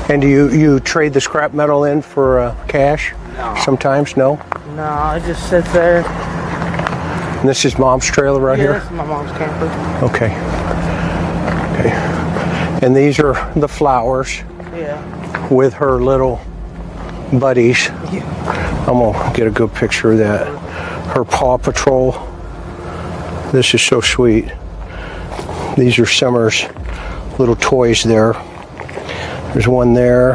And do you trade the scrap metal in for cash? No. Sometimes, no. No, it just sits there. And this is Mom's trailer right here. This is my mom's camper. Okay. Okay. And these are the flowers. Yeah. With her little buddies. Yeah. I'm gonna get a good picture of that. Her Paw Patrol. This is so sweet. These are Summer's little toys there. There's one there.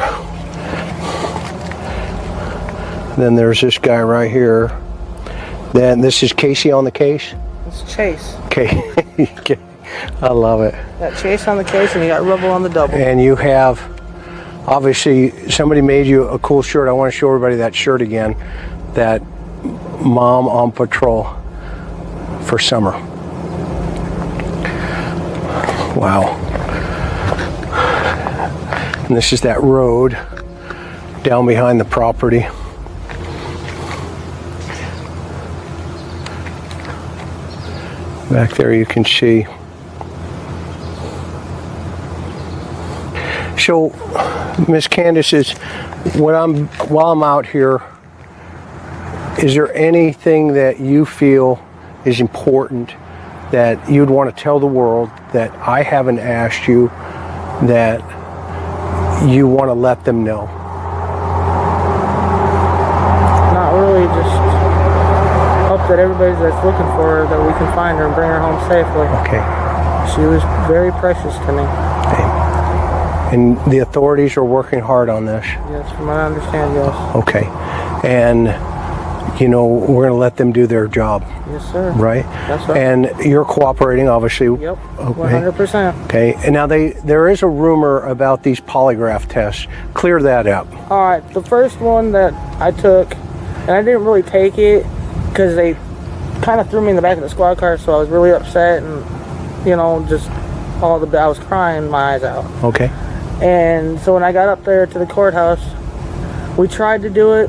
Then there's this guy right here. Then this is Casey on the case. It's Chase. Okay. I love it. Got Chase on the case and you got Rebel on the double. And you have, obviously, somebody made you a cool shirt. I want to show everybody that shirt again. That Mom on Patrol for Summer. Wow. And this is that road down behind the property. Back there you can see. So, Miss Candace, while I'm out here, is there anything that you feel is important that you'd want to tell the world that I haven't asked you, that you want to let them know? Not really, just hope that everybody that's looking for her, that we can find her and bring her home safely. Okay. She was very precious to me. Okay. And the authorities are working hard on this? Yes, from what I understand, yes. Okay. And, you know, we're going to let them do their job. Yes, sir. Right? That's right. And you're cooperating, obviously. Yep, okay. 100%. Okay. And now there is a rumor about these polygraph tests. Clear that up. All right, the first one that I took, and I didn't really take it because they kind of threw me in the back of the squad car, so I was really upset and, you know, just I was crying my eyes out. Okay. And so when I got up there to the courthouse, we tried to do it,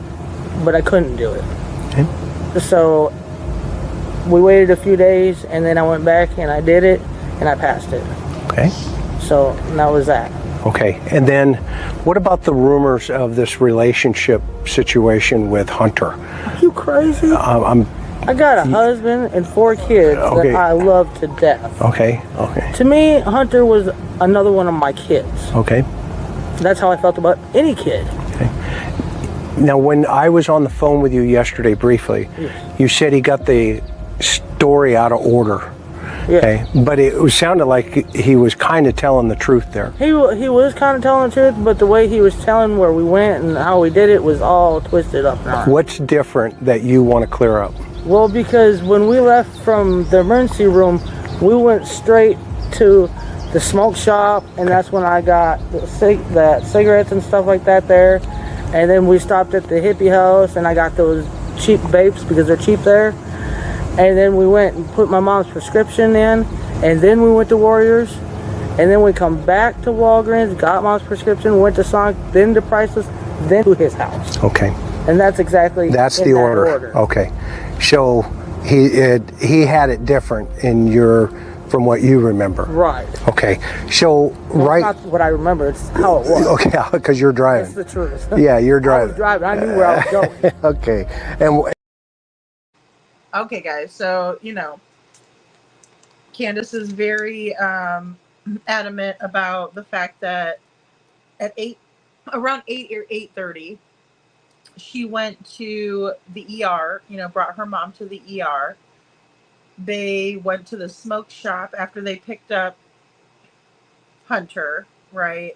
but I couldn't do it. Okay. So we waited a few days, and then I went back and I did it, and I passed it. Okay. So that was that. Okay. And then what about the rumors of this relationship situation with Hunter? Are you crazy? I got a husband and 4 kids Okay. that I love to death. Okay. Okay. To me, Hunter was another one of my kids. Okay. That's how I felt about any kid. Okay. Now, when I was on the phone with you yesterday briefly, you said he got the story out of order. Yeah. Okay. But it sounded like he was kind of telling the truth there. He was kind of telling the truth, but the way he was telling where we went and how we did it was all twisted up now. What's different that you want to clear up? Well, because when we left from the emergency room, we went straight to the smoke shop, and that's when I got the cigarettes and stuff like that there. And then we stopped at the hippie house, and I got those cheap vapes because they're cheap there. And then we went and put my mom's prescription in, and then we went to Warriors, and then we come back to Walgreens, got mom's prescription, went to Sonic, then to Priceless, then to his house. Okay. And that's exactly the order. Okay. So he had it different from what you remember. Right. Okay. So It's not what I remember, it's how it was. Okay, because you're driving. It's the truth. Yeah, you're driving. I was driving. I knew where I was going. Okay. And Okay, guys. So, you know, Candace is very adamant about the fact that at around 8 or 8:30, she went to the ER, you know, brought her mom to the ER. They went to the smoke shop after they picked up Hunter, right?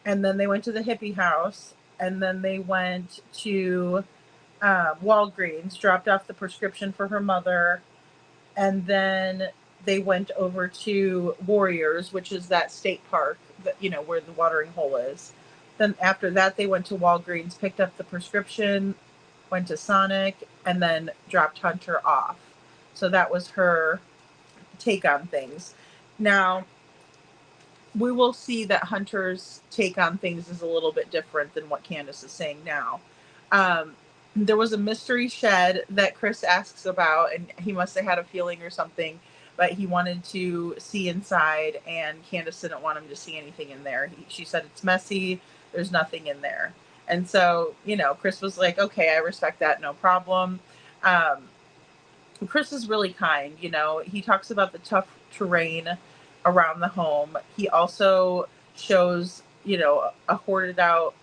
And then they went to the hippie house, and then they went to Walgreens, dropped off the prescription for her mother, And then they went over to Warriors, which is that state park that, you know, where the watering hole is. Then after that, they went to Walgreens, picked up the prescription, went to Sonic, and then dropped Hunter off. So that was her take on things. Now, we will see that Hunter's take on things is a little bit different than what Candace is saying now. There was a mystery shed that Chris asks about, and he must have had a feeling or something, but he wanted to see inside, and Candace didn't want him to see anything in there. She said it's messy, there's nothing in there. And so, you know, Chris was like, okay, I respect that, no problem. Chris is really kind, you know, he talks about the tough terrain around the home. He also shows, you know, a hoarded out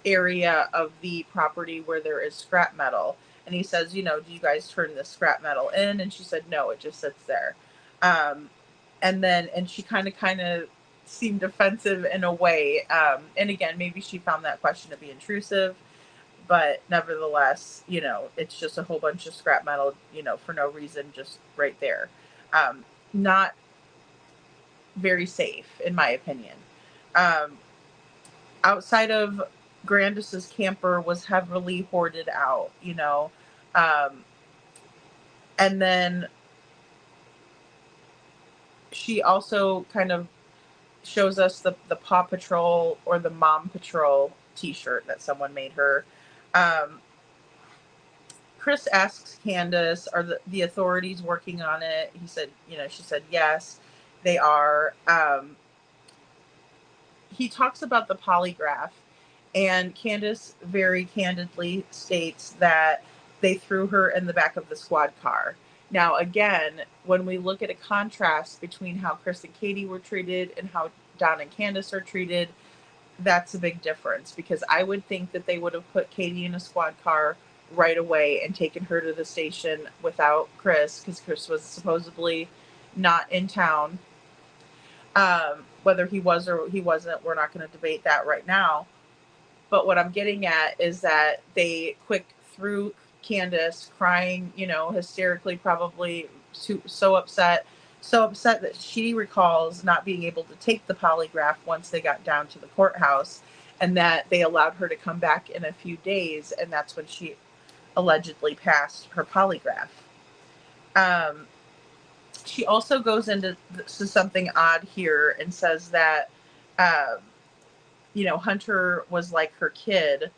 area of the property where there is scrap metal. And he says, you know, do you guys turn the scrap metal in? And she said, no, it just sits there. And she kind of seemed offensive in a way. And again, maybe she found that question to be intrusive, but nevertheless, you know, it's just a whole bunch of scrap metal, you know, for no reason, just right there. Not very safe, in my opinion. Outside of Grandis's camper was heavily hoarded out, you know. And then she also kind of shows us the Paw Patrol or the Mom Patrol t-shirt that someone made her. Chris asks Candace, are the authorities working on it? He said, you know, she said, yes, they are. He talks about the polygraph, and Candace very candidly states that they threw her in the back of the squad car. Now, again, when we look at a contrast between how Chris and Katie were treated and how Don and Candace are treated, that's a big difference, because I would think that they would have put Katie in a squad car right away and taken her to the station without Chris, because Chris was supposedly not in town. Whether he was or he wasn't, we're not going to debate that right now. But what I'm getting at is that they quick threw Candace, crying, you know, hysterically, probably so upset that she recalls not being able to take the polygraph once they got down to the courthouse, and that they allowed her to come back in a few days, and that's when she allegedly passed her polygraph. She also goes into something odd here and says that, you know, Hunter was like her kid,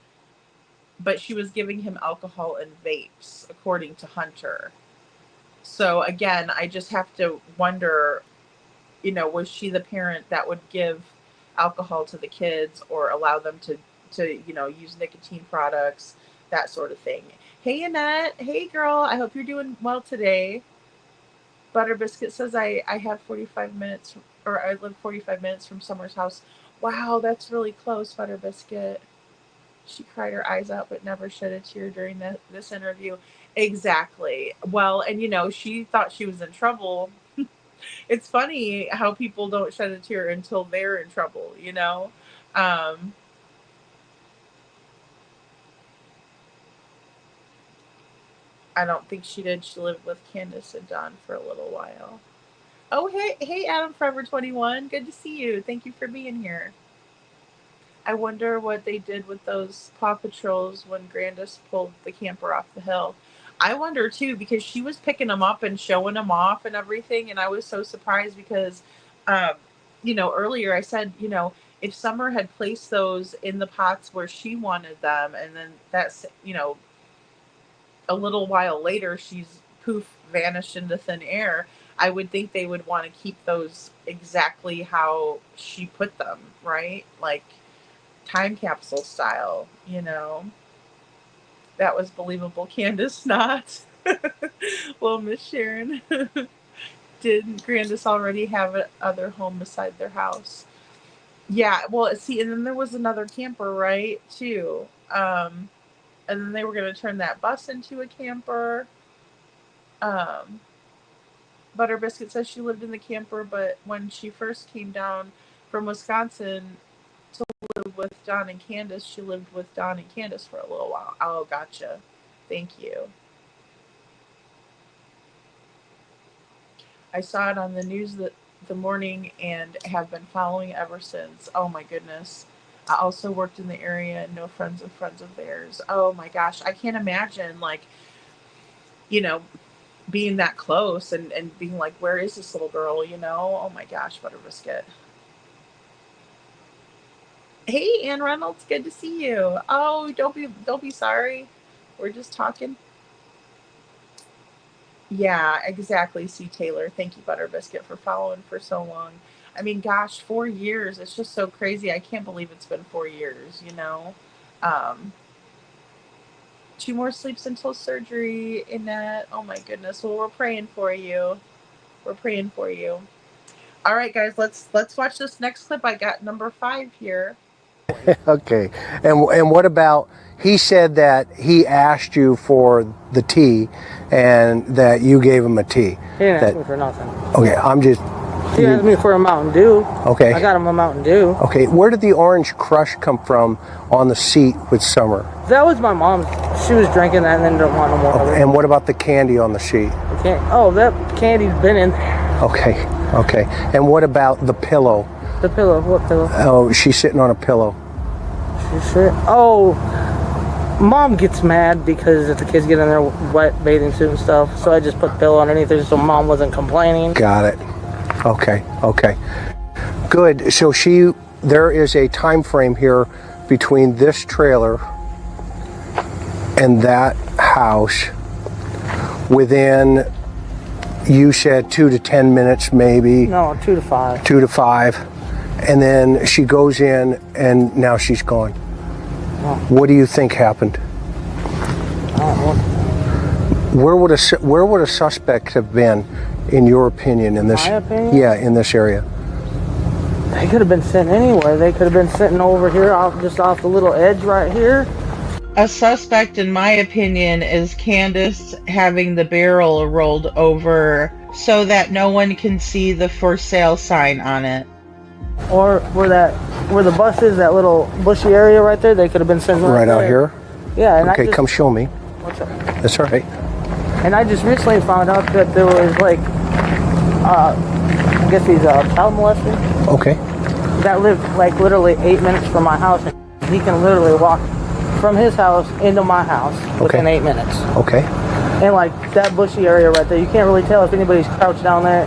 but she was giving him alcohol and vapes, according to Hunter. So again, I just have to wonder, you know, was she the parent that would give alcohol to the kids or allow them to you know, use nicotine products, that sort of thing. Hey, Annette. Hey, girl. I hope you're doing well today. Butter Biscuit says I have 45 minutes, or I live 45 minutes from Summer's house. Wow, that's really close, Butter Biscuit. She cried her eyes out but never shed a tear during this interview. Exactly. Well, and you know, she thought she was in trouble. It's funny how people don't shed a tear until they're in trouble, you know? I don't think she did. She lived with Candace and Don for a little while. Oh, hey, Adam Forever 21. Good to see you. Thank you for being here. I wonder what they did with those Paw Patrols when Grandis pulled the camper off the hill. I wonder too, because she was picking them up and showing them off and everything, and I was so surprised because, you know, earlier I said, you know, if Summer had placed those in the pots where she wanted them, and then that's, you know, a little while later she's poof vanished into thin air, I would think they would want to keep those exactly how she put them, right? Like time capsule style, you know. That was believable. Candace not. Well, Miss Sharon, didn't Grandis already have a other home beside their house? Yeah, well, see, and then there was another camper, right, too. And then they were going to turn that bus into a camper. Butter Biscuit says she lived in the camper, but when she first came down from Wisconsin to live with Don and Candace, she lived with Don and Candace for a little while. Oh, gotcha. Thank you. I saw it on the news the morning and have been following it ever since. Oh my goodness. I also worked in the area and know friends of friends of theirs. Oh my gosh. I can't imagine, like, you know, being that close and being like, where is this little girl, you know? Oh my gosh, Butter Biscuit. Hey, Ann Reynolds, good to see you. Oh, don't be sorry. We're just talking. Yeah, exactly. C. Taylor. Thank you, Butter Biscuit, for following for so long. I mean, gosh, 4 years. It's just so crazy. I can't believe it's been 4 years, you know? Um, 2 more sleeps until surgery, Annette. Oh my goodness. Well, we're praying for you. We're praying for you. All right, guys, let's watch this next clip. I got number 5 here. Okay. And what about, he said that he asked you for the tea and that you gave him a tea. He didn't ask me for nothing. Okay, I'm just... He asked me for a Mountain Dew. Okay. I got him a Mountain Dew. Okay, where did the Orange Crush come from on the seat with Summer? That was my mom's. She was drinking that and then didn't want no more of it. And what about the candy on the seat? Oh, that candy's been in there. Okay, okay. And what about the pillow? The pillow? What pillow? Oh, she's sitting on a pillow. She's sitting... Oh, Mom gets mad because if the kids get in their wet bathing suit and stuff, so I just put pillow underneath her so Mom wasn't complaining. Got it. Okay, okay. Good. So there is a time frame here between this trailer and that house within, you said 2 to 10 minutes maybe? No, 2 to 5. 2 to 5. And then she goes in and now she's gone. Oh. What do you think happened? I don't know. Where would a suspect have been, in your opinion, in this? My opinion? Yeah, in this area. They could have been sitting anywhere. They could have been sitting over here, just off the little edge right here. A suspect, in my opinion, is Candace having the barrel rolled over so that no one can see the for sale sign on it. Or where the bus is, that little bushy area right there, they could have been sitting Right out there. here? Yeah. And Okay, come show me. What's up? That's all right. And I just recently found out that there was like, I guess he's a child molester. Okay. That lived like literally 8 minutes from my house. And he can literally walk from his house into my house within 8 minutes. Okay. And like that bushy area right there, you can't really tell if anybody's crouched down there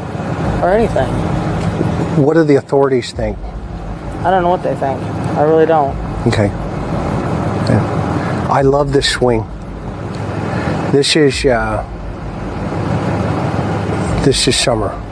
or anything. What do the authorities think? I don't know what they think. I really don't. Okay. Yeah. I love this swing. This is Summer.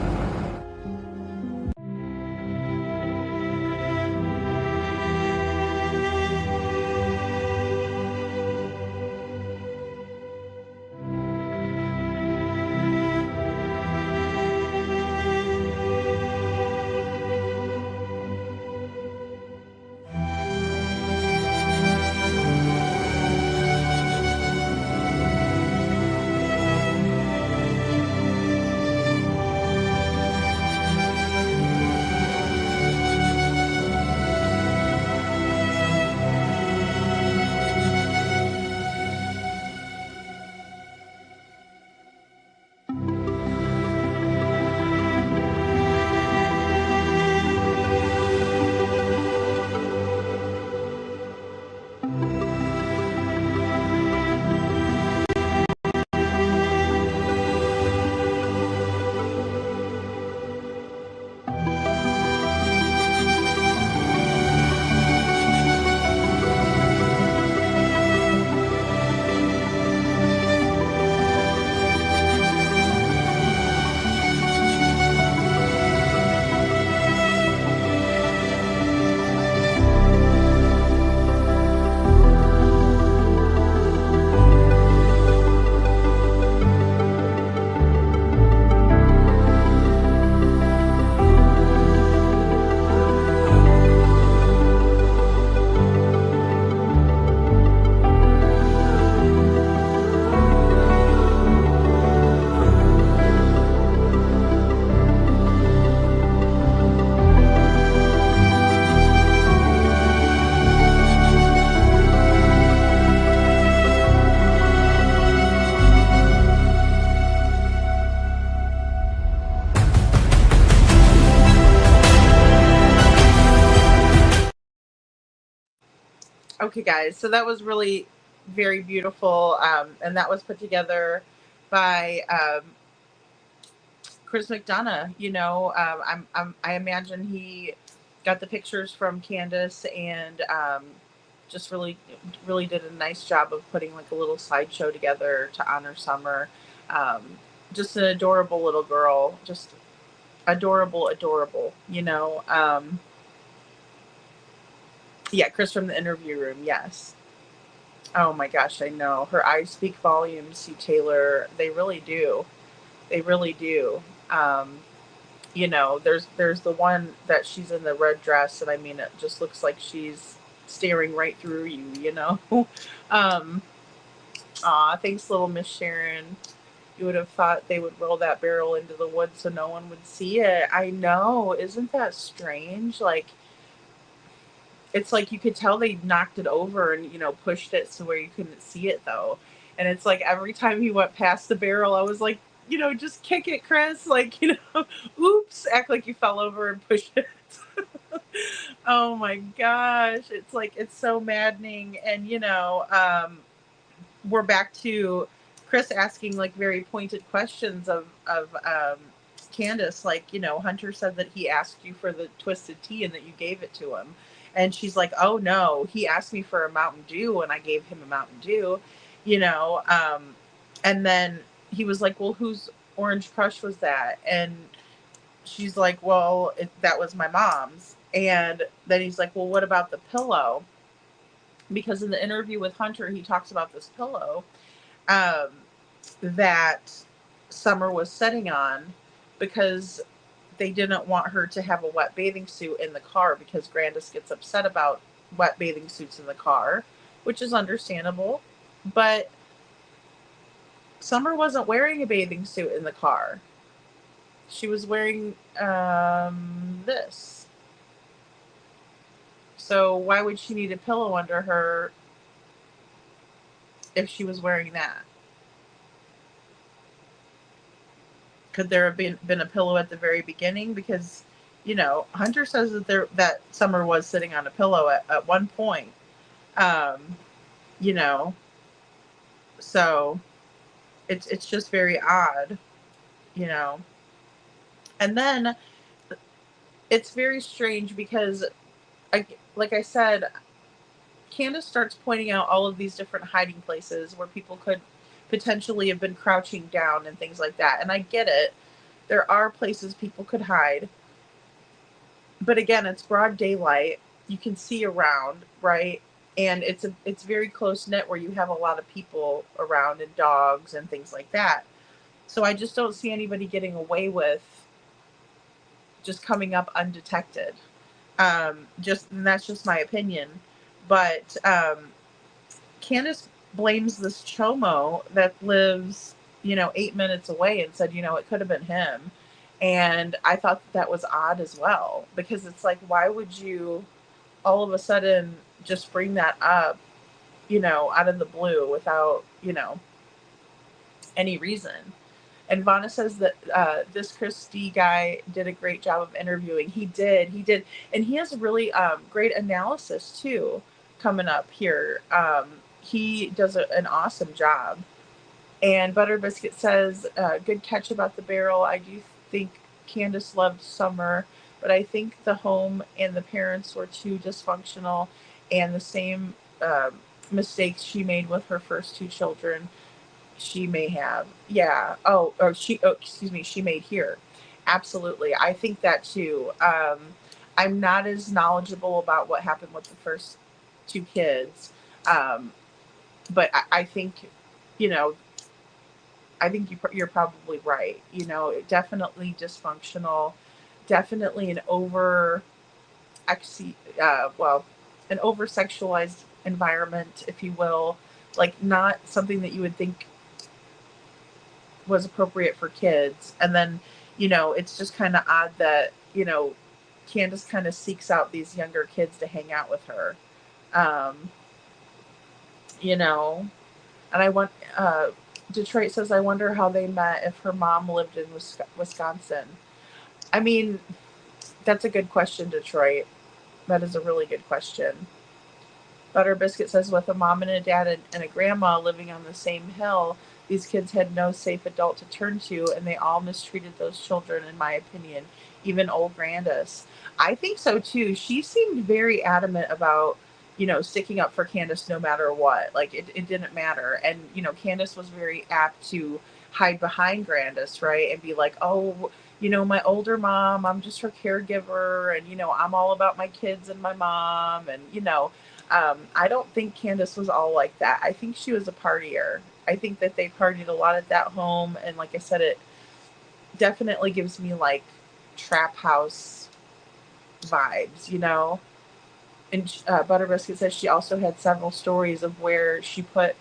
Okay, guys. So that was really very beautiful, and that was put together by Chris McDonough. I imagine he got the pictures from Candace and just really did a nice job of putting like a little slideshow together to honor Summer. Just an adorable little girl, just adorable. Yeah, Chris from the interview room. Yes. Oh my gosh, I know. Her eyes speak volumes, Sue Taylor. They really do. They really do. There's the one that she's in the red dress, and I mean, it just looks like she's staring right through you. um, Aw, thanks, little Miss Sharon. You would have thought they would roll that barrel into the woods so no one would see it. I know. Isn't that strange? Like, it's like you could tell they knocked it over and pushed it so where you couldn't see it though. And it's like every time he went past the barrel, I was like, just kick it, Chris. Like, oops, act like you fell over and pushed it. Oh my gosh, it's like it's so maddening. And we're back to Chris asking like very pointed questions of Candace. Like, Hunter said that he asked you for the twisted tea and that you gave it to him. And she's like, oh no, he asked me for a Mountain Dew and I gave him a Mountain Dew, and then he was like, well, whose Orange Crush was that? And she's like, well, that was my mom's. And then he's like, well, what about the pillow? Because in the interview with Hunter, he talks about this pillow that Summer was sitting on because they didn't want her to have a wet bathing suit in the car because Grandis gets upset about wet bathing suits in the car, which is understandable. But Summer wasn't wearing a bathing suit in the car. She was wearing this. So why would she need a pillow under her if she was wearing that? Could there have been a pillow at the very beginning? Because, Hunter says that Summer was sitting on a pillow at one point. So it's just very odd, And then it's very strange because, like I said, Candace starts pointing out all of these different hiding places where people could potentially have been crouching down and things like that. And I get it. There are places people could hide. But again, it's broad daylight. You can see around, right? And it's very close knit where you have a lot of people around and dogs and things like that. So I just don't see anybody getting away with just coming up undetected. And that's just my opinion. But Candace blames this chomo that lives, 8 minutes away and said, it could have been him. And I thought that was odd as well, because it's like, why would you all of a sudden just bring that up, out of the blue without, any reason? And Vanna says that this Christie guy did a great job of interviewing. He did. And he has a really great analysis too coming up here. He does an awesome job. And Butter Biscuit says, good catch about the barrel. I do think Candace loved Summer, but I think the home and the parents were too dysfunctional, and the same mistakes she made with her first two children she may have. Yeah. She made here. Absolutely. I think that too. I'm not as knowledgeable about what happened with the first two kids. But I think, you're probably right. Definitely dysfunctional, definitely an over sexualized environment, if you will, like not something that you would think was appropriate for kids. And then, it's just kind of odd that, Candace kind of seeks out these younger kids to hang out with her. And I want, Detroit says, I wonder how they met if her mom lived in Wisconsin. I mean, that's a good question, Detroit. That is a really good question. Butter Biscuit says, with a mom and a dad and a grandma living on the same hill, these kids had no safe adult to turn to, and they all mistreated those children, in my opinion, even old Grandis. I think so too. She seemed very adamant about, sticking up for Candace no matter what. Like it didn't matter. And, Candace was very apt to hide behind Grandis, right? And be like, oh, my older mom, I'm just her caregiver, and, I'm all about my kids and my mom. And, I don't think Candace was all like that. I think she was a partier. I think that they partied a lot at that home. And like I said, it definitely gives me like trap house vibes, And Butter Biscuit says she also had several stories of where she put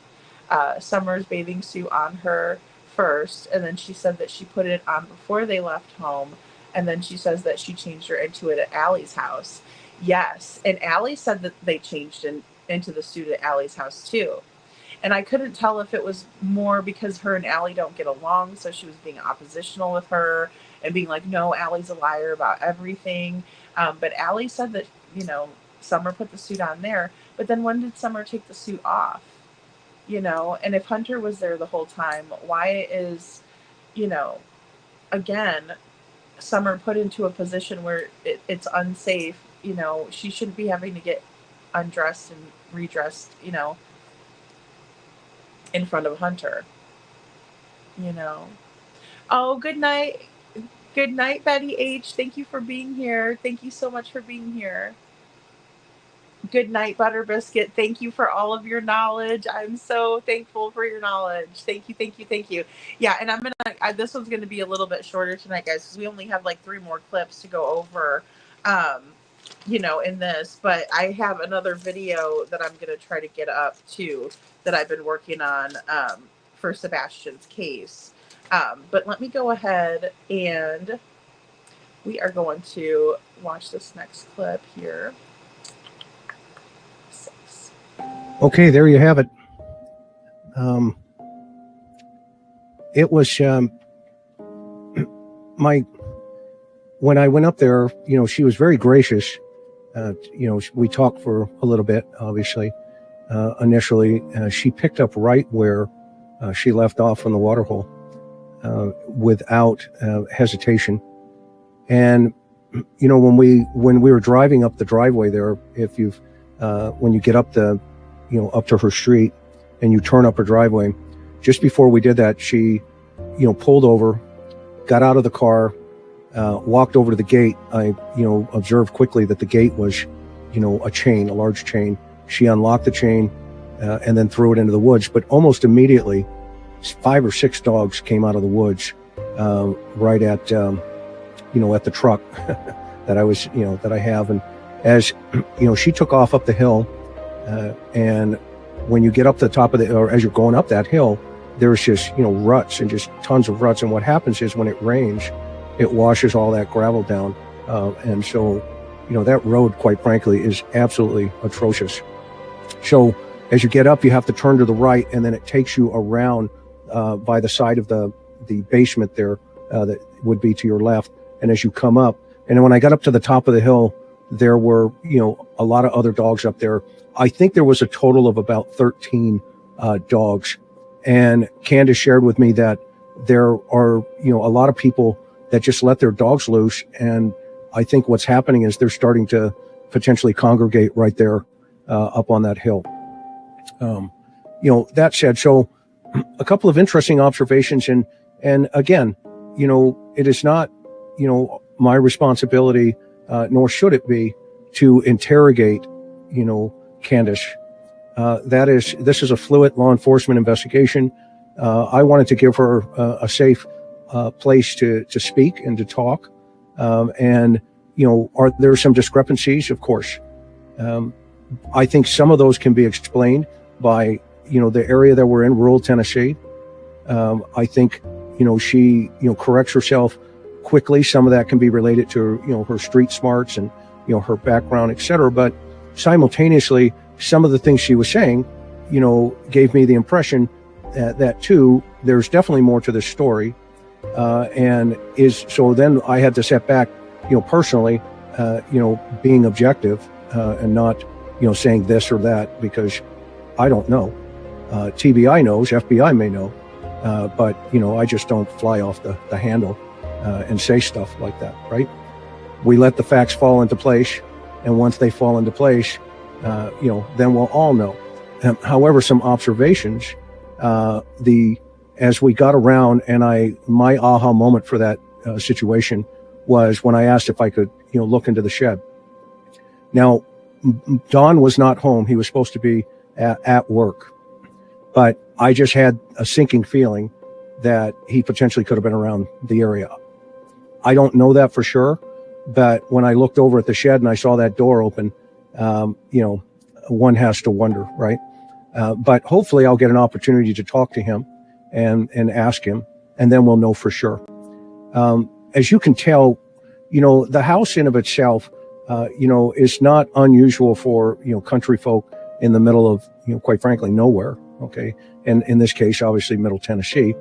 Summer's bathing suit on her first, and then she said that she put it on before they left home, and then she says that she changed her into it at Allie's house. Yes, and Allie said that they changed into the suit at Allie's house too. And I couldn't tell if it was more because her and Allie don't get along, so she was being oppositional with her and being like, no, Allie's a liar about everything. But Allie said that, Summer put the suit on there, but then when did Summer take the suit off? And if Hunter was there the whole time, why is, again, Summer put into a position where it's unsafe? She shouldn't be having to get undressed and redressed, in front of Hunter, Oh, good night. Good night, Betty H. Thank you for being here. Thank you so much for being here. Good night, Butter Biscuit. Thank you for all of your knowledge. I'm so thankful for your knowledge. Thank you, thank you, thank you. Yeah, and this one's gonna be a little bit shorter tonight, guys, because we only have like 3 more clips to go over, in this. But I have another video that I'm gonna try to get up too that I've been working on for Sebastian's case. But let me go ahead and we are going to watch this next clip here. Okay, there you have it. It was when I went up there, she was very gracious. We talked for a little bit, obviously. Initially, she picked up right where she left off from the water hole without hesitation. And when we were driving up the driveway there, when you get up up to her street and you turn up her driveway, just before we did that, she pulled over, got out of the car, walked over to the gate. I observed quickly that the gate was a large chain. She unlocked the chain and then threw it into the woods, but almost immediately 5 or 6 dogs came out of the woods right at the truck that I was that I have. And as she took off up the hill, and when you get up to the top of or as you're going up that hill, there's just ruts and just tons of ruts. And what happens is when it rains, it washes all that gravel down, and so that road, quite frankly, is absolutely atrocious. So as you get up, you have to turn to the right, and then it takes you around by the side of the basement there that would be to your left. And as you come up, and when I got up to the top of the hill, there were a lot of other dogs up there. I think there was a total of about 13 dogs. And Candace shared with me that there are a lot of people that just let their dogs loose, and I think what's happening is they're starting to potentially congregate right there up on that hill. That said, so a couple of interesting observations, and again, it is not my responsibility, nor should it be, to interrogate Candace. This is a fluid law enforcement investigation. I wanted to give her a safe place to speak and to talk. And are there some discrepancies? Of course. I think some of those can be explained by the area that we're in, rural Tennessee. I think she corrects herself quickly. Some of that can be related to her street smarts and her background, etc. But simultaneously, some of the things she was saying gave me the impression that too there's definitely more to this story, so then I had to step back personally, being objective and not saying this or that, because I don't know. TBI knows, FBI may know, but I just don't fly off the handle and say stuff like that, right? We let the facts fall into place, and once they fall into place, then we'll all know. However, some observations, as we got around, and my aha moment for that situation was when I asked if I could, look into the shed. Now, Don was not home. He was supposed to be at work, but I just had a sinking feeling that he potentially could have been around the area. I don't know that for sure, but when I looked over at the shed and I saw that door open, one has to wonder, right? But hopefully I'll get an opportunity to talk to him and ask him, and then we'll know for sure. As you can tell, the house in of itself, is not unusual for, country folk in the middle of, quite frankly, nowhere. Okay. And in this case, obviously Middle Tennessee.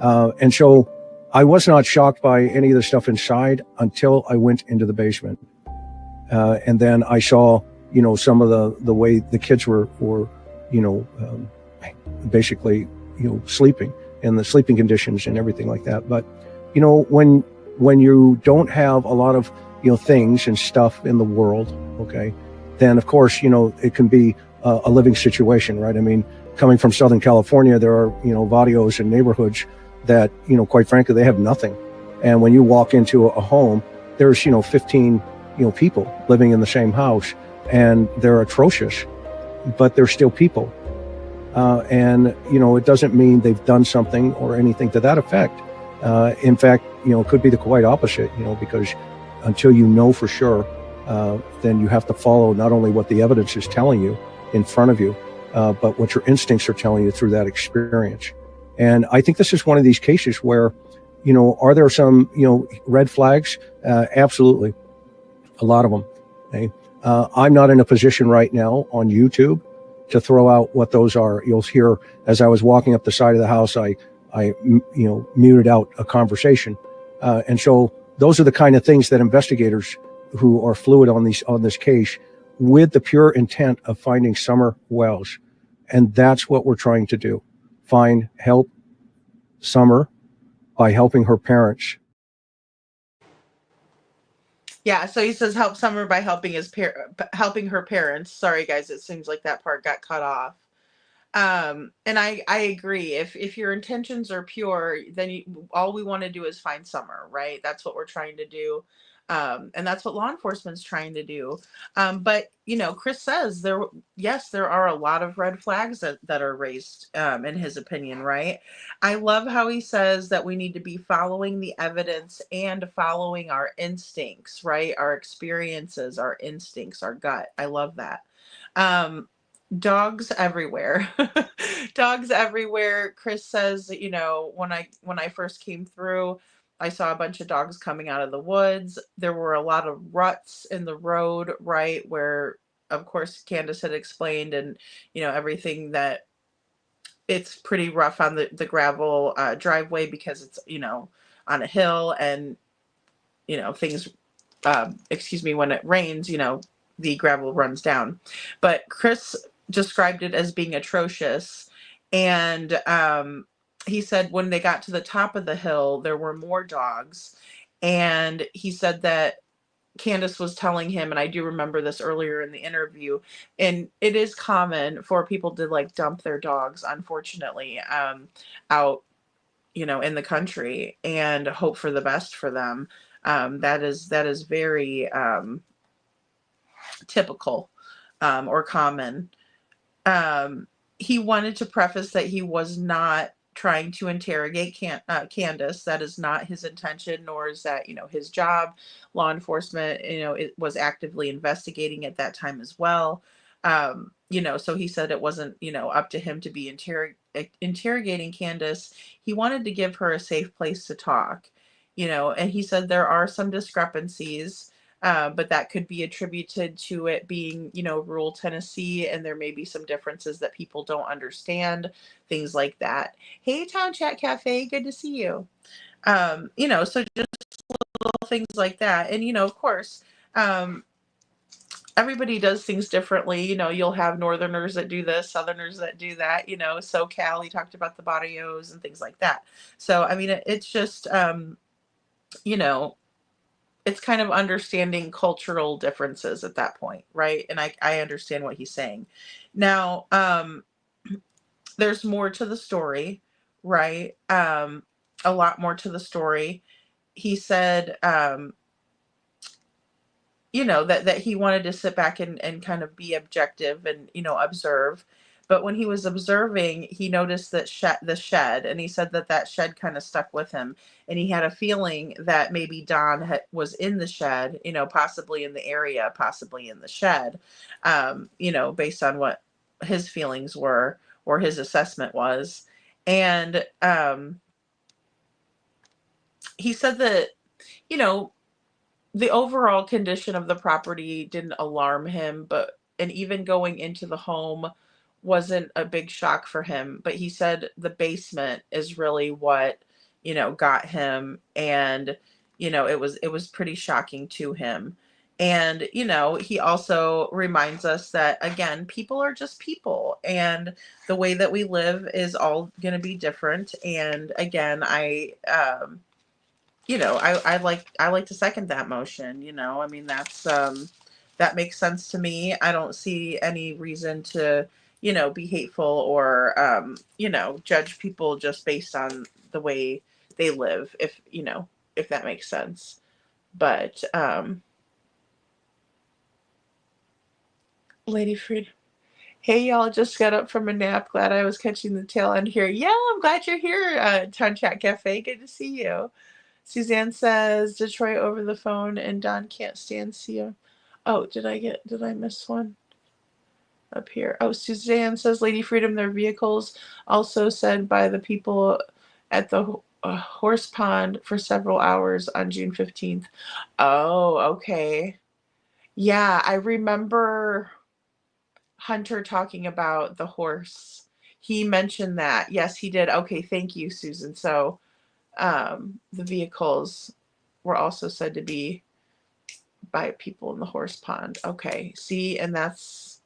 And so I was not shocked by any of the stuff inside until I went into the basement. And then I saw, some of the way the kids were basically, sleeping, and the sleeping conditions and everything like that. But, when you don't have a lot of, things and stuff in the world, okay, then of course, it can be a living situation, right? I mean, coming from Southern California, there are, barrios and neighborhoods that, quite frankly, they have nothing. And when you walk into a home, there's, 15, people living in the same house, and they're atrocious, but they're still people. And, it doesn't mean they've done something or anything to that effect. In fact, it could be the quite opposite, because until you know for sure, then you have to follow not only what the evidence is telling you in front of you, but what your instincts are telling you through that experience. And I think this is one of these cases where, are there some, red flags? Absolutely. A lot of them. Okay? I'm not in a position right now on YouTube to throw out what those are. You'll hear as I was walking up the side of the house, I muted out a conversation. And so those are the kind of things that investigators who are fluid on this case, with the pure intent of finding Summer Wells. And that's what we're trying to do. Help Summer by helping her parents. Yeah, so he says help Summer by helping helping her parents. Sorry guys, it seems like that part got cut off. And I agree. If your intentions are pure, then all we want to do is find Summer, right? That's what we're trying to do. And that's what law enforcement's trying to do. But Chris says there are a lot of red flags that are raised, in his opinion, right? I love how he says that we need to be following the evidence and following our instincts, right? Our experiences, our instincts, our gut. I love that. Dogs everywhere. Dogs everywhere. Chris says, when I first came through, I saw a bunch of dogs coming out of the woods. There were a lot of ruts in the road, right, where of course Candace had explained, and everything, that it's pretty rough on the gravel driveway because it's on a hill, and things when it rains, the gravel runs down. But Chris described it as being atrocious. And he said when they got to the top of the hill, there were more dogs. And he said that Candace was telling him, and I do remember this earlier in the interview, and it is common for people to like dump their dogs, unfortunately, out, in the country, and hope for the best for them. That is very typical, or common. He wanted to preface that he was not trying to interrogate Candace. That is not his intention, nor is that, his job. Law enforcement, it was actively investigating at that time as well. So he said it wasn't, up to him to be interrogating Candace. He wanted to give her a safe place to talk, and he said there are some discrepancies, but that could be attributed to it being, rural Tennessee, and there may be some differences that people don't understand, things like that. Hey, Town Chat Cafe, good to see you. So just little things like that. And, of course, everybody does things differently. You know, you'll have Northerners that do this, Southerners that do that. You know, SoCal, he talked about the barrios and things like that. So, I mean, it's just, you know, it's kind of understanding cultural differences at that point, right? And I understand what he's saying. Now, there's more to the story, right? A lot more to the story. He said, you know, that he wanted to sit back and kind of be objective and, you know, observe. But when he was observing, he noticed that the shed, and he said that shed kind of stuck with him. And he had a feeling that maybe Don was in the shed, you know, possibly in the area, possibly in the shed, you know, based on what his feelings were or his assessment was. And he said that, you know, the overall condition of the property didn't alarm him, and even going into the home wasn't a big shock for him. But he said the basement is really what, you know, got him. And, you know, it was pretty shocking to him. And, you know, he also reminds us that, again, people are just people, and the way that we live is all going to be different. And again, you know, I like to second that motion. You know, I mean, that's that makes sense to me. I don't see any reason to, you know, be hateful or you know, judge people just based on the way they live, if, you know, if that makes sense. But Lady Freed, hey y'all, just got up from a nap. Glad I was catching the tail end here. Yeah, I'm glad you're here, Ton Chat Cafe. Good to see you. Suzanne says Detroit over the phone and Don can't stand see him. Oh, did I miss one up here? Oh, Suzanne says Lady Freedom, their vehicles also said by the people at the horse pond for several hours on June 15th. Oh, okay. Yeah, I remember Hunter talking about the horse. He mentioned that. Yes, he did. Okay, thank you, Susan. So the vehicles were also said to be by people in the horse pond. Okay, see, and that's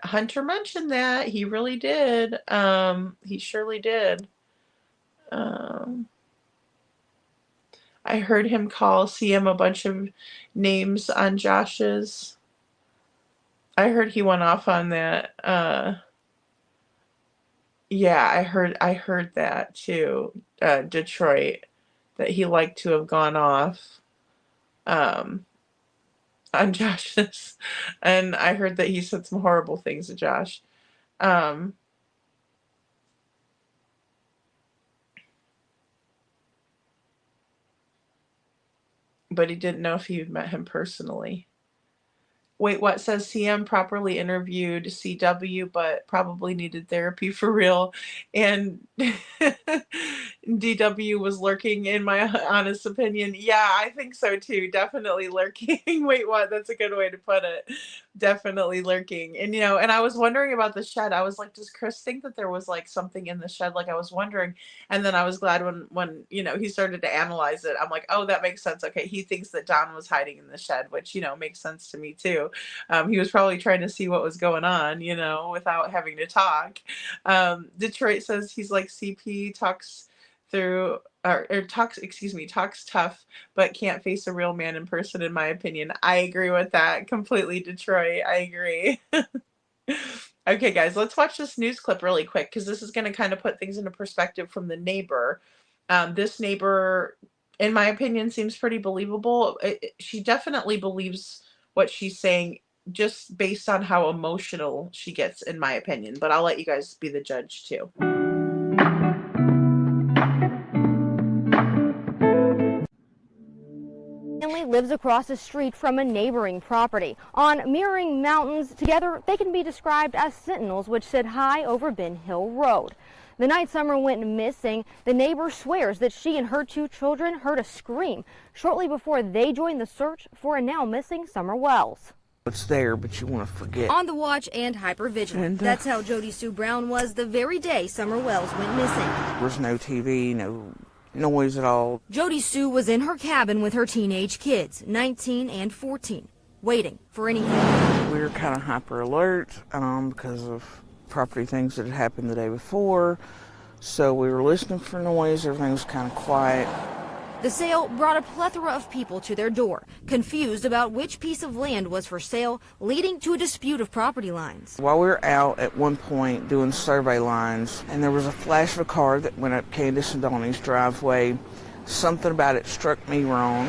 Hunter mentioned that. He really did. He surely did. I heard him call CM a bunch of names on Josh's. I heard he went off on that. Yeah, I heard that too. Detroit, that he liked to have gone off on Josh's, and I heard that he said some horrible things to Josh. But he didn't know if he met him personally. Wait, what says CM properly interviewed CW, but probably needed therapy for real. And DW was lurking, in my honest opinion. Yeah, I think so too. Definitely lurking. Wait, what? That's a good way to put it. Definitely lurking. And, you know, and I was wondering about the shed. I was like, does Chris think that there was like something in the shed? Like, I was wondering. And then I was glad when, you know, he started to analyze it. I'm like, oh, that makes sense. Okay. He thinks that Don was hiding in the shed, which, you know, makes sense to me too. He was probably trying to see what was going on, you know, without having to talk. Detroit says he's like CP, talks through or talks tough, but can't face a real man in person, in my opinion. I agree with that completely, Detroit. I agree. Okay, guys, let's watch this news clip really quick, because this is going to kind of put things into perspective from the neighbor. This neighbor, in my opinion, seems pretty believable. She definitely believes what she's saying, just based on how emotional she gets, in my opinion. But I'll let you guys be the judge too. Family lives across the street from a neighboring property. On mirroring mountains, together they can be described as sentinels, which sit high over Ben Hill Road. The night Summer went missing, the neighbor swears that she and her 2 children heard a scream shortly before they joined the search for a now missing Summer Wells. It's there, but you want to forget. On the watch and hypervigilant. That's how Jody Sue Brown was the very day Summer Wells went missing. There's no TV, no noise at all. Jody Sue was in her cabin with her teenage kids, 19 and 14. waiting for anything. We were kind of hyper alert because of property things that had happened the day before. So we were listening for noise. Everything was kind of quiet. The sale brought a plethora of people to their door, confused about which piece of land was for sale, leading to a dispute of property lines. While we were out at one point doing survey lines, and there was a flash of a car that went up Candace and Donnie's driveway, something about it struck me wrong.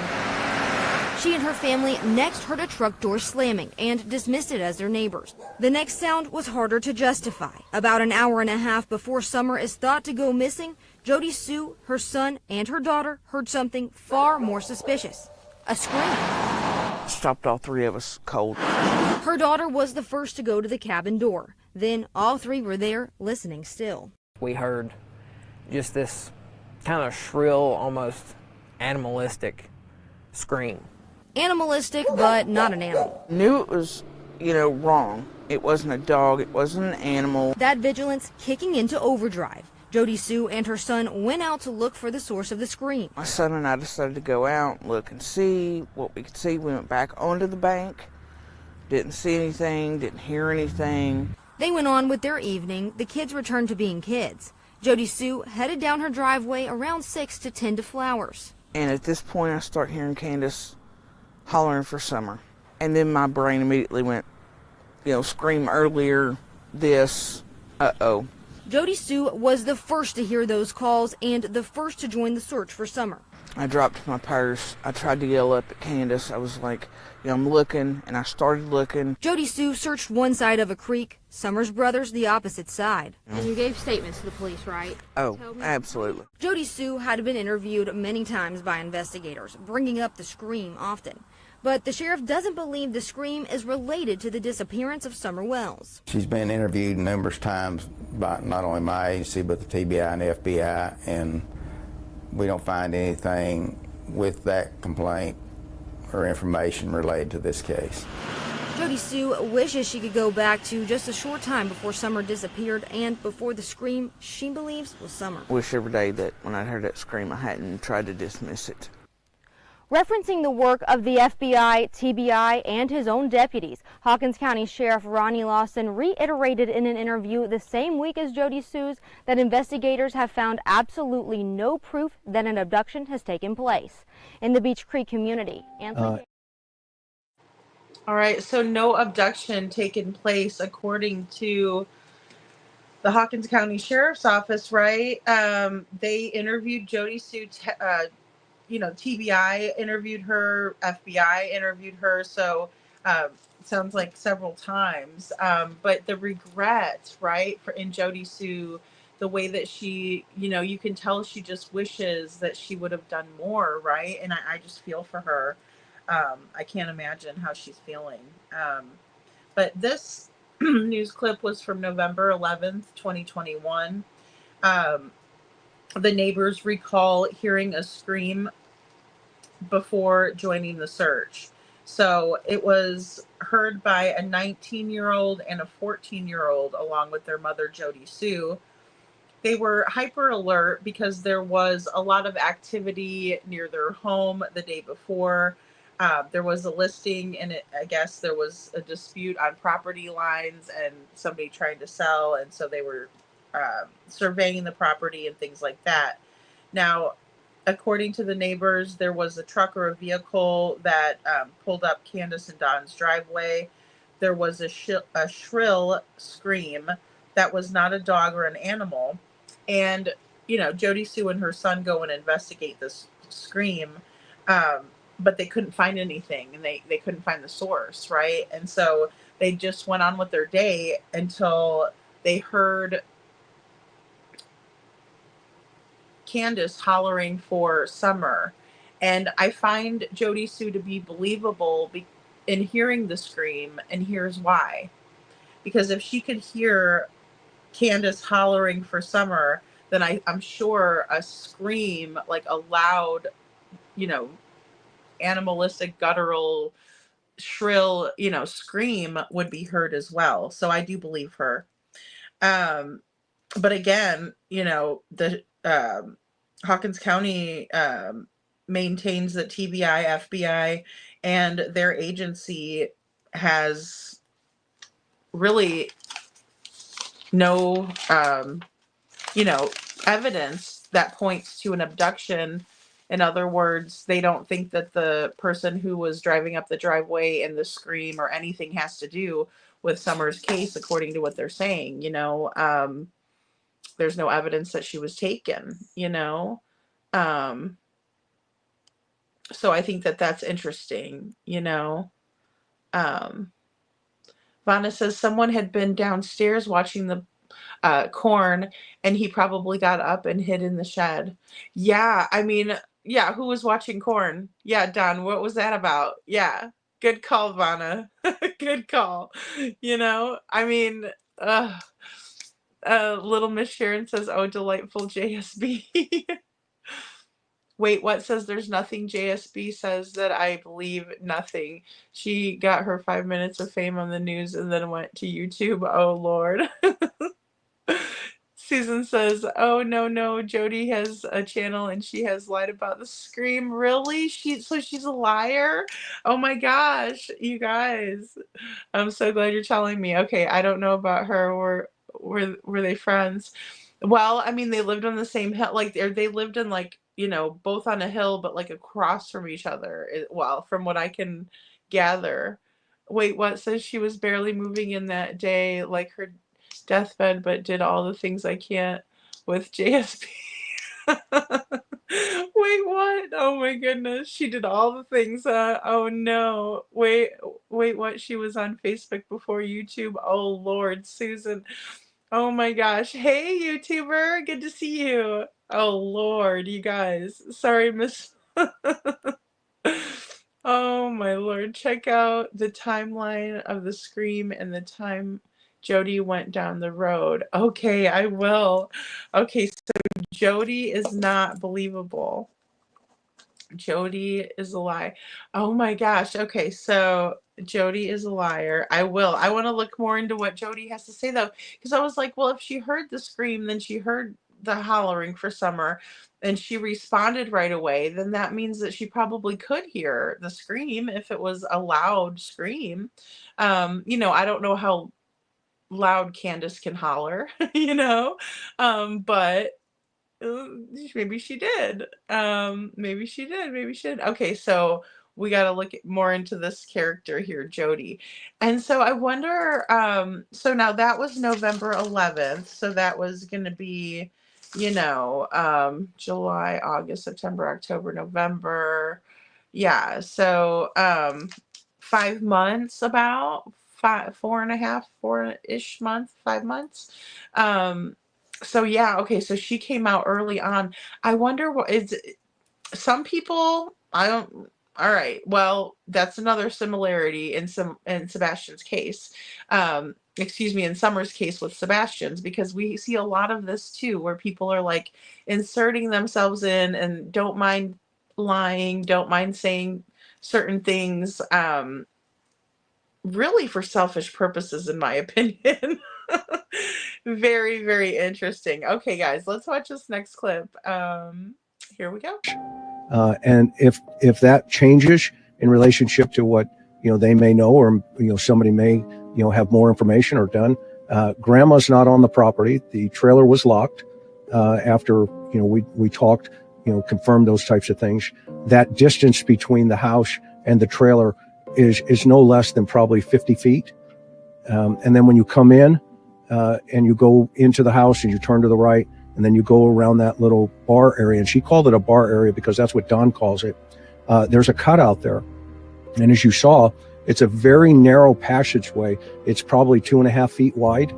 She and her family next heard a truck door slamming and dismissed it as their neighbors. The next sound was harder to justify. About an hour and a half before Summer is thought to go missing, Jody Sue, her son, and her daughter heard something far more suspicious. A scream. Stopped all three of us cold. Her daughter was the first to go to the cabin door. Then all three were there, listening still. We heard just this kind of shrill, almost animalistic scream. Animalistic, but not an animal. Knew it was, wrong. It wasn't a dog. It wasn't an animal. That vigilance kicking into overdrive. Jody Sue and her son went out to look for the source of the scream. My son and I decided to go out, look and see what we could see. We went back onto the bank. Didn't see anything, didn't hear anything. They went on with their evening. The kids returned to being kids. Jody Sue headed down her driveway around 6 to tend to flowers. And at this point, I start hearing Candace hollering for Summer. And then my brain immediately went, scream earlier, this, uh-oh. Jody Sue was the first to hear those calls and the first to join the search for Summer. I dropped my purse. I tried to yell up at Candace. I was like, I'm looking, and I started looking. Jody Sue searched one side of a creek, Summer's brothers the opposite side. And you gave statements to the police, right? Oh, absolutely. Jody Sue had been interviewed many times by investigators, bringing up the scream often. But the sheriff doesn't believe the scream is related to the disappearance of Summer Wells. She's been interviewed numerous times by not only my agency, but the TBI and the FBI, and we don't find anything with that complaint or information related to this case. Jody Sue wishes she could go back to just a short time before Summer disappeared and before the scream she believes was Summer. Wish every day that when I heard that scream, I hadn't tried to dismiss it. Referencing the work of the FBI, TBI, and his own deputies, Hawkins County Sheriff Ronnie Lawson reiterated in an interview the same week as Jody Sue's that investigators have found absolutely no proof that an abduction has taken place in the Beech Creek community. All right, so no abduction taken place according to the Hawkins County Sheriff's Office, right? They interviewed Jody Sue. TBI interviewed her, FBI interviewed her, so sounds like several times. But the regret, right, in Jody Sue, the way that she, you can tell she just wishes that she would have done more, right? And I just feel for her. I can't imagine how she's feeling. But this news clip was from November 11th, 2021. The neighbors recall hearing a scream before joining the search. So it was heard by a 19-year-old and a 14-year-old along with their mother, Jody Sue. They were hyper alert because there was a lot of activity near their home the day before. There was a listing, and I guess there was a dispute on property lines and somebody trying to sell, and so they were surveying the property and things like that. Now, according to the neighbors, there was a truck or a vehicle that pulled up Candace and Don's driveway. There was a shrill scream that was not a dog or an animal. And, Jody Sue and her son go and investigate this scream, but they couldn't find anything, and they couldn't find the source, right? And so they just went on with their day until they heard Candace hollering for Summer. And I find Jody Sue to be believable in hearing the scream, and here's why. Because if she could hear Candace hollering for Summer, then I'm sure a scream, like a loud, animalistic, guttural, shrill, scream would be heard as well. So I do believe her. But again, the Hawkins County maintains that TBI, FBI, and their agency has really no, evidence that points to an abduction. In other words, they don't think that the person who was driving up the driveway and the scream or anything has to do with Summer's case, according to what they're saying. There's no evidence that she was taken, so I think that that's interesting, Vanna says someone had been downstairs watching the corn, and he probably got up and hid in the shed. Yeah, I mean, yeah, who was watching corn? Yeah, Don, what was that about? Yeah, good call, Vanna. Good call. I mean, little Miss Sharon says, oh, delightful JSB. Wait, what says there's nothing? JSB says that I believe nothing. She got her 5 minutes of fame on the news and then went to YouTube. Oh, Lord. Susan says, oh, no, Jody has a channel and she has lied about the scream. Really? So she's a liar? Oh my gosh, you guys. I'm so glad you're telling me. Okay, I don't know about her. Were they friends? Well, I mean, they lived on the same hill. Like, they lived in, like, both on a hill, but like across from each other. Well, from what I can gather. Wait, what says she was barely moving in that day, like her deathbed, but did all the things I can't with JSP. Wait, what? Oh my goodness. She did all the things. Oh no. Wait, what? She was on Facebook before YouTube. Oh Lord, Susan. Oh my gosh. Hey, YouTuber. Good to see you. Oh Lord, you guys. Sorry, Miss. Oh my Lord. Check out the timeline of the scream and the time Jody went down the road. Okay, I will. Okay, so Jody is not believable. Jody is a lie. Oh my gosh. Okay, so Jody is a liar. I will. I want to look more into what Jody has to say though, because I was like, well, if she heard the scream, then she heard the hollering for Summer, and she responded right away, then that means that she probably could hear the scream if it was a loud scream. I don't know how loud Candace can holler, but maybe she did. Maybe she did. Okay, so we got to look more into this character here, Jody. And so I wonder, so now that was November 11th. So that was going to be, July, August, September, October, November. Yeah. So 5 months, about 4.5, 4-ish months, 5 months. So yeah, okay, so she came out early on. I wonder what is some people, I don't, all right, well, that's another similarity in Sebastian's case. In Summer's case with Sebastian's, because we see a lot of this too, where people are like inserting themselves in and don't mind lying, don't mind saying certain things, really for selfish purposes, in my opinion. Very, very interesting. Okay, guys, let's watch this next clip. Here we go. And if that changes in relationship to what they may know, or somebody may have more information or done, grandma's not on the property. The trailer was locked after we talked, confirmed those types of things. That distance between the house and the trailer is no less than probably 50 feet. And then when you come in and you go into the house and you turn to the right, and then you go around that little bar area, and she called it a bar area because that's what Don calls it. There's a cutout there. And as you saw, it's a very narrow passageway. It's probably 2.5 feet wide,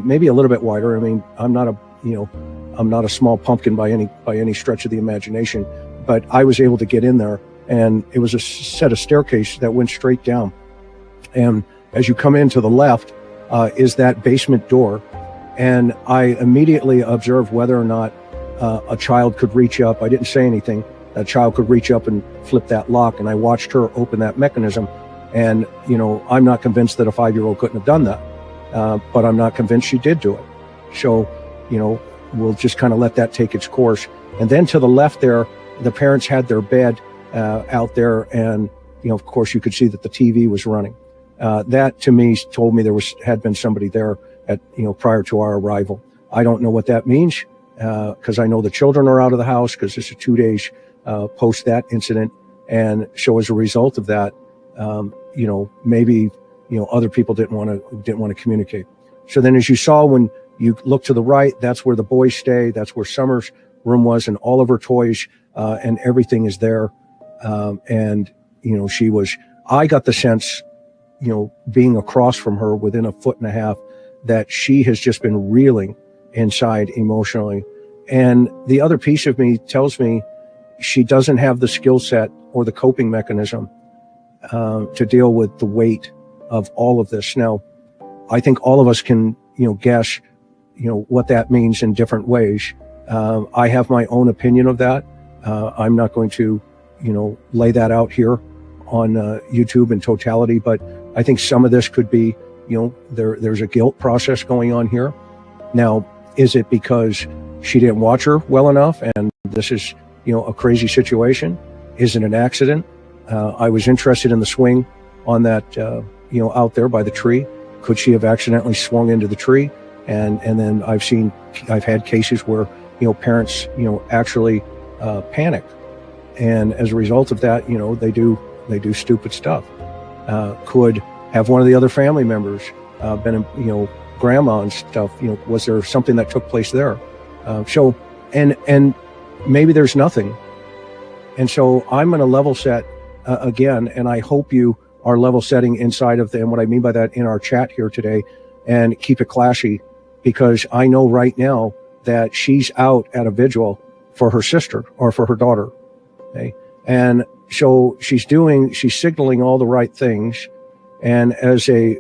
maybe a little bit wider. I mean, I'm not a small pumpkin by any stretch of the imagination, but I was able to get in there, and it was a set of staircase that went straight down. And as you come in to the left is that basement door. And I immediately observed whether or not a child could reach up. I didn't say anything. A child could reach up and flip that lock, and I watched her open that mechanism. And, I'm not convinced that a 5-year-old couldn't have done that, but I'm not convinced she did do it. So, we'll just kind of let that take its course. And then to the left there the parents had their bed out there, and of course, you could see that the TV was running. That to me told me had been somebody there at prior to our arrival. I don't know what that means because I know the children are out of the house because this is 2 days post that incident, and so as a result of that, maybe other people didn't want to communicate. So then, as you saw when you look to the right, that's where the boys stay. That's where Summer's room was, and all of her toys and everything is there. And she was. I got the sense, being across from her within a foot and a half, that she has just been reeling inside emotionally. And the other piece of me tells me she doesn't have the skill set or the coping mechanism to deal with the weight of all of this. Now, I think all of us can, guess, what that means in different ways. I have my own opinion of that. I'm not going to, lay that out here on YouTube in totality, but I think some of this could be, there's a guilt process going on here. Now, is it because she didn't watch her well enough and this is, a crazy situation? Is it an accident? I was interested in the swing on that, out there by the tree. Could she have accidentally swung into the tree? And then I've had cases where, parents, actually panic. And as a result of that, they do stupid stuff. Could have one of the other family members been, grandma and stuff, was there something that took place there? So, and maybe there's nothing. And so I'm going to level set again, and I hope you are level setting inside of and what I mean by that in our chat here today, and keep it classy, because I know right now that she's out at a vigil for her sister or for her daughter. Okay. And so she's signaling all the right things. And as a,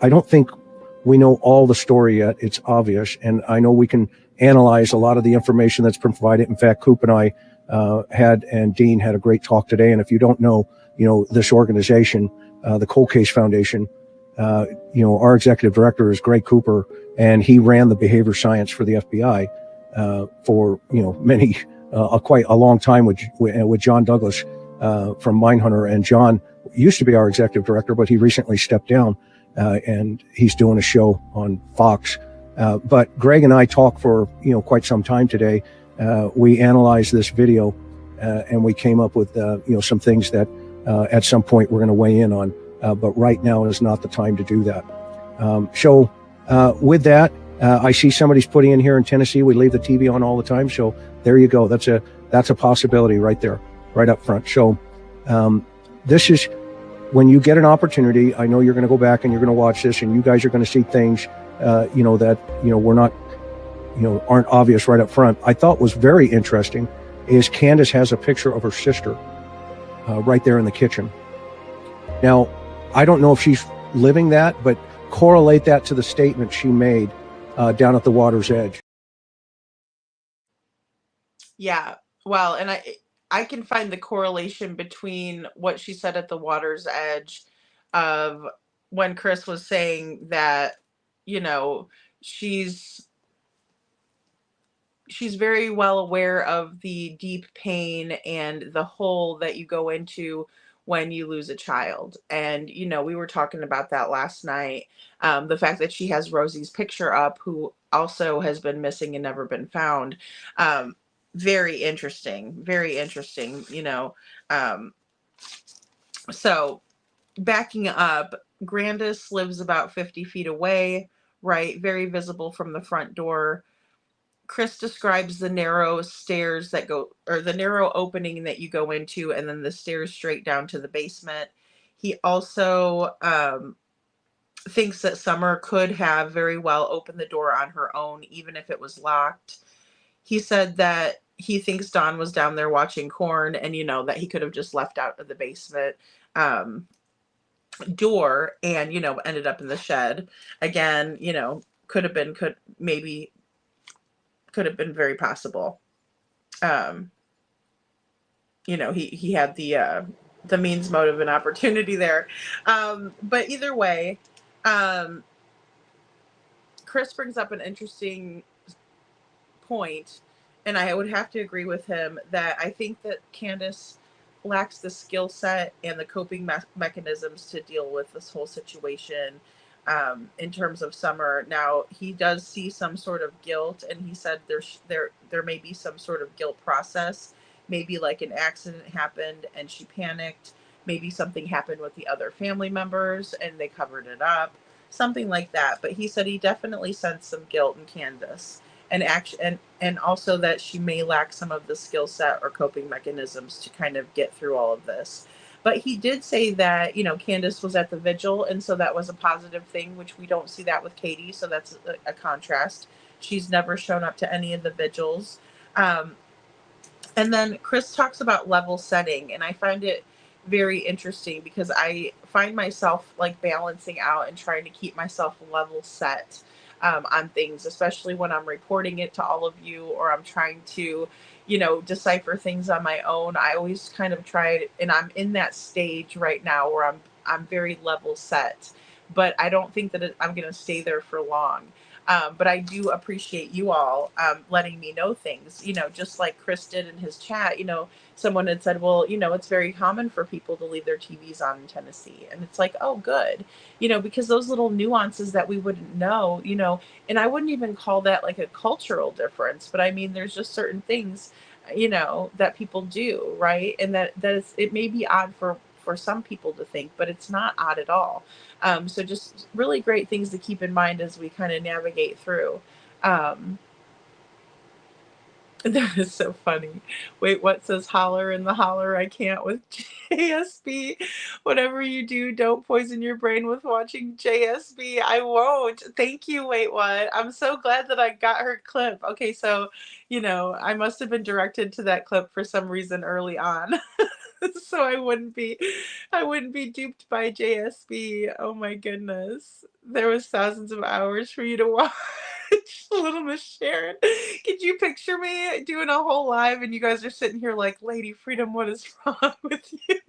I don't think we know all the story yet. It's obvious. And I know we can analyze a lot of the information that's been provided. In fact, Coop and I and Dean had a great talk today. And if you don't know, this organization, the Cold Case Foundation, our executive director is Greg Cooper, and he ran the behavior science for the FBI for many quite a long time with John Douglas from Mindhunter. And John used to be our executive director, but he recently stepped down and he's doing a show on Fox. But Greg and I talked for quite some time today. We analyzed this video and we came up with some things that at some point we're going to weigh in on. But right now is not the time to do that. So with that, I see somebody's putting in here in Tennessee. We leave the TV on all the time. So there you go. That's a possibility right there, right up front. So this is when you get an opportunity. I know you're going to go back and you're going to watch this, and you guys are going to see things, that we're not, aren't obvious right up front. I thought was very interesting is Candace has a picture of her sister right there in the kitchen. Now, I don't know if she's living that, but correlate that to the statement she made down at the water's edge. Yeah, well, and I can find the correlation between what she said at the water's edge of when Chris was saying that, she's very well aware of the deep pain and the hole that you go into when you lose a child. And, we were talking about that last night. The fact that she has Rosie's picture up, who also has been missing and never been found. Very interesting, very interesting, So backing up, Grandis lives about 50 feet away, right? Very visible from the front door. Chris describes the narrow stairs that go, or the narrow opening that you go into, and then the stairs straight down to the basement. He also thinks that Summer could have very well opened the door on her own, even if it was locked. He said that he thinks Dawn was down there watching corn, and that he could have just left out of the basement door and ended up in the shed again. Could have been very possible. He had the means, motive, and opportunity there. But either way, Chris brings up an interesting point, and I would have to agree with him, that I think that Candace lacks the skill set and the coping mechanisms to deal with this whole situation in terms of Summer. Now, he does see some sort of guilt, and he said there may be some sort of guilt process. Maybe like an accident happened and she panicked. Maybe something happened with the other family members and they covered it up. Something like that. But he said he definitely sensed some guilt in Candace, and action, and also that she may lack some of the skill set or coping mechanisms to kind of get through all of this. But he did say that, Candace was at the vigil, and so that was a positive thing, which we don't see that with Katie, so that's a contrast. She's never shown up to any of the vigils. And then Chris talks about level setting, and I find it very interesting because I find myself like balancing out and trying to keep myself level set on things, especially when I'm reporting it to all of you, or I'm trying to, decipher things on my own. I always kind of try, and I'm in that stage right now where I'm very level set, but I don't think that I'm going to stay there for long. But I do appreciate you all letting me know things, just like Chris did in his chat. Someone had said, well, it's very common for people to leave their TVs on in Tennessee. And it's like, oh, good, because those little nuances that we wouldn't know, and I wouldn't even call that like a cultural difference. But I mean, there's just certain things, that people do. Right. And that it may be odd for some people to think, but it's not odd at all. So just really great things to keep in mind as we kind of navigate through. That is so funny. Wait, what says holler in the holler? I can't with JSB. Whatever you do, don't poison your brain with watching JSB. I won't. Thank you. Wait, what? I'm so glad that I got her clip. Okay, so, I must have been directed to that clip for some reason early on. So I wouldn't be duped by JSB. Oh my goodness. There was thousands of hours for you to watch. Little Miss Sharon. Could you picture me doing a whole live and you guys are sitting here like, Lady Freedom, what is wrong with you?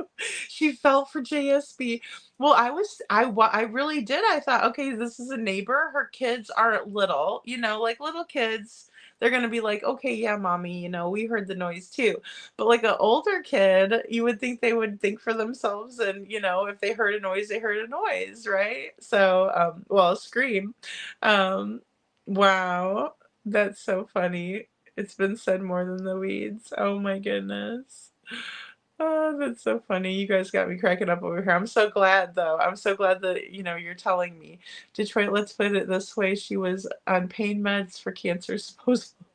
She fell for JSB. Well, I really did. I thought, okay, this is a neighbor. Her kids are little, like little kids. They're going to be like, okay, yeah, mommy, we heard the noise too. But like an older kid, you would think they would think for themselves. And, if they heard a noise, they heard a noise, right? So, a scream. Wow, that's so funny. It's been said more than the weeds. Oh my goodness. Oh, that's so funny. You guys got me cracking up over here. I'm so glad though. I'm so glad that, you're telling me. Detroit, let's put it this way. She was on pain meds for cancer, supposedly.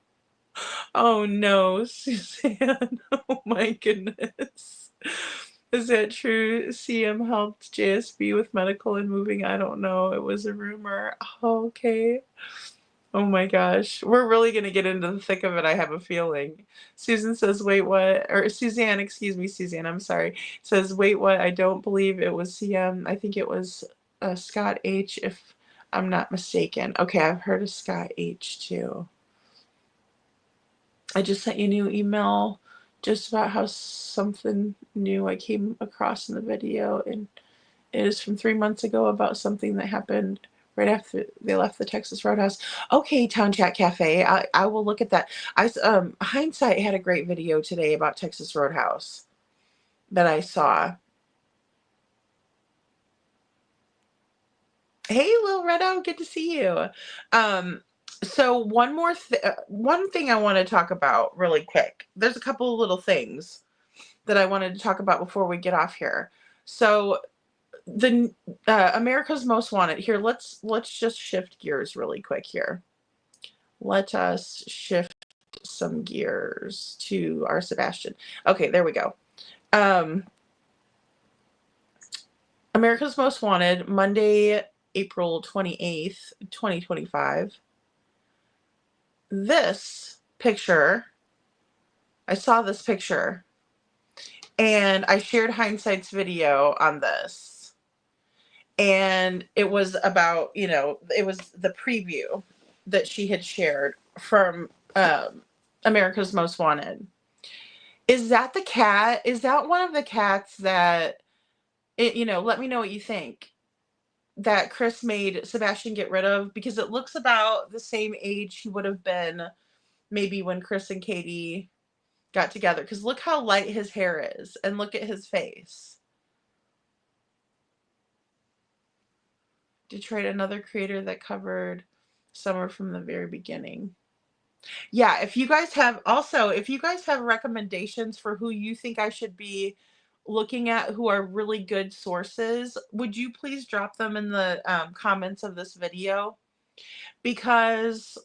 Oh no, Suzanne. Oh my goodness. Is that true? CM helped JSB with medical and moving. I don't know. It was a rumor. Oh, okay. Oh my gosh. We're really going to get into the thick of it, I have a feeling. Susan says, wait, what? Or Suzanne, excuse me, Suzanne, I'm sorry. Says, wait, what? I don't believe it was CM. I think it was Scott H, if I'm not mistaken. Okay, I've heard of Scott H too. I just sent you a new email just about how something new I came across in the video, and it is from 3 months ago about something that happened right after they left the Texas Roadhouse. Okay, Town Chat Cafe, I will look at that. Hindsight had a great video today about Texas Roadhouse that I saw. Hey, Lil Redo, good to see you. So one thing I want to talk about really quick. There's a couple of little things that I wanted to talk about before we get off here. So the America's Most Wanted. Here, let's just shift gears really quick here. Let us shift some gears to our Sebastian. Okay, there we go. America's Most Wanted, Monday, April 28th, 2025. This picture, I saw this picture, and I shared Hindsight's video on this. And it was about, it was the preview that she had shared from America's Most Wanted. Is that the cat? Is that one of the cats that, let me know what you think, that Chris made Sebastian get rid of? Because it looks about the same age he would have been maybe when Chris and Katie got together, because look how light his hair is and look at his face. Detroit, another creator that covered Summer from the very beginning. Yeah, if you guys have recommendations for who you think I should be looking at, who are really good sources, would you please drop them in the comments of this video? Because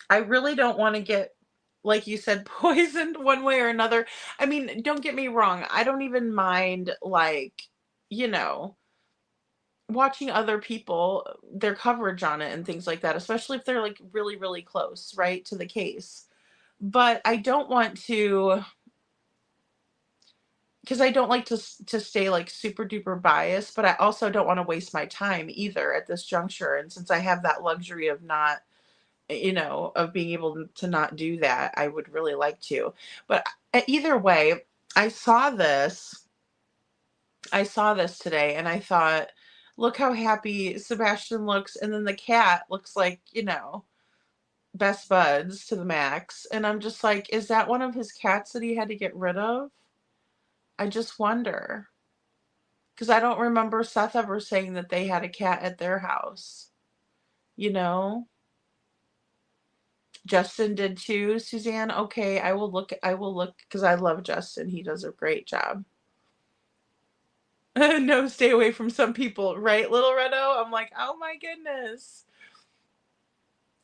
I really don't want to get, like you said, poisoned one way or another. I mean, don't get me wrong. I don't even mind, like, you know, watching other people, their coverage on it and things like that, especially if they're like really, really close, right, to the case. But I don't want to, because I don't like to stay like super duper biased, but I also don't want to waste my time either at this juncture. And since I have that luxury of not, of being able to not do that, I would really like to. But either way, I saw this today and I thought, look how happy Sebastian looks. And then the cat looks like, best buds to the max. And I'm just like, is that one of his cats that he had to get rid of? I just wonder. Because I don't remember Seth ever saying that they had a cat at their house. Justin did too, Suzanne. Okay, I will look because I love Justin. He does a great job. No, stay away from some people, right, Little Redo? I'm like, oh my goodness.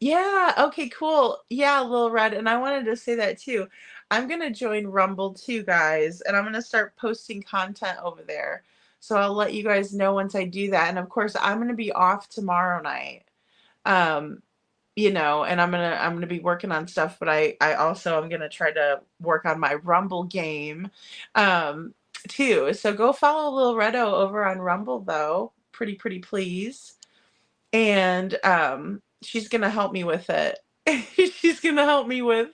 Yeah, okay, cool. Yeah, Little Red, and I wanted to say that too. I'm gonna join Rumble too, guys, and I'm gonna start posting content over there. So I'll let you guys know once I do that. And of course, I'm gonna be off tomorrow night. Um, and I'm gonna be working on stuff, but I also am gonna try to work on my Rumble game too. So go follow Lil Redo over on Rumble though. Pretty please. And she's gonna help me with it. She's gonna help me with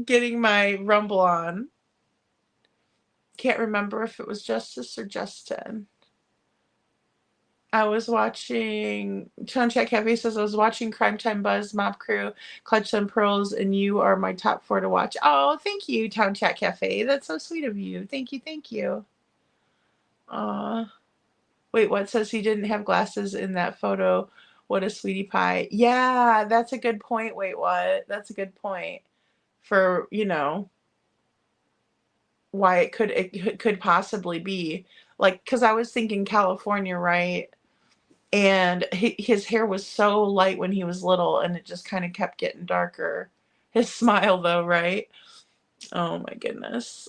getting my Rumble on. Can't remember if it was Justice or Justin. I was watching, Town Chat Cafe says, I was watching Crime Time Buzz, Mob Crew, Clutch Some Pearls, and you are my top 4 to watch. Oh, thank you, Town Chat Cafe. That's so sweet of you. Thank you. Wait, what says he didn't have glasses in that photo? What a sweetie pie. Yeah, that's a good point. Wait, what? That's a good point for, why it could possibly be. Like, because I was thinking California, right? And his hair was so light when he was little, and it just kind of kept getting darker. His smile, though, right? Oh my goodness.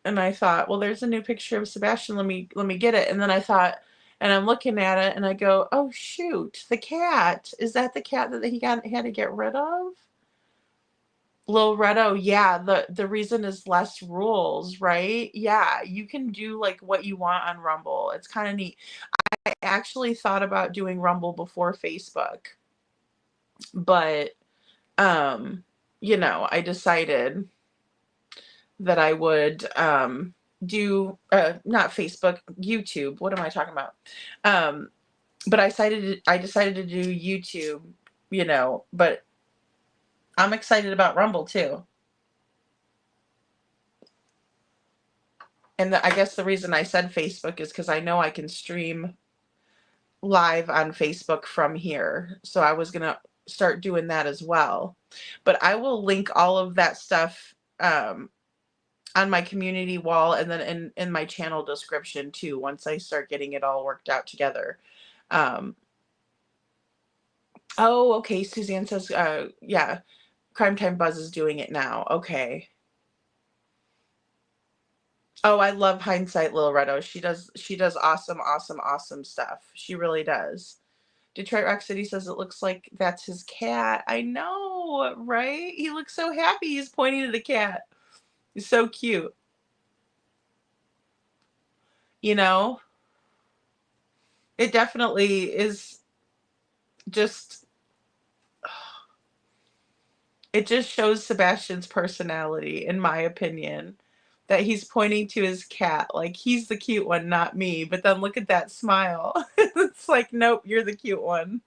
And I thought, well, there's a new picture of Sebastian. Let me get it. And then I thought, and I'm looking at it, and I go, oh shoot, the cat. Is that the cat that he had to get rid of? Lil Redo, yeah. The reason is less rules, right? Yeah, you can do like what you want on Rumble. It's kind of neat. I actually thought about doing Rumble before Facebook, but I decided that I would do not Facebook, YouTube. What am I talking about? But I decided to do YouTube, but I'm excited about Rumble too. And I guess the reason I said Facebook is because I know I can stream live on Facebook from here. So I was going to start doing that as well. But I will link all of that stuff on my community wall and then in my channel description too, once I start getting it all worked out together. Oh, okay. Suzanne says, yeah, Crime Time Buzz is doing it now. Okay. Oh, I love Hindsight Lil Redo. She does awesome stuff. She really does. Detroit Rock City says it looks like that's his cat. I know, right? He looks so happy. He's pointing to the cat. He's so cute. It definitely is just, it just shows Sebastian's personality, in my opinion, that he's pointing to his cat. Like, he's the cute one, not me. But then look at that smile. It's like, nope, you're the cute one.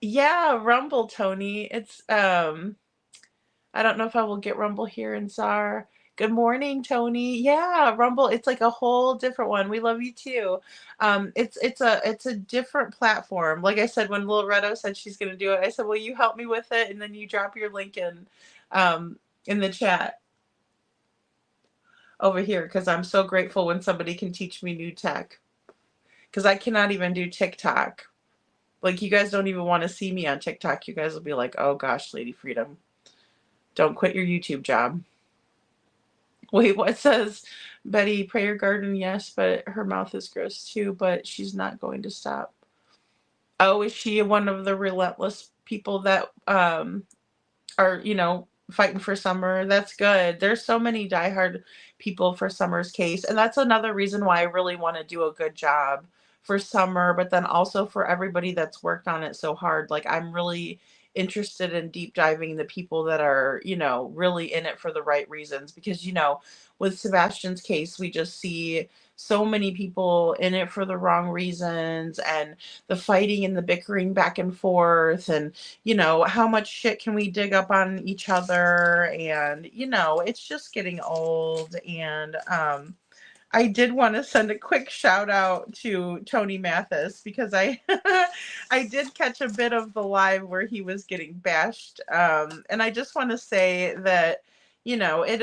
Yeah, Rumble, Tony. It's I don't know if I will get Rumble here in SAR. Good morning, Tony. Yeah, Rumble. It's like a whole different one. We love you too. It's a different platform. Like I said, when Lil Redo said she's gonna do it, I said, "Will you help me with it?" And then you drop your link in the chat over here because I'm so grateful when somebody can teach me new tech because I cannot even do TikTok. Like you guys don't even want to see me on TikTok. You guys will be like, "Oh gosh, Lady Freedom, don't quit your YouTube job." Wait, what says Betty Prayer Garden? Yes, but her mouth is gross too, but she's not going to stop. Oh, is she one of the relentless people that are, fighting for Summer? That's good. There's so many diehard people for Summer's case, and that's another reason why I really want to do a good job for Summer, but then also for everybody that's worked on it so hard. Like I'm really interested in deep diving the people that are, really in it for the right reasons because, with Sebastian's case, we just see so many people in it for the wrong reasons and the fighting and the bickering back and forth and how much shit can we dig up on each other? And, it's just getting old. And I did want to send a quick shout out to Tony Mathis because I I did catch a bit of the live where he was getting bashed. And I just want to say that, it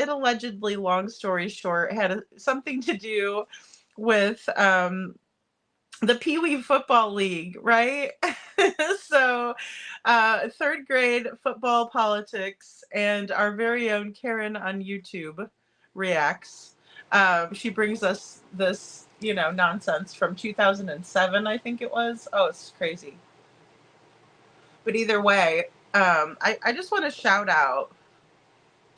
allegedly, long story short, had something to do with the Pee Wee Football League, right? So, third grade football politics, and our very own Karen on YouTube reacts. She brings us this, nonsense from 2007, I think it was. Oh, it's crazy. But either way, I just want to shout out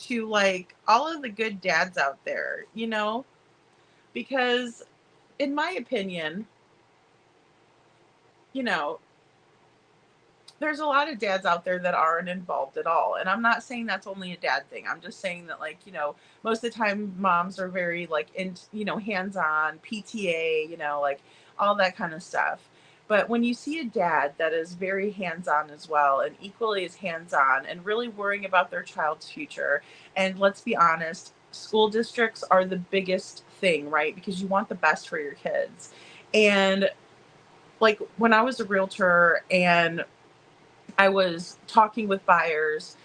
to like all of the good dads out there, because in my opinion, you know, there's a lot of dads out there that aren't involved at all. And I'm not saying that's only a dad thing. I'm just saying that, like, most of the time moms are very, like, hands on, PTA, like all that kind of stuff. But when you see a dad that is very hands on as well and equally as hands on and really worrying about their child's future, and let's be honest, school districts are the biggest thing, right? Because you want the best for your kids. And like when I was a realtor and I was talking with buyers,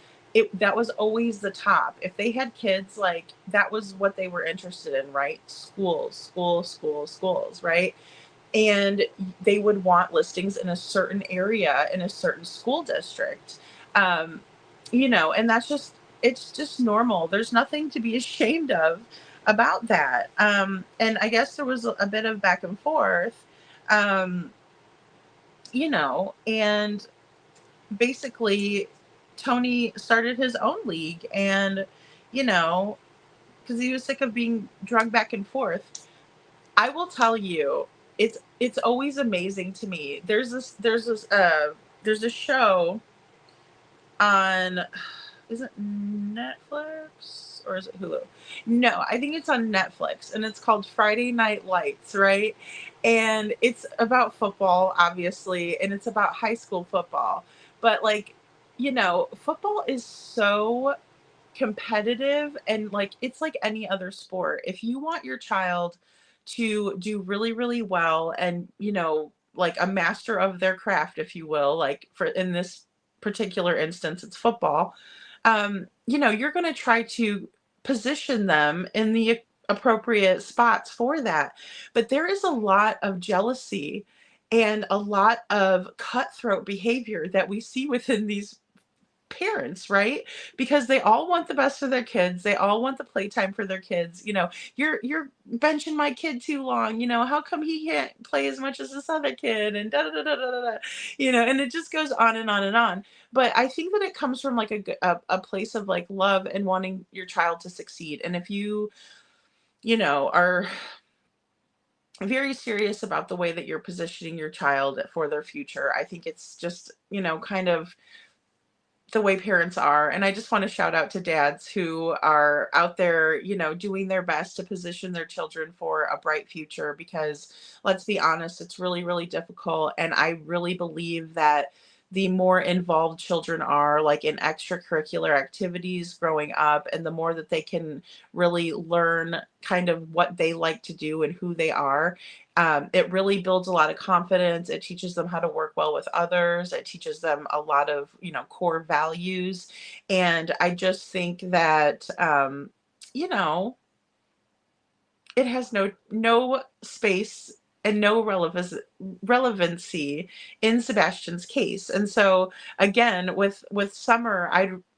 that was always the top. If they had kids, like that was what they were interested in, right? Schools, right? And they would want listings in a certain area in a certain school district. Um, and it's just normal. There's nothing to be ashamed of about that. And I guess there was a bit of back and forth, um, and basically Tony started his own league and you know because he was sick of being drugged back and forth. I will tell you, it's always amazing to me. There's a show on, is it Netflix or is it Hulu? No, I think it's on Netflix and it's called Friday Night Lights, right? And it's about football, obviously, and it's about high school football. But like, football is so competitive and like it's like any other sport. If you want your child to do really, really well and, like a master of their craft, if you will, like for in this particular instance, it's football, you're going to try to position them in the appropriate spots for that. But there is a lot of jealousy and a lot of cutthroat behavior that we see within these parents, right? Because they all want the best for their kids. They all want the playtime for their kids. You're benching my kid too long. How come he can't play as much as this other kid? And da da da da da da. And it just goes on and on and on. But I think that it comes from like a place of like love and wanting your child to succeed. And if you, are very serious about the way that you're positioning your child for their future, I think it's just, kind of the way parents are. And I just want to shout out to dads who are out there, doing their best to position their children for a bright future, because let's be honest, it's really, really difficult. And I really believe that the more involved children are, like in extracurricular activities growing up, and the more that they can really learn kind of what they like to do and who they are, it really builds a lot of confidence. It teaches them how to work well with others. It teaches them a lot of, core values. And I just think that, you know, it has no space and no relevancy in Sebastian's case. And so again, with Summer,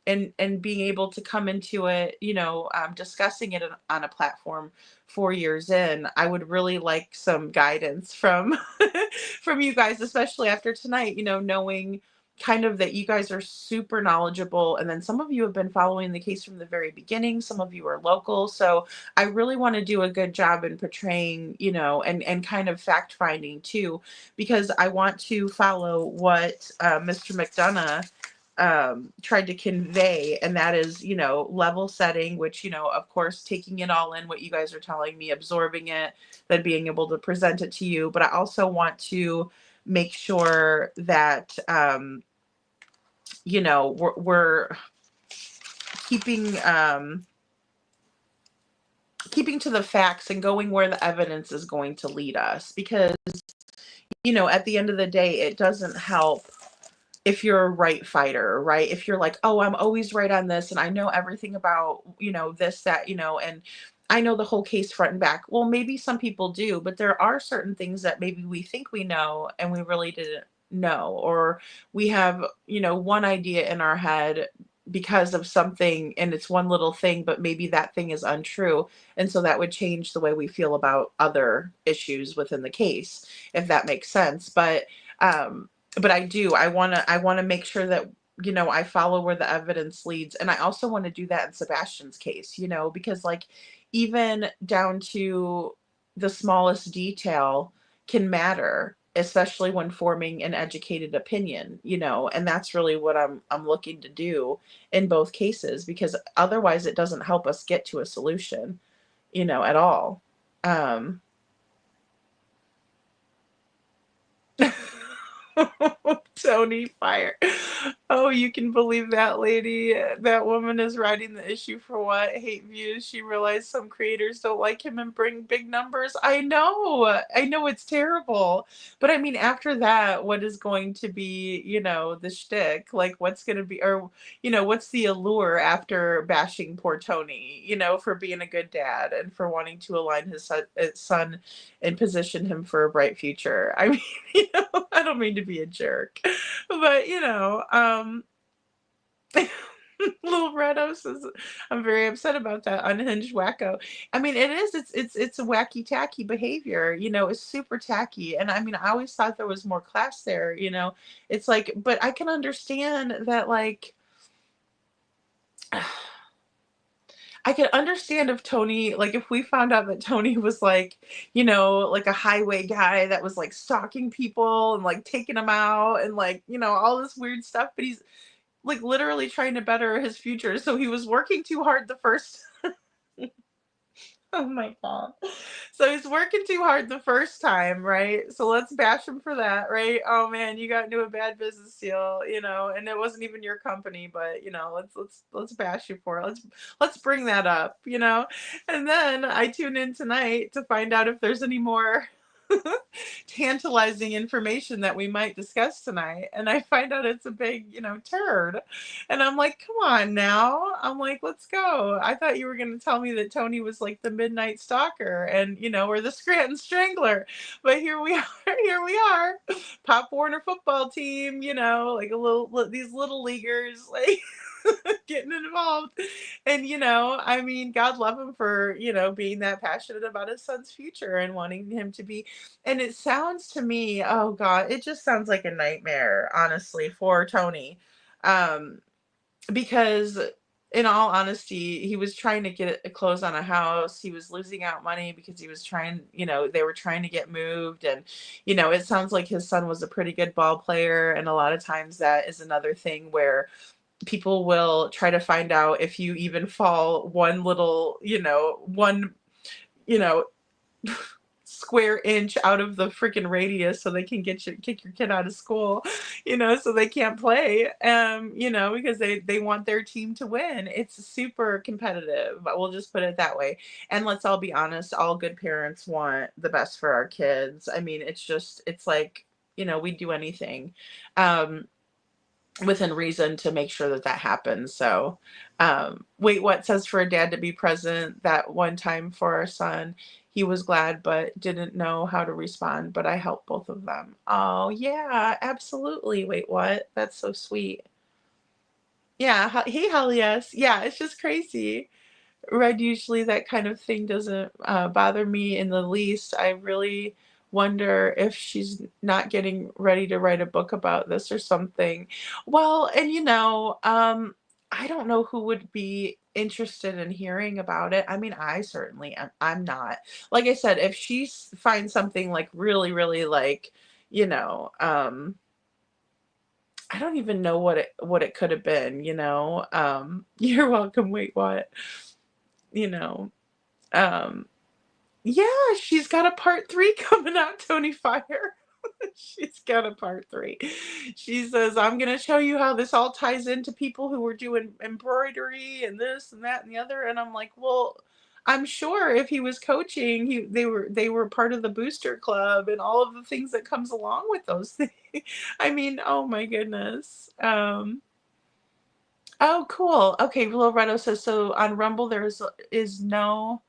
and being able to come into it, discussing it on a platform 4 years in, I would really like some guidance from from you guys, especially after tonight, knowing kind of that you guys are super knowledgeable, and then some of you have been following the case from the very beginning, some of you are local. So I really want to do a good job in portraying, and kind of fact finding too, because I want to follow what Mr. McDonough tried to convey, and that is, level setting, which, of course, taking it all in, what you guys are telling me, absorbing it, then being able to present it to you. But I also want to make sure that, we're keeping, keeping to the facts and going where the evidence is going to lead us, because at the end of the day, it doesn't help if you're a right fighter, right? If you're like, oh, I'm always right on this, and I know everything about, this, that, and I know the whole case front and back. Well, maybe some people do, but there are certain things that maybe we think we know and we really didn't know, or we have, one idea in our head because of something, and it's one little thing, but maybe that thing is untrue. And so that would change the way we feel about other issues within the case, if that makes sense. But I want to make sure that, I follow where the evidence leads. And I also want to do that in Sebastian's case, because like even down to the smallest detail can matter, especially when forming an educated opinion, and that's really what I'm looking to do in both cases, because otherwise it doesn't help us get to a solution, at all. Um, Tony Fire. Oh, you can believe that lady. That woman is writing the issue for what? Hate views. She realized some creators don't like him and bring big numbers. I know. I know it's terrible. But I mean, after that, what is going to be, the shtick? Like, what's going to be, or, what's the allure after bashing poor Tony, for being a good dad and for wanting to align his son and position him for a bright future? I mean, I don't mean to be a jerk, but Little Redo says, I'm very upset about that unhinged wacko. I mean, it's a wacky tacky behavior, it's super tacky. And I mean, I always thought there was more class there, it's like, but I can understand that, like, I could understand if Tony, like, if we found out that Tony was like, like a highway guy that was like stalking people and like taking them out and like, all this weird stuff, but he's like literally trying to better his future. So he was working too hard the first. Oh my God. So he's working too hard the first time, right? So let's bash him for that, right? Oh man, you got into a bad business deal, and it wasn't even your company, but let's bash you for it. Let's bring that up, And then I tune in tonight to find out if there's any more tantalizing information that we might discuss tonight. And I find out it's a big, turd. And I'm like, come on now. I'm like, let's go. I thought you were going to tell me that Tony was like the Midnight Stalker and, or the Scranton Strangler. But here we are. Here we are. Pop Warner football team, like these little leaguers, like getting involved. And, I mean, God love him for, being that passionate about his son's future and wanting him to be. And it sounds to me, oh God, it just sounds like a nightmare, honestly, for Tony. Because in all honesty, he was trying to get a close on a house. He was losing out money because he was trying, they were trying to get moved. And, it sounds like his son was a pretty good ball player. And a lot of times that is another thing where people will try to find out if you even fall one little, you know, square inch out of the freaking radius so they can kick your kid out of school, so they can't play, because they want their team to win. It's super competitive. We'll just put it that way. And let's all be honest, all good parents want the best for our kids. I mean, it's like, we'd do anything. Within reason to make sure that that happens. So, wait, what says for a dad to be present that one time for our son? He was glad, but didn't know how to respond, but I helped both of them. Oh, yeah, absolutely. Wait, what? That's so sweet. Yeah. Hey, hell yes. Yeah, it's just crazy. Red, usually that kind of thing doesn't bother me in the least. I really wonder if she's not getting ready to write a book about this or something. Well, and I don't know who would be interested in hearing about it. I mean, I certainly am. I'm not. Like I said, if she finds something like really, really like, you know, I don't even know what it could have been, You're welcome. Wait, what? You know. Um, yeah, she's got a part 3 coming out, Tony Fire. She's got a part 3. She says, I'm going to show you how this all ties into people who were doing embroidery and this and that and the other. And I'm like, well, I'm sure if he was coaching, they were part of the booster club and all of the things that comes along with those things. I mean, oh my goodness. Oh, cool. Okay, Loretto says, so on Rumble there is no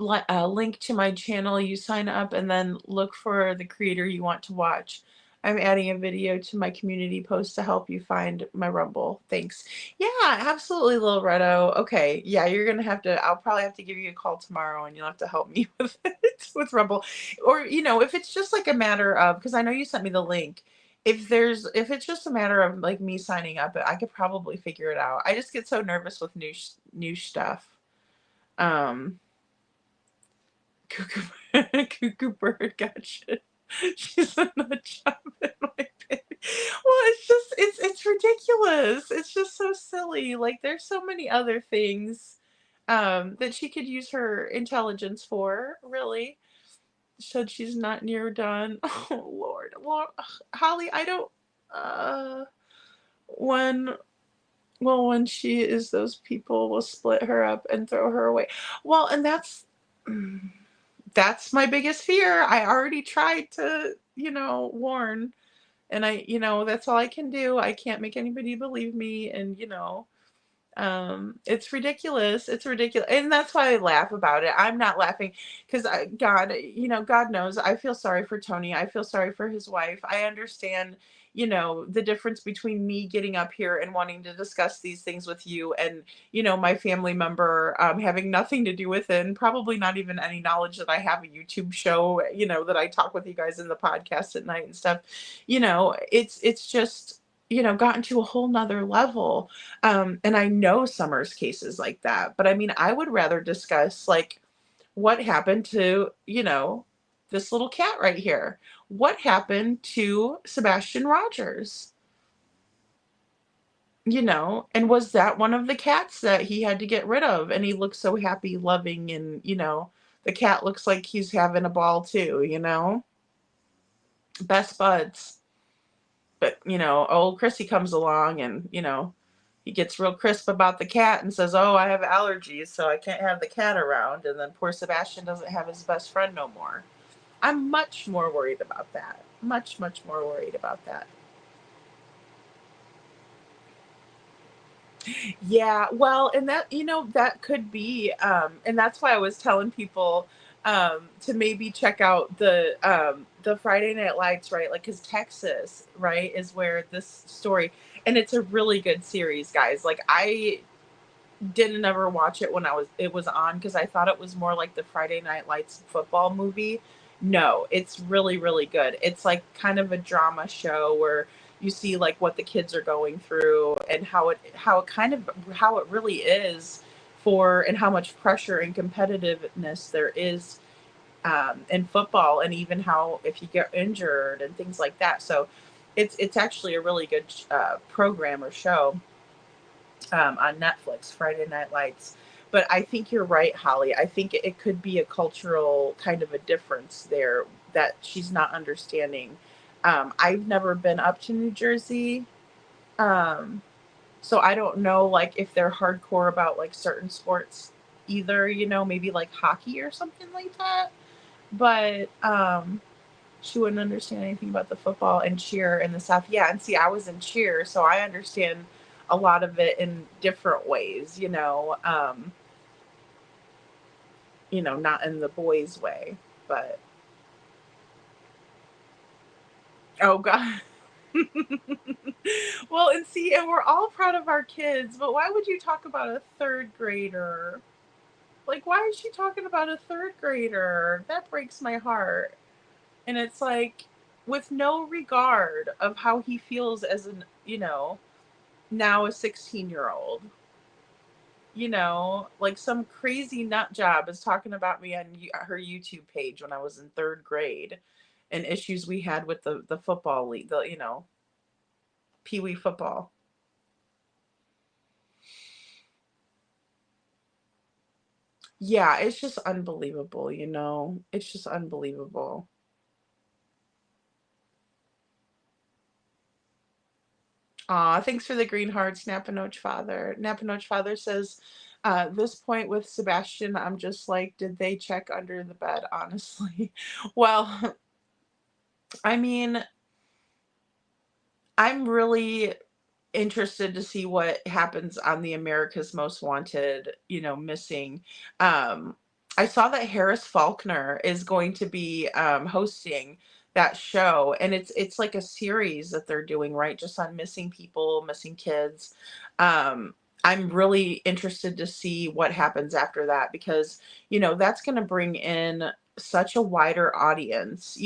link to my channel. You sign up and then look for the creator you want to watch. I'm adding a video to my community post to help you find my Rumble. Thanks. Yeah, absolutely, Lil Redo. Okay, yeah, I'll probably have to give you a call tomorrow and you'll have to help me with it, with Rumble. Or, if it's just like a matter of, because I know you sent me the link. If it's just a matter of like me signing up, I could probably figure it out. I just get so nervous with new stuff. Cuckoo bird, gotcha. She's a nut job in my opinion. Well, it's ridiculous. It's just so silly. Like there's so many other things that she could use her intelligence for, really. Said she's not near done. Oh Lord. Well, Holly, I don't when when she is, those people will split her up and throw her away. Well, and that's my biggest fear. I already tried to, warn, and that's all I can do. I can't make anybody believe me, and it's ridiculous. It's ridiculous. And that's why I laugh about it. I'm not laughing because God knows I feel sorry for Tony. I feel sorry for his wife. I understand, the difference between me getting up here and wanting to discuss these things with you and, my family member having nothing to do with it and probably not even any knowledge that I have a YouTube show, that I talk with you guys in the podcast at night and stuff. It's just, gotten to a whole nother level. And I know Summer's cases like that, but I mean, I would rather discuss like what happened to, this little cat right here. What happened to Sebastian Rogers? And was that one of the cats that he had to get rid of? And he looks so happy, loving, and, the cat looks like he's having a ball too, best buds. But, old Chrissy comes along and, he gets real crisp about the cat and says, oh, I have allergies, so I can't have the cat around. And then poor Sebastian doesn't have his best friend no more. I'm much more worried about that. Much, much more worried about that. Yeah, well, and that, that could be, and that's why I was telling people to maybe check out the Friday Night Lights, right? Like, because Texas, right, is where this story, and it's a really good series, guys. Like, I didn't ever watch it when it was on because I thought it was more like the Friday Night Lights football movie. No, it's really, really good. It's like kind of a drama show where you see like what the kids are going through and how it really is and how much pressure and competitiveness there is in football, and even how if you get injured and things like that. So It's actually a really good program or show on Netflix, Friday Night Lights. But I think you're right, Holly. I think it could be a cultural kind of a difference there that she's not understanding. I've never been up to New Jersey, um, so I don't know like if they're hardcore about like certain sports either. You know, maybe like hockey or something like that. But she wouldn't understand anything about the football and cheer in the South. Yeah, and see, I was in cheer, so I understand a lot of it in different ways, not in the boys' way, but oh god. Well, and see, and we're all proud of our kids, but why would you talk about a third grader? Like, why is she talking about a third grader? That breaks my heart. And it's like, with no regard of how he feels as now a 16-year-old. Like some crazy nut job is talking about me on her YouTube page when I was in third grade and issues we had with the football league, Pee Wee football. Yeah, it's just unbelievable. It's just unbelievable. Aw, thanks for the green hearts, Napanoch Father. Napanoch Father says, this point with Sebastian, I'm just like, did they check under the bed, honestly? Well, I mean, I'm really interested to see what happens on the America's Most Wanted, missing. I saw that Harris Faulkner is going to be hosting that show, and it's like a series that they're doing, right? Just on missing people, missing kids. Um, I'm really interested to see what happens after that because, that's going to bring in such a wider audience,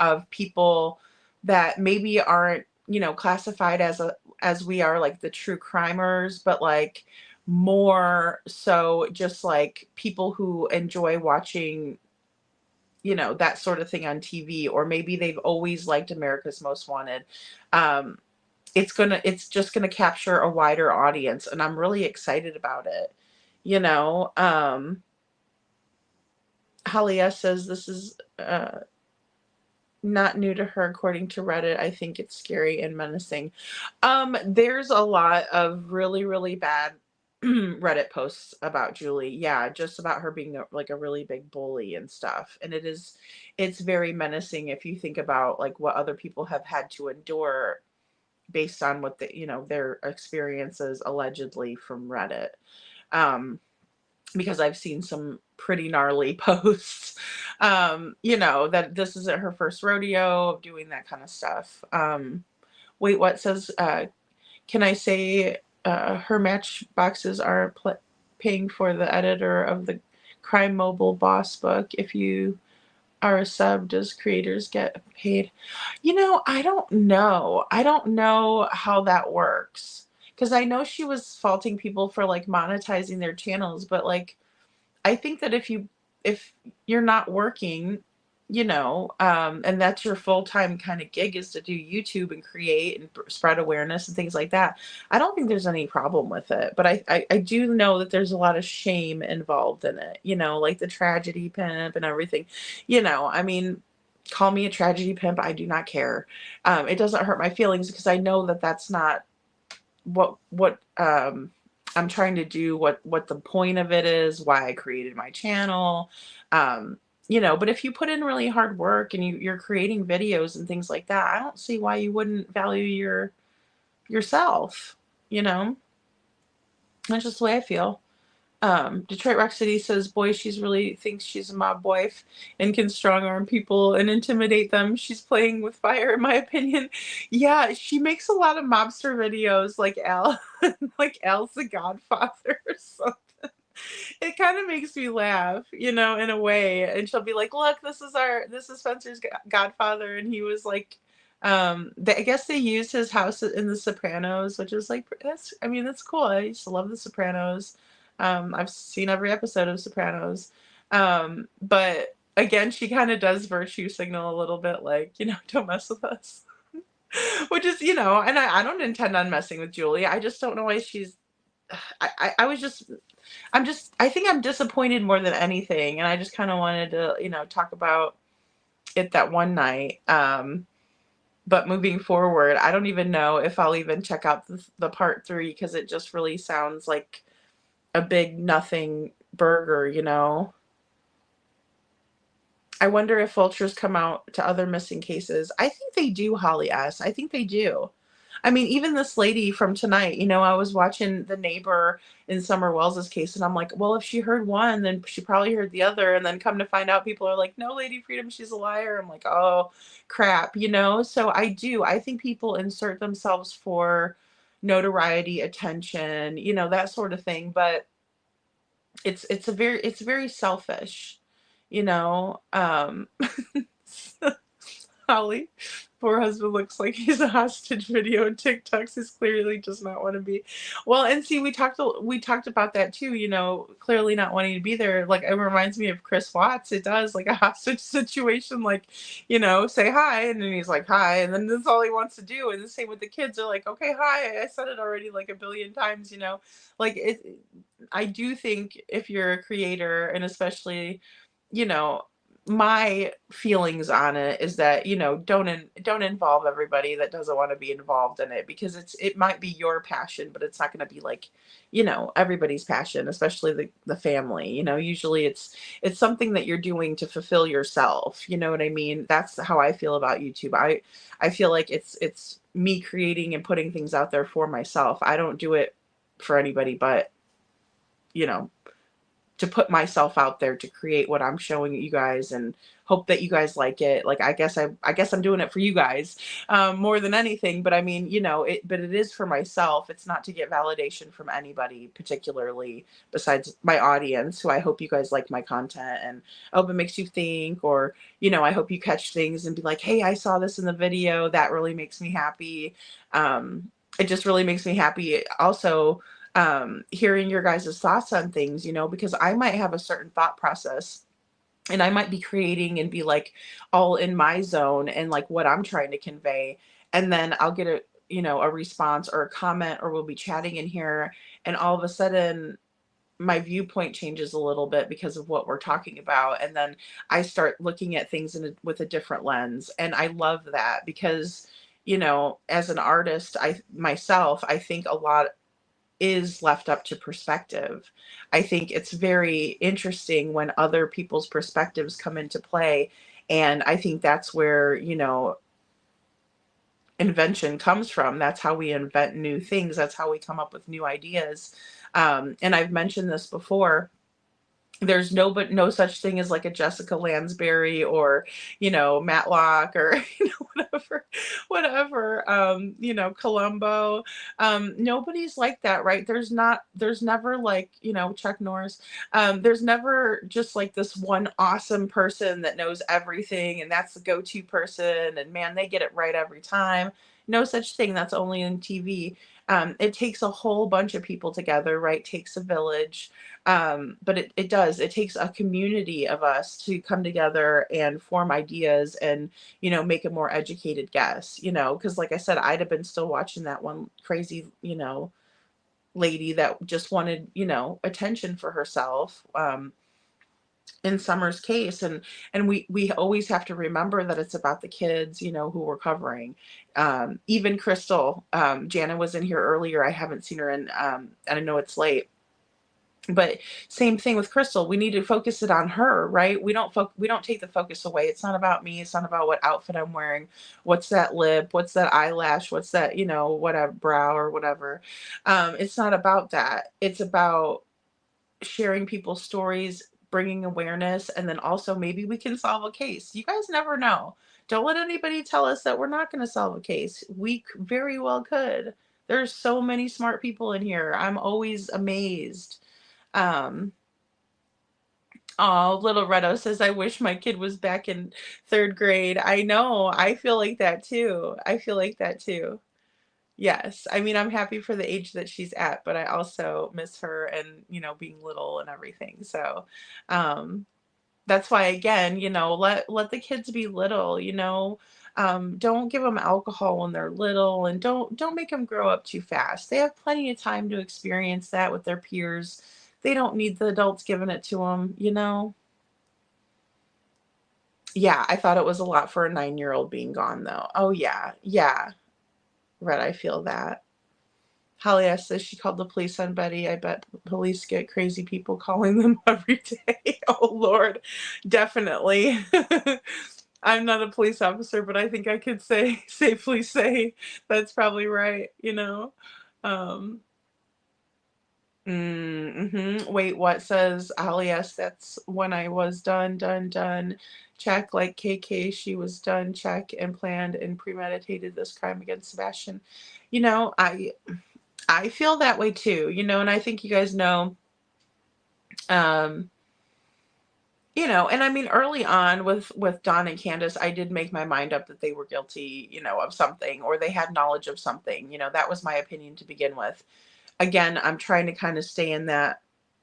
of people that maybe aren't, classified as we are like the true crimers, but like more so just like people who enjoy watching, that sort of thing on TV, or maybe they've always liked America's Most Wanted. Um, it's just gonna capture a wider audience, and I'm really excited about it. Halia says this is not new to her, according to Reddit. I think it's scary and menacing. There's a lot of really, really bad Reddit posts about Julie. Yeah, just about her being like a really big bully and stuff. And it's very menacing if you think about like what other people have had to endure based on what their experiences allegedly from Reddit. Because I've seen some pretty gnarly posts, that this isn't her first rodeo of doing that kind of stuff. Wait, what says, can I say her match boxes are paying for the editor of the Crime Mobile Boss book? If you are a sub, does creators get paid? I don't know. I don't know how that works. Because I know she was faulting people for like monetizing their channels, but like I think that if you're not working, and that's your full-time kind of gig is to do YouTube and create and spread awareness and things like that, I don't think there's any problem with it. But I do know that there's a lot of shame involved in it, like the tragedy pimp and everything. I mean, call me a tragedy pimp. I do not care. It doesn't hurt my feelings because I know that that's not what I'm trying to do, what the point of it is, why I created my channel. But if you put in really hard work and you're creating videos and things like that, I don't see why you wouldn't value yourself, you know? That's just the way I feel. Detroit Rock City says, boy, she's really thinks she's a mob wife and can strong arm people and intimidate them. She's playing with fire, in my opinion. Yeah, she makes a lot of mobster videos like Al, like Al's the Godfather or something. It kind of makes me laugh, in a way. And she'll be like, look, this is Spencer's Godfather. And he was like, I guess they used his house in The Sopranos, which is like, that's cool. I used to love The Sopranos. I've seen every episode of Sopranos. But again, she kind of does virtue signal a little bit like, don't mess with us. Which is, and I don't intend on messing with Julie. I just don't know why she's. I was just. I think I'm disappointed more than anything, and I just kind of wanted to, talk about it that one night. But moving forward, I don't even know if I'll even check out the part 3 because it just really sounds like a big nothing burger. I wonder if vultures come out to other missing cases. I think they do, Holly S. I think they do. I mean, even this lady from tonight, I was watching the neighbor in Summer Wells's case, and I'm like, well, if she heard one, then she probably heard the other. And then come to find out, people are like, no, Lady Freedom, she's a liar. I'm like, oh, crap. So I do. I think people insert themselves for notoriety, attention, that sort of thing. But it's very selfish, you know. Holly, poor husband looks like he's a hostage video, and TikToks is clearly does not want to be. Well, and see, we talked about that too. Clearly not wanting to be there. Like, it reminds me of Chris Watts. It does, like, a hostage situation. Like, say hi, and then he's like hi, and then that's all he wants to do. And the same with the kids. They're like, okay, hi. I said it already like a billion times. Like it. I do think if you're a creator, and especially, you know, my feelings on it is that, don't involve everybody that doesn't want to be involved in it, because it might be your passion, but it's not going to be like, everybody's passion, especially the family. Usually it's something that you're doing to fulfill yourself. You know what I mean? That's how I feel about YouTube. I feel like it's me creating and putting things out there for myself. I don't do it for anybody but, you know, to put myself out there to create what I'm showing you guys, and hope that you guys like it. Like, I guess I'm doing it for you guys, more than anything. But I mean, but it is for myself. It's not to get validation from anybody particularly besides my audience, who I hope you guys like my content, and I hope it makes you think, or, I hope you catch things and be like, hey, I saw this in the video. That really makes me happy. It just really makes me happy. Also, hearing your guys' thoughts on things, because I might have a certain thought process, and I might be creating and be like all in my zone and like what I'm trying to convey. And then I'll get a response or a comment, or we'll be chatting in here, and all of a sudden my viewpoint changes a little bit because of what we're talking about. And then I start looking at things with a different lens. And I love that because, as an artist, I think a lot is left up to perspective. I think it's very interesting when other people's perspectives come into play. And I think that's where, invention comes from. That's how we invent new things. That's how we come up with new ideas. And I've mentioned this before. There's no such thing as like a Jessica Lansbury, or, Matlock, or, whatever, Columbo. Nobody's like that, right? There's never like, Chuck Norris. There's never just like this one awesome person that knows everything, and that's the go-to person, and man, they get it right every time. No such thing. That's only in TV. It takes a whole bunch of people together, right? Takes a village. But it does. It takes a community of us to come together and form ideas, and, make a more educated guess, because like I said, I'd have been still watching that one crazy, lady that just wanted, attention for herself. In Summer's case, and we always have to remember that it's about the kids, who we're covering. Even Crystal, Jana was in here earlier. I haven't seen her in, and I know it's late. But same thing with Crystal. We need to focus it on her, right? We don't take the focus away. It's not about me. It's not about what outfit I'm wearing. What's that lip? What's that eyelash? What's that, whatever, brow or whatever. It's not about that. It's about sharing people's stories, bringing awareness, and then also maybe we can solve a case. You guys never know. Don't let anybody tell us that we're not going to solve a case. We very well could. There's so many smart people in here. I'm always amazed. Oh, little Redo says, I wish my kid was back in 3rd grade. I know. I feel like that too. I feel like that too. Yes. I mean, I'm happy for the age that she's at, but I also miss her and, being little and everything. So, that's why, again, let the kids be little, Don't give them alcohol when they're little, and don't make them grow up too fast. They have plenty of time to experience that with their peers. They don't need the adults giving it to them, you know? Yeah, I thought it was a lot for a 9-year-old being gone, though. Oh, yeah. Yeah. Red, I feel that. Holly S says she called the police on Betty. I bet police get crazy people calling them every day. Oh, Lord. Definitely. I'm not a police officer, but I think I could safely say that's probably right, you know? Um, Wait, what says Ali S? That's when I was done. Check, like KK, she was done, check, and planned and premeditated this crime against Sebastian. You know, I feel that way too, you know, and I think you guys know, um, you know, and I mean, early on with Don and Candace, I did make my mind up that they were guilty, you know, of something, or they had knowledge of something. You know, that was my opinion to begin with. Again, I'm trying to kind of stay in that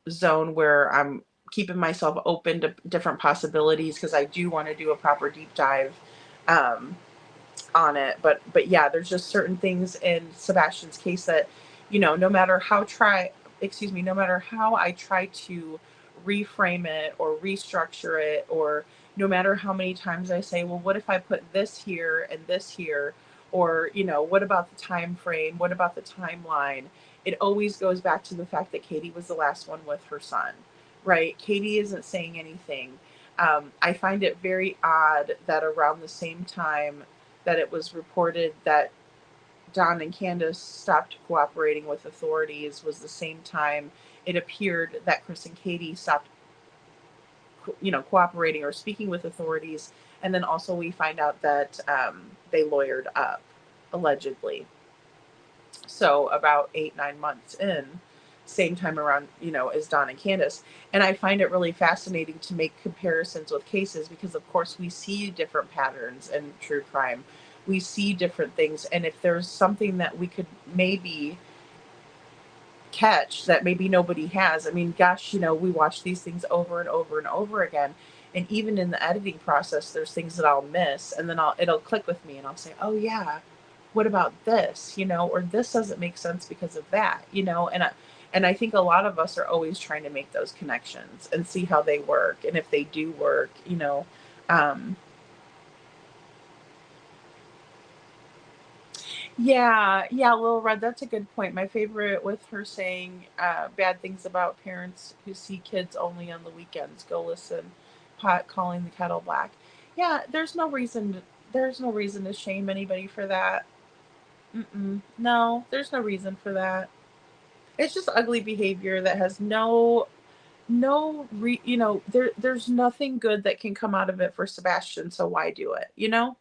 zone where I'm keeping myself open to different possibilities, because I do want to do a proper deep dive um, on it. But yeah, there's just certain things in Sebastian's case that, you know, no matter how I try to reframe it or restructure it, or no matter how many times I say, well, what if I put this here and this here, or, you know, what about the time frame, what about the timeline, it always goes back to the fact that Katie was the last one with her son, right? Katie isn't saying anything. I find it very odd that around the same time that it was reported that Don and Candace stopped cooperating with authorities was the same time it appeared that Chris and Katie stopped, you know, cooperating or speaking with authorities. And then also we find out that they lawyered up, allegedly. So about 8-9 months in, same time around, you know, as Don and Candace. And I find it really fascinating to make comparisons with cases, because of course we see different patterns in true crime. We see different things. And if there's something that we could maybe catch that maybe nobody has, I mean, gosh, you know, we watch these things over and over and over again. And even in the editing process, there's things that I'll miss, and then it'll click with me and I'll say, oh yeah, what about this, you know, or this doesn't make sense because of that, you know. And I think a lot of us are always trying to make those connections and see how they work, and if they do work, you know. um yeah, Lil Red, that's a good point. My favorite with her saying bad things about parents who see kids only on the weekends. Go listen. Pot calling the kettle black. Yeah, there's no reason to shame anybody for that. No, there's no reason for that. It's just ugly behavior that has you know, there's nothing good that can come out of it for Sebastian, so why do it, you know?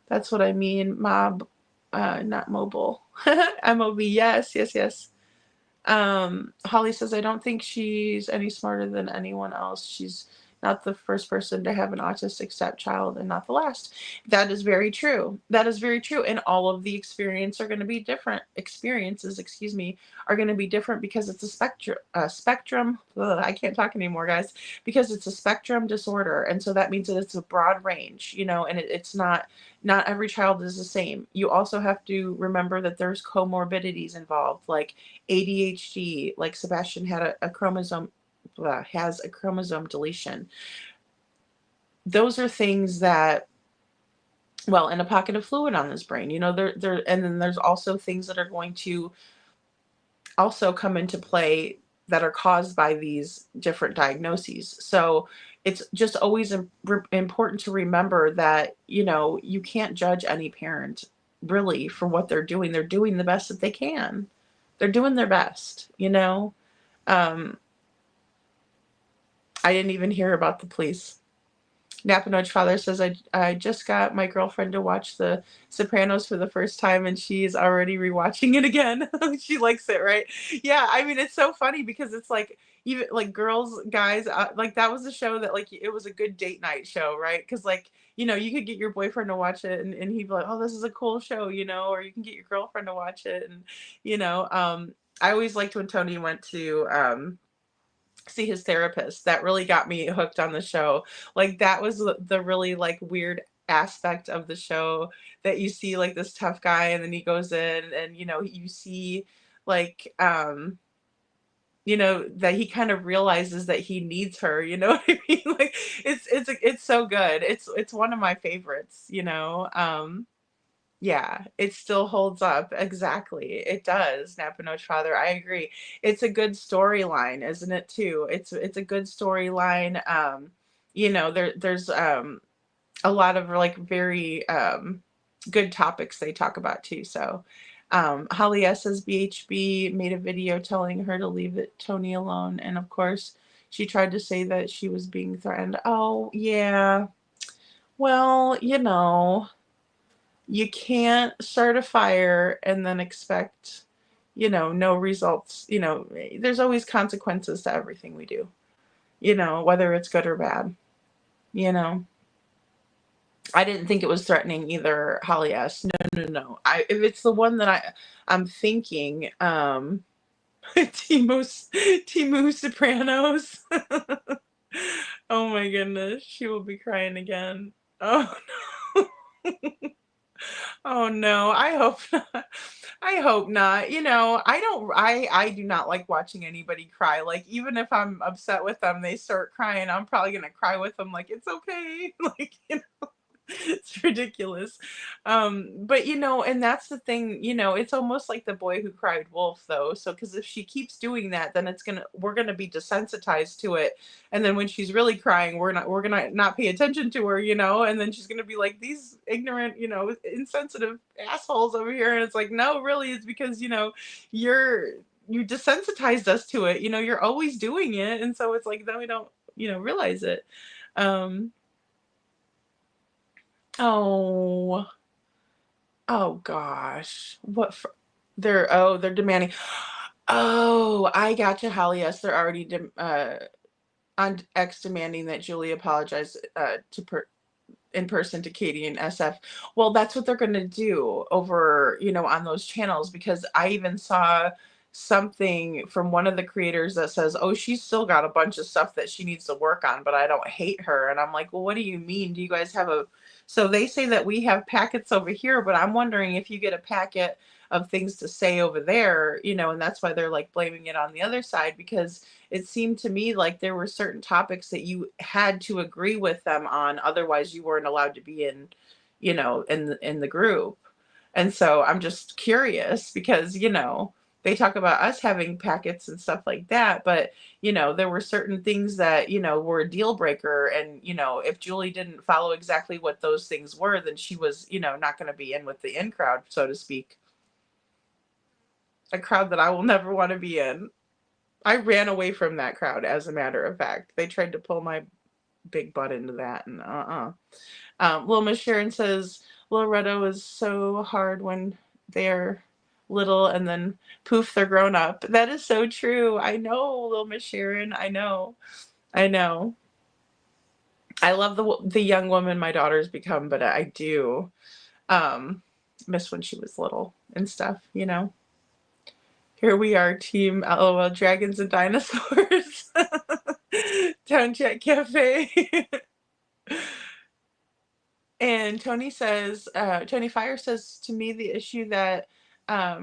That's what I mean. Mob, not mobile. MOB, yes. Holly says, I don't think she's any smarter than anyone else. She's not the first person to have an autistic stepchild, and not the last. That is very true. That is very true. And all of the experiences, excuse me, are going to be different, because it's a spectrum. Ugh, I can't talk anymore, guys, because it's a spectrum disorder. And so that means that it's a broad range, you know, and it's not every child is the same. You also have to remember that there's comorbidities involved, like ADHD, like Sebastian had a chromosome, has a chromosome deletion. Those are things that, well, and a pocket of fluid on his brain, you know, and then there's also things that are going to also come into play that are caused by these different diagnoses. So it's just always important to remember that, you know, you can't judge any parent really for what they're doing. They're doing the best that they can. They're doing their best, you know. Um, I didn't even hear about the police. Napanoch Father says, I just got my girlfriend to watch The Sopranos for the first time, and she's already rewatching it again. She likes it, right? Yeah, I mean, it's so funny because it's like, even like girls, guys, like that was a show that, like, it was a good date night show, right? Because, like, you know, you could get your boyfriend to watch it, and he'd be like, oh, this is a cool show, you know, or you can get your girlfriend to watch it. And, you know, I always liked when Tony went to see his therapist. That really got me hooked on the show. Like, that was the really, like, weird aspect of the show that you see like this tough guy and then he goes in and you see like that he kind of realizes that he needs her, you know what I mean? Like it's so good. It's one of my favorites, yeah, it still holds up. Exactly. It does. Napano's father. I agree. It's a good storyline, isn't it too? It's a good storyline. There's a lot of like very good topics they talk about too. So Holly S's BHB made a video telling her to leave Tony alone, and of course she tried to say that she was being threatened. Oh yeah. Well, you can't start a fire and then expect, no results. There's always consequences to everything we do, whether it's good or bad, you know. I didn't think it was threatening either, Holly S. No, no, no. If it's the one that I'm thinking, Timu Sopranos. Oh my goodness, she will be crying again. Oh no. Oh no, I hope not. I hope not. I do not like watching anybody cry. Like even if I'm upset with them, they start crying, I'm probably gonna cry with them like it's okay. Like, it's ridiculous. But and that's the thing, it's almost like the boy who cried wolf though. So because if she keeps doing that, then we're gonna be desensitized to it. And then when she's really crying, we're gonna not pay attention to her, and then she's gonna be like these ignorant, insensitive assholes over here. And it's like, no, really, it's because, you desensitized us to it. You're always doing it. And so it's like then we don't, realize it. Oh, oh gosh. They're demanding. Oh, I got you, Holly. Yes, they're already on X demanding that Julie apologize in person to Katie and SF. Well, that's what they're going to do over, on those channels, because I even saw something from one of the creators that says, oh, she's still got a bunch of stuff that she needs to work on, but I don't hate her. And I'm like, well, what do you mean? Do you guys have so they say that we have packets over here, but I'm wondering if you get a packet of things to say over there, and that's why they're like blaming it on the other side, because it seemed to me like there were certain topics that you had to agree with them on, otherwise you weren't allowed to be in, in the group. And so I'm just curious because, they talk about us having packets and stuff like that, but there were certain things that, were a deal breaker. And, if Julie didn't follow exactly what those things were, then she was, not going to be in with the in crowd, so to speak. A crowd that I will never want to be in. I ran away from that crowd, as a matter of fact. They tried to pull my big butt into that, and Lil Miss Sharon says Loretto is so hard when they're little and then poof, they're grown up. That is so true. I know, Lil Miss Sharon. I know. I love the young woman my daughter's become, but I do miss when she was little and stuff, Here we are, team LOL Dragons and Dinosaurs. Town Chat Cafe. And Tony Fire says to me the issue that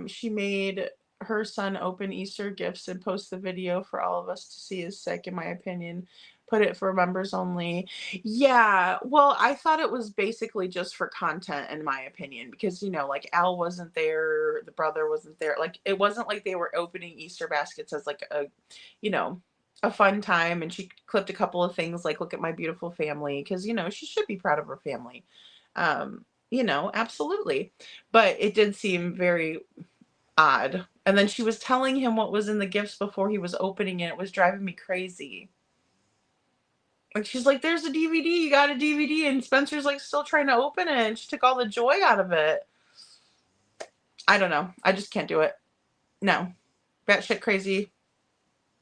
she made her son open Easter gifts and post the video for all of us to see is sick, in my opinion. Put it for members only. Yeah, well, I thought it was basically just for content, in my opinion, because, like Al wasn't there, the brother wasn't there. Like, it wasn't like they were opening Easter baskets as like a fun time. And she clipped a couple of things like, look at my beautiful family, because, she should be proud of her family. Absolutely. But it did seem very odd. And then she was telling him what was in the gifts before he was opening it. It was driving me crazy. Like, she's like, there's a DVD, you got a DVD, and Spencer's like still trying to open it, and she took all the joy out of it. I don't know. I just can't do it. No. Batshit crazy.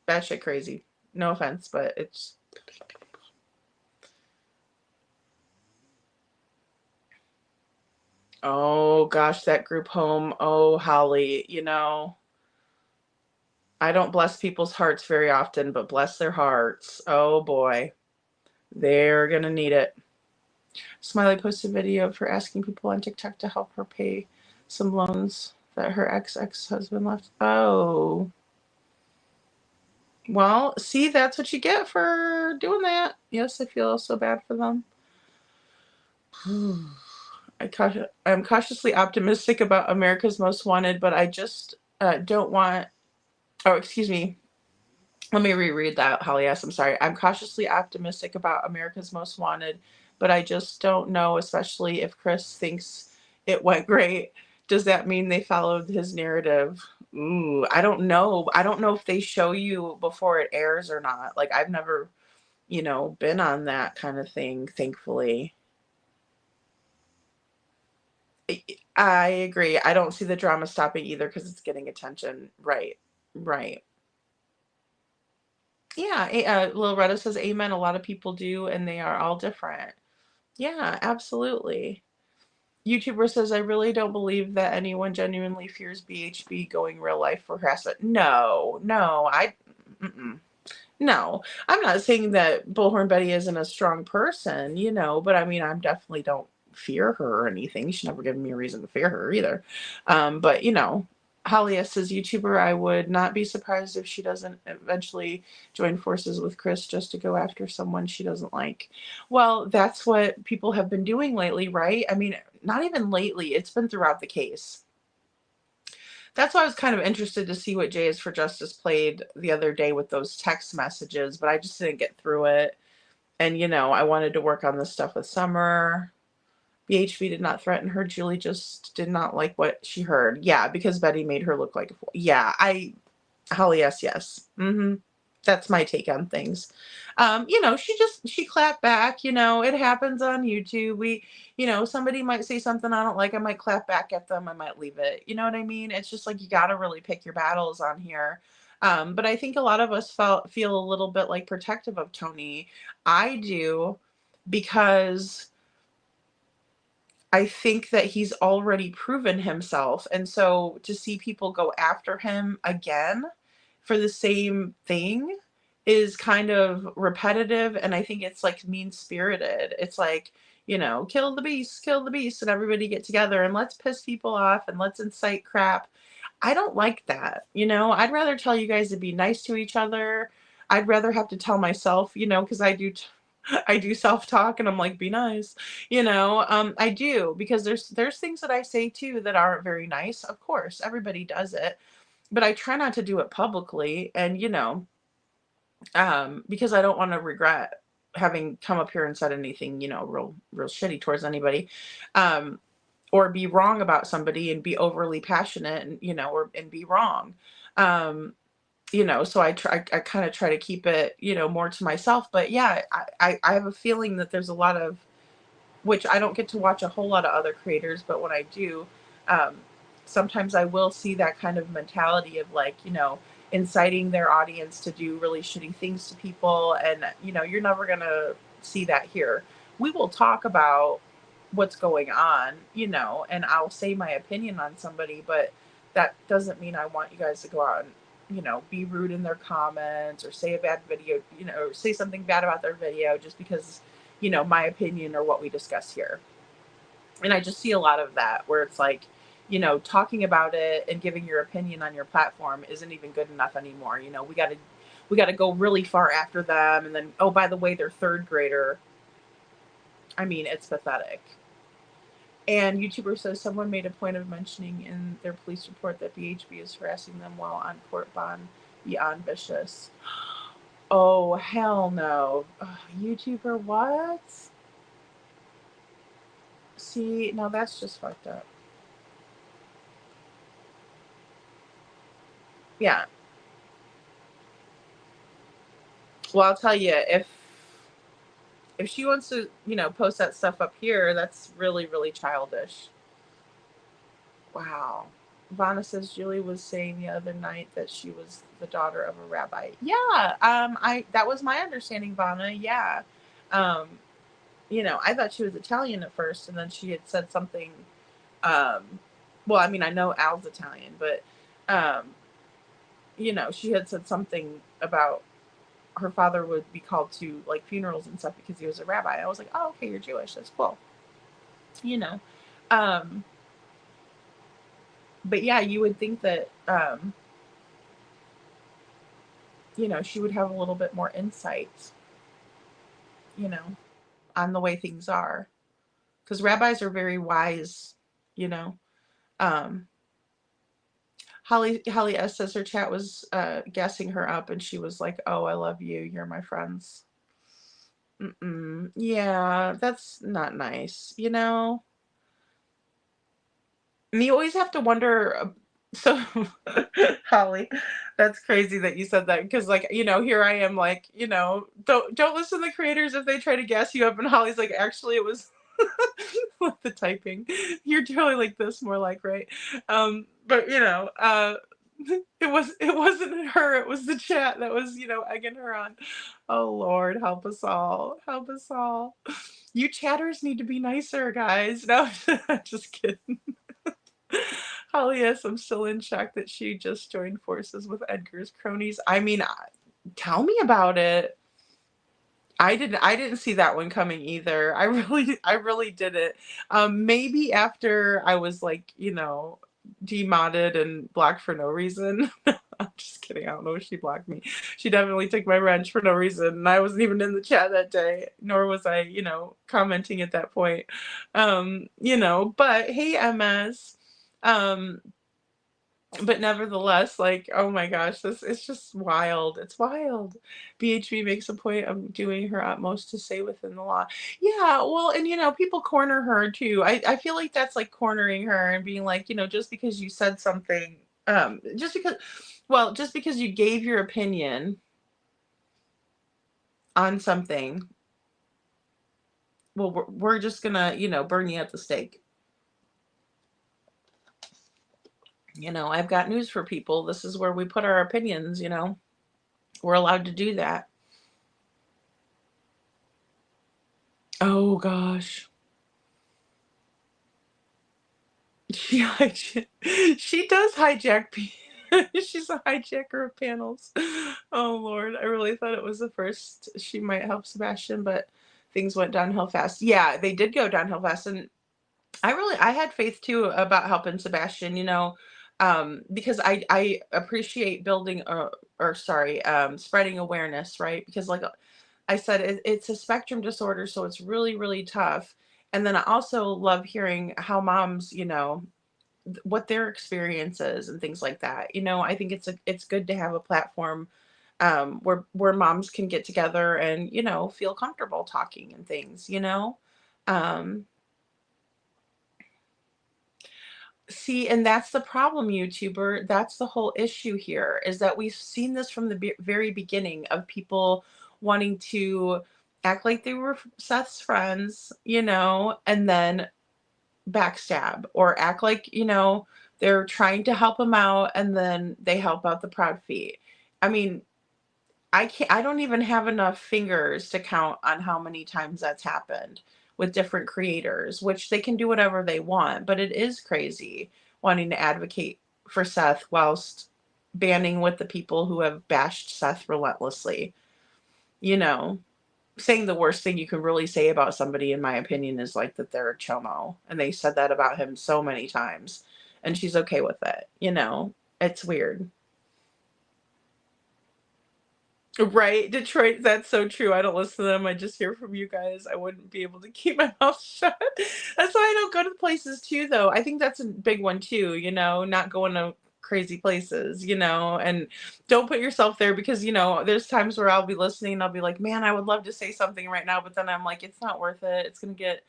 Batshit crazy. No offense, but it's... Oh gosh, that group home. Oh, Holly, I don't bless people's hearts very often, but bless their hearts. Oh boy. They're gonna need it. Smiley posted a video of her asking people on TikTok to help her pay some loans that her ex-husband left. Oh. Well, see, that's what you get for doing that. Yes, I feel so bad for them. I'm cautiously optimistic about America's Most Wanted, but I just don't want. Oh, excuse me. Let me reread that, Holly S. I'm sorry. I'm cautiously optimistic about America's Most Wanted, but I just don't know, especially if Chris thinks it went great. Does that mean they followed his narrative? Ooh, I don't know. I don't know if they show you before it airs or not. Like, I've never, been on that kind of thing, thankfully. I agree. I don't see the drama stopping either because it's getting attention. Right. Right. Yeah. Lil Retta says, Amen. A lot of people do, and they are all different. Yeah, absolutely. YouTuber says, I really don't believe that anyone genuinely fears BHB going real life for harassment. No, no, mm-mm. No, I'm not saying that Bullhorn Betty isn't a strong person, but I mean, I definitely don't fear her or anything. She's never given me a reason to fear her either. But Holly S says, YouTuber, I would not be surprised if she doesn't eventually join forces with Chris just to go after someone she doesn't like. Well, that's what people have been doing lately, right? I mean, not even lately, it's been throughout the case. That's why I was kind of interested to see what Jay is for Justice played the other day with those text messages, but I just didn't get through it. And, I wanted to work on this stuff with Summer. BHB did not threaten her. Julie just did not like what she heard. Yeah, because Betty made her look like a fool. Yeah, Holly, yes. Mm-hmm. That's my take on things. She clapped back, it happens on YouTube. Somebody might say something I don't like. I might clap back at them. I might leave it. You know what I mean? It's just like, you got to really pick your battles on here. But I think a lot of us feel a little bit like protective of Tony. I do, because I think that he's already proven himself. And so to see people go after him again for the same thing is kind of repetitive. And I think it's like mean spirited. It's like, kill the beast, and everybody get together and let's piss people off and let's incite crap. I don't like that. I'd rather tell you guys to be nice to each other. I'd rather have to tell myself, because I do I do self-talk and I'm like, be nice, I do, because there's things that I say too that aren't very nice. Of course, everybody does it, but I try not to do it publicly. And, because I don't want to regret having come up here and said anything, real shitty towards anybody, or be wrong about somebody and be overly passionate and, and be wrong. So I kind of try to keep it, more to myself. But yeah, I have a feeling that there's a lot of, which I don't get to watch a whole lot of other creators, but when I do, um, sometimes I will see that kind of mentality of like, inciting their audience to do really shitty things to people. And, you're never going to see that here. We will talk about what's going on, and I'll say my opinion on somebody, but that doesn't mean I want you guys to go out and, be rude in their comments or say a bad video, or say something bad about their video just because, my opinion or what we discuss here. And I just see a lot of that where it's like, talking about it and giving your opinion on your platform isn't even good enough anymore. We got to go really far after them. And then, oh, by the way, they're third grader. I mean, it's pathetic. And YouTuber says someone made a point of mentioning in their police report that BHB is harassing them while on court bond beyond vicious. Oh, hell no. YouTuber, what? See, now that's just fucked up. Yeah. Well, I'll tell you, if she wants to, post that stuff up here, that's really, really childish. Wow. Vanna says Julie was saying the other night that she was the daughter of a rabbi. Yeah, that was my understanding, Vanna. Yeah. I thought she was Italian at first, and then she had said something. Well, I mean, I know Al's Italian, but she had said something about her father would be called to like funerals and stuff because he was a rabbi. I was like, oh, okay, you're Jewish. That's cool. You know. Um, but yeah, you would think that, she would have a little bit more insight, you know, on the way things are. Because rabbis are very wise, you know. Um, Holly S says her chat was gassing her up, and she was like, "Oh, I love you. You're my friends." Mm-mm. Yeah, that's not nice, you know. And you always have to wonder. So, Holly, that's crazy that you said that because, like, here I am, like, don't listen to the creators if they try to gas you up. And Holly's like, actually, it was with the typing. You're totally like this, more like, right? But it wasn't her. It was the chat that was, egging her on. Oh Lord, help us all. Help us all. You chatters need to be nicer, guys. No, just kidding. Holly, yes, I'm still in shock that she just joined forces with Edgar's cronies. I mean, tell me about it. I didn't see that one coming either. I really didn't. Maybe after I was like, demodded and blocked for no reason. I'm just kidding. I don't know if she blocked me. She definitely took my wrench for no reason. And I wasn't even in the chat that day, nor was I, commenting at that point. But hey, MS. Um, but nevertheless, like, oh my gosh, this it's just wild. It's wild. BHB makes a point of doing her utmost to stay within the law. Yeah, well, and people corner her too. I feel like that's like cornering her and being like, just because you said something, just because you gave your opinion on something, well, we're just gonna, burn you at the stake. I've got news for people. This is where we put our opinions, We're allowed to do that. Oh gosh. She does hijack she's a hijacker of panels. Oh Lord, I really thought it was the first she might help Sebastian, but things went downhill fast. Yeah, they did go downhill fast, and I had faith too about helping Sebastian, because I appreciate building or sorry, spreading awareness, right? Because like I said, it's a spectrum disorder, so it's really, really tough. And then I also love hearing how moms, what their experience is and things like that. I think it's good to have a platform where moms can get together and feel comfortable talking and things. Um, See, and that's the problem, YouTuber. That's the whole issue here is that we've seen this from the very beginning of people wanting to act like they were Seth's friends, and then backstab or act like, they're trying to help him out and then they help out the proud feet. I mean, I don't even have enough fingers to count on how many times that's happened with different creators, which they can do whatever they want, but it is crazy wanting to advocate for Seth whilst banding with the people who have bashed Seth relentlessly. Saying the worst thing you can really say about somebody, in my opinion, is like that they're a chomo. And they said that about him so many times. And she's okay with it. It's weird. Right, Detroit, that's so true. I don't listen to them. I just hear from you guys. I wouldn't be able to keep my mouth shut. That's why I don't go to the places too, though. I think that's a big one too, not going to crazy places, and don't put yourself there because, there's times where I'll be listening and I'll be like, man, I would love to say something right now, but then I'm like, it's not worth it. It's going to get,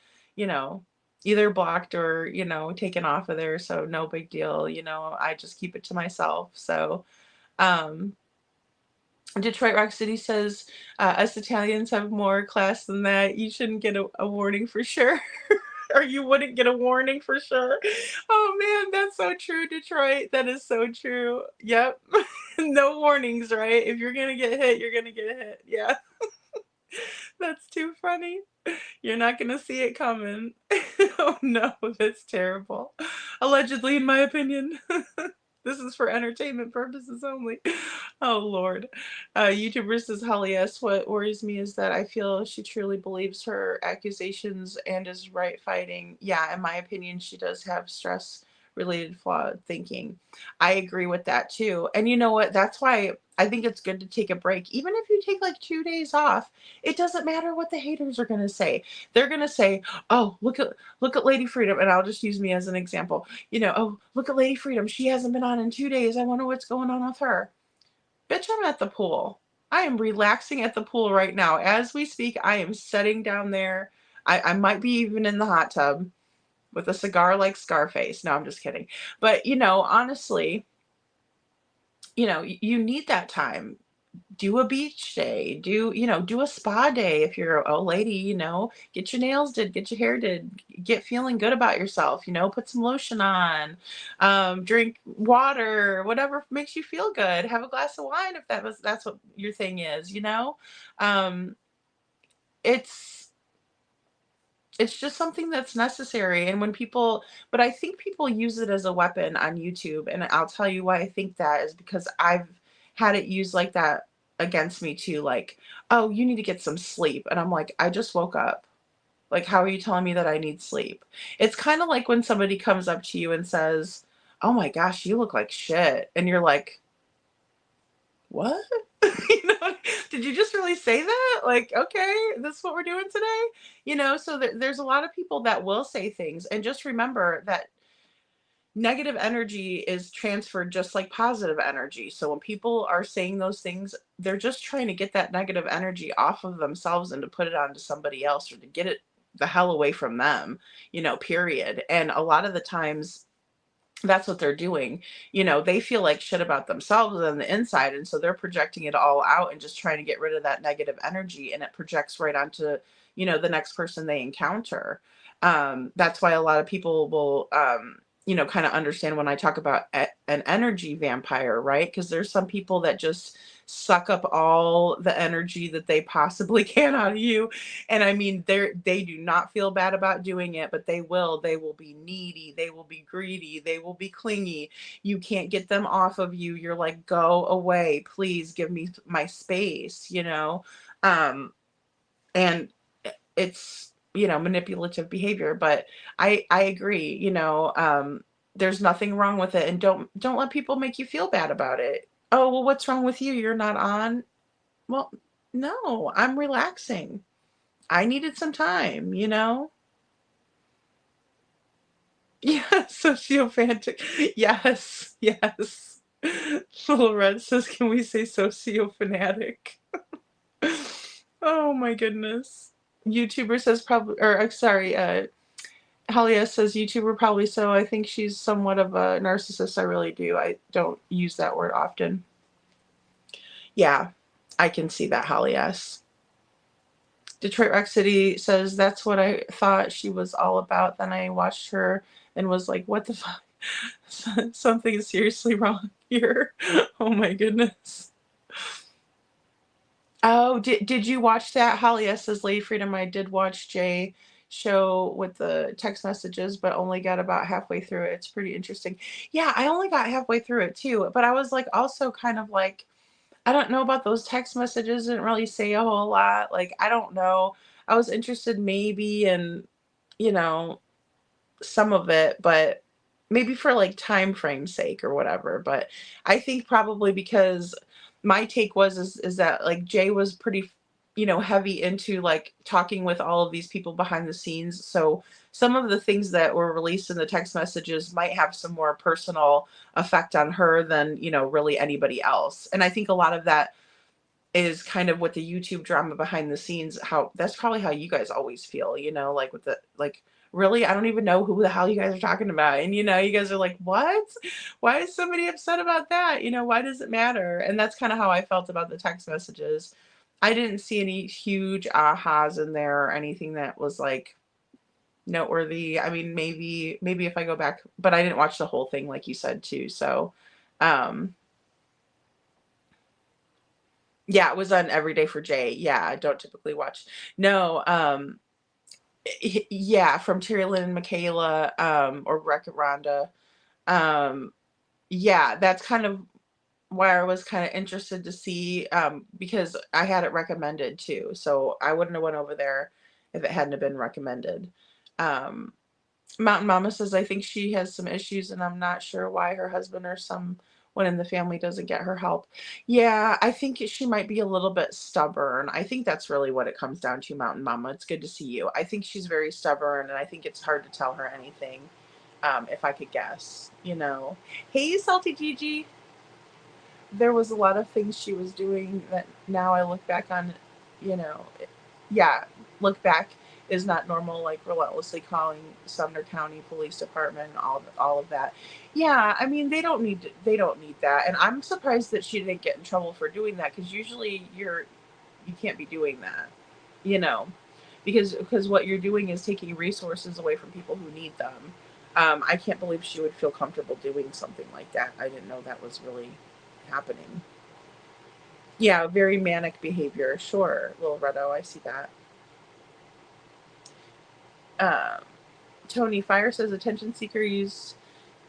either blocked or, taken off of there. So no big deal. I just keep it to myself. So, Detroit Rock City says, us Italians have more class than that. You shouldn't get a warning for sure. Or you wouldn't get a warning for sure. Oh man, that's so true, Detroit. That is so true. Yep. No warnings, right? If you're going to get hit, you're going to get hit. Yeah. That's too funny. You're not going to see it coming. Oh no, that's terrible. Allegedly, in my opinion. This is for entertainment purposes only. Oh Lord. YouTuber says Holly S. What worries me is that I feel she truly believes her accusations and is right fighting. Yeah, in my opinion, she does have stress related flawed thinking. I agree with that too. And you know what? That's why I think it's good to take a break. Even if you take like 2 days off, it doesn't matter what the haters are gonna say. They're gonna say, oh, look at Lady Freedom, and I'll just use me as an example. Oh, look at Lady Freedom. She hasn't been on in 2 days. I wonder what's going on with her. Bitch, I'm at the pool. I am relaxing at the pool right now. As we speak, I am sitting down there. I might be even in the hot tub with a cigar like Scarface. No, I'm just kidding. But, honestly, you need that time. Do a beach day, do a spa day if you're a lady, get your nails did, get your hair did, get feeling good about yourself, put some lotion on, drink water, whatever makes you feel good. Have a glass of wine if that's what your thing is. Um, it's it's just something that's necessary. And but I think people use it as a weapon on YouTube. And I'll tell you why I think that is because I've had it used like that against me too. Like, oh, you need to get some sleep. And I'm like, I just woke up. Like, how are you telling me that I need sleep? It's kind of like when somebody comes up to you and says, oh my gosh, you look like shit. And you're like, what? you know, did you just really say that? Like, okay, this is what we're doing today? So there's a lot of people that will say things. And just remember that negative energy is transferred just like positive energy. So when people are saying those things, they're just trying to get that negative energy off of themselves and to put it onto somebody else or to get it the hell away from them, period. And a lot of the times, that's what they're doing. They feel like shit about themselves on the inside. And so they're projecting it all out and just trying to get rid of that negative energy. And it projects right onto, the next person they encounter. That's why a lot of people will, kind of understand when I talk about an energy vampire, right? Because there's some people that just suck up all the energy that they possibly can out of you. And I mean, they do not feel bad about doing it, but they will be needy, they will be greedy, they will be clingy. You can't get them off of you. You're like, go away, please give me my space. And it's, manipulative behavior. But I agree, there's nothing wrong with it. And don't let people make you feel bad about it. Oh, well, what's wrong with you? You're not on. Well, no, I'm relaxing. I needed some time. Yeah, sociophantic. Yes, yes. Little Red says, can we say sociofanatic? Oh my goodness. YouTuber says probably, or sorry, Halia says YouTuber probably so. I think she's somewhat of a narcissist. I really do. I don't use that word often. Yeah, I can see that, Holly S. Detroit Rock City says that's what I thought she was all about. Then I watched her and was like, what the fuck? Something is seriously wrong here. Oh my goodness. Oh, did you watch that? Holly S says Lady Freedom. I did watch Jay show with the text messages, but only got about halfway through it. It's pretty interesting. Yeah, I only got halfway through it too, but I was like also kind of like, I don't know about those text messages. Didn't really say a whole lot. Like, I don't know. I was interested maybe in, you know, some of it, but maybe for like time frame sake or whatever. But I think probably because my take is that like Jay was pretty, heavy into like talking with all of these people behind the scenes. So some of the things that were released in the text messages might have some more personal effect on her than, really anybody else. And I think a lot of that is kind of what the YouTube drama behind the scenes, how that's probably how you guys always feel, like with the like, really, I don't even know who the hell you guys are talking about. And you guys are like, what? Why is somebody upset about that? Why does it matter? And that's kind of how I felt about the text messages. I didn't see any huge ahas in there or anything that was like noteworthy. I mean, maybe if I go back, but I didn't watch the whole thing like you said too. So um yeah, it was on Every Day for Jay. Yeah, I don't typically watch. No, yeah, from Terry Lynn and Michaela, or Wreck It Rhonda. Um, yeah, that's kind of why I was kind of interested to see, because I had it recommended too. So I wouldn't have went over there if it hadn't have been recommended. Um, Mountain Mama says, I think she has some issues and I'm not sure why her husband or someone in the family doesn't get her help. Yeah, I think she might be a little bit stubborn. I think that's really what it comes down to, Mountain Mama. It's good to see you. I think she's very stubborn and I think it's hard to tell her anything, if I could guess, you know. Hey, Salty Gigi. There was a lot of things she was doing that now I look back on, you know, yeah, look back is not normal, like relentlessly calling Sumner County Police Department, all of that. Yeah, I mean they don't need that, and I'm surprised that she didn't get in trouble for doing that because usually you can't be doing that, you know, because what you're doing is taking resources away from people who need them. I can't believe she would feel comfortable doing something like that. I didn't know that was really happening. Yeah, very manic behavior. Sure, little Redo, I see that. Um, Tony Fire says attention seeker used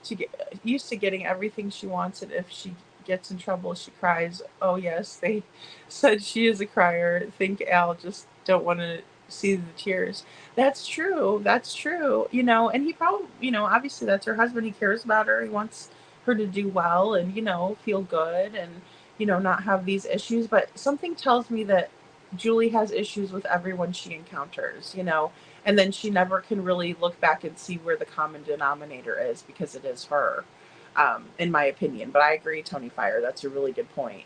to getting everything she wants, and if she gets in trouble, she cries. Oh yes, they said she is a crier. Think Al just don't want to see the tears. That's true. That's true. You know, and he probably, you know, obviously that's her husband. He cares about her. He wants her to do well and, you know, feel good and, you know, not have these issues. But something tells me that Julie has issues with everyone she encounters, you know, and then she never can really look back and see where the common denominator is because it is her, in my opinion. But I agree, Tony Fire. That's a really good point.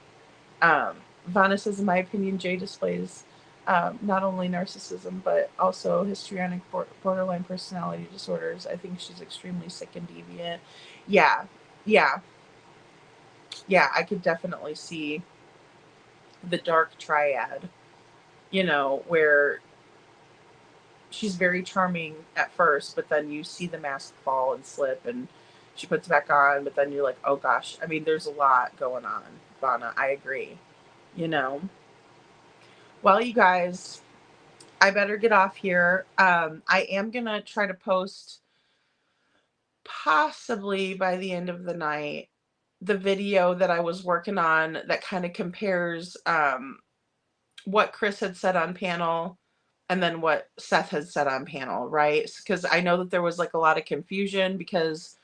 Vanna says, in my opinion, Jay displays not only narcissism but also histrionic borderline personality disorders. I think she's extremely sick and deviant. Yeah, yeah, yeah. I could definitely see the dark triad. You know, where she's very charming at first, but then you see the mask fall and slip and she puts it back on, but then you're like, oh gosh. I mean, there's a lot going on, Vanna. I agree. You know. Well, you guys, I better get off here. I am gonna try to post possibly by the end of the night the video that I was working on that kind of compares what Chris had said on panel and then what Seth had said on panel, right? Because I know that there was like a lot of confusion because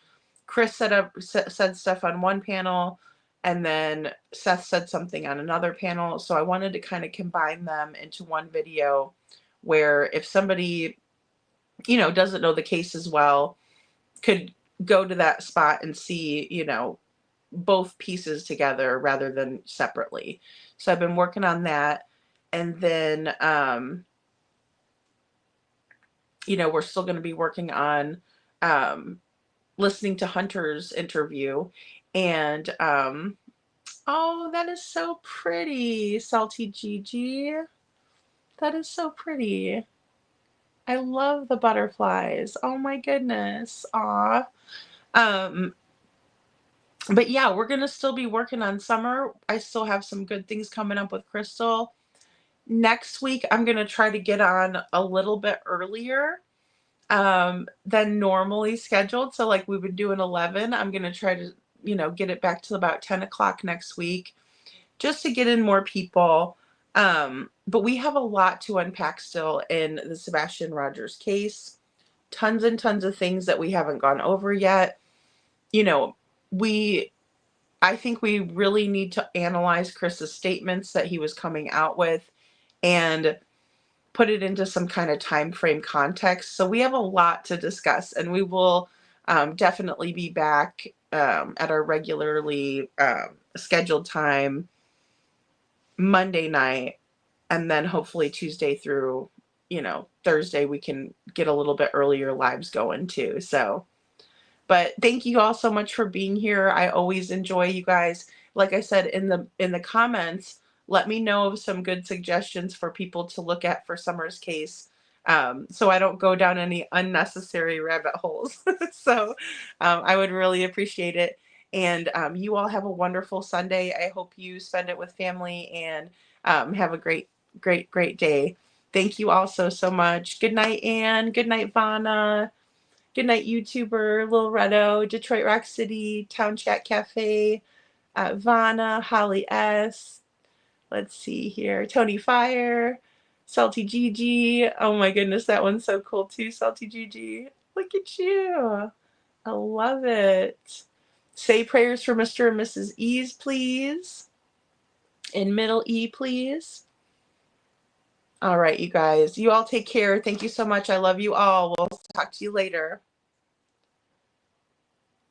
Chris said stuff on one panel and then Seth said something on another panel. So I wanted to kind of combine them into one video where if somebody, you know, doesn't know the case as well, could go to that spot and see, you know, both pieces together rather than separately. So I've been working on that. And then, you know, we're still going to be working on listening to Hunter's interview. And, oh, that is so pretty, Salty Gigi. That is so pretty. I love the butterflies. Oh my goodness. Aw. Um, but yeah, we're going to still be working on summer. I still have some good things coming up with Crystal. Next week, I'm going to try to get on a little bit earlier than normally scheduled. So like we would do an 11, I'm going to try to, you know, get it back to about 10 o'clock next week just to get in more people. But we have a lot to unpack still in the Sebastian Rogers case. Tons and tons of things that we haven't gone over yet. You know, I think we really need to analyze Chris's statements that he was coming out with and put it into some kind of time frame context. So we have a lot to discuss, and we will definitely be back at our regularly scheduled time Monday night, and then hopefully Tuesday through, you know, Thursday we can get a little bit earlier lives going too. So, but thank you all so much for being here. I always enjoy you guys. Like I said in the comments, let me know of some good suggestions for people to look at for Summer's case, so I don't go down any unnecessary rabbit holes. So I would really appreciate it. And you all have a wonderful Sunday. I hope you spend it with family and have a great day. Thank you all so much. Good night, Anne. Good night, Vanna. Good night, YouTuber, Lil Redo, Detroit Rock City, Town Chat Cafe, Vanna, Holly S. Let's see here. Tony Fire, Salty Gigi. Oh my goodness, that one's so cool too, Salty Gigi. Look at you. I love it. Say prayers for Mr. and Mrs. E's, please. In middle E, please. All right, you guys. You all take care. Thank you so much. I love you all. We'll talk to you later.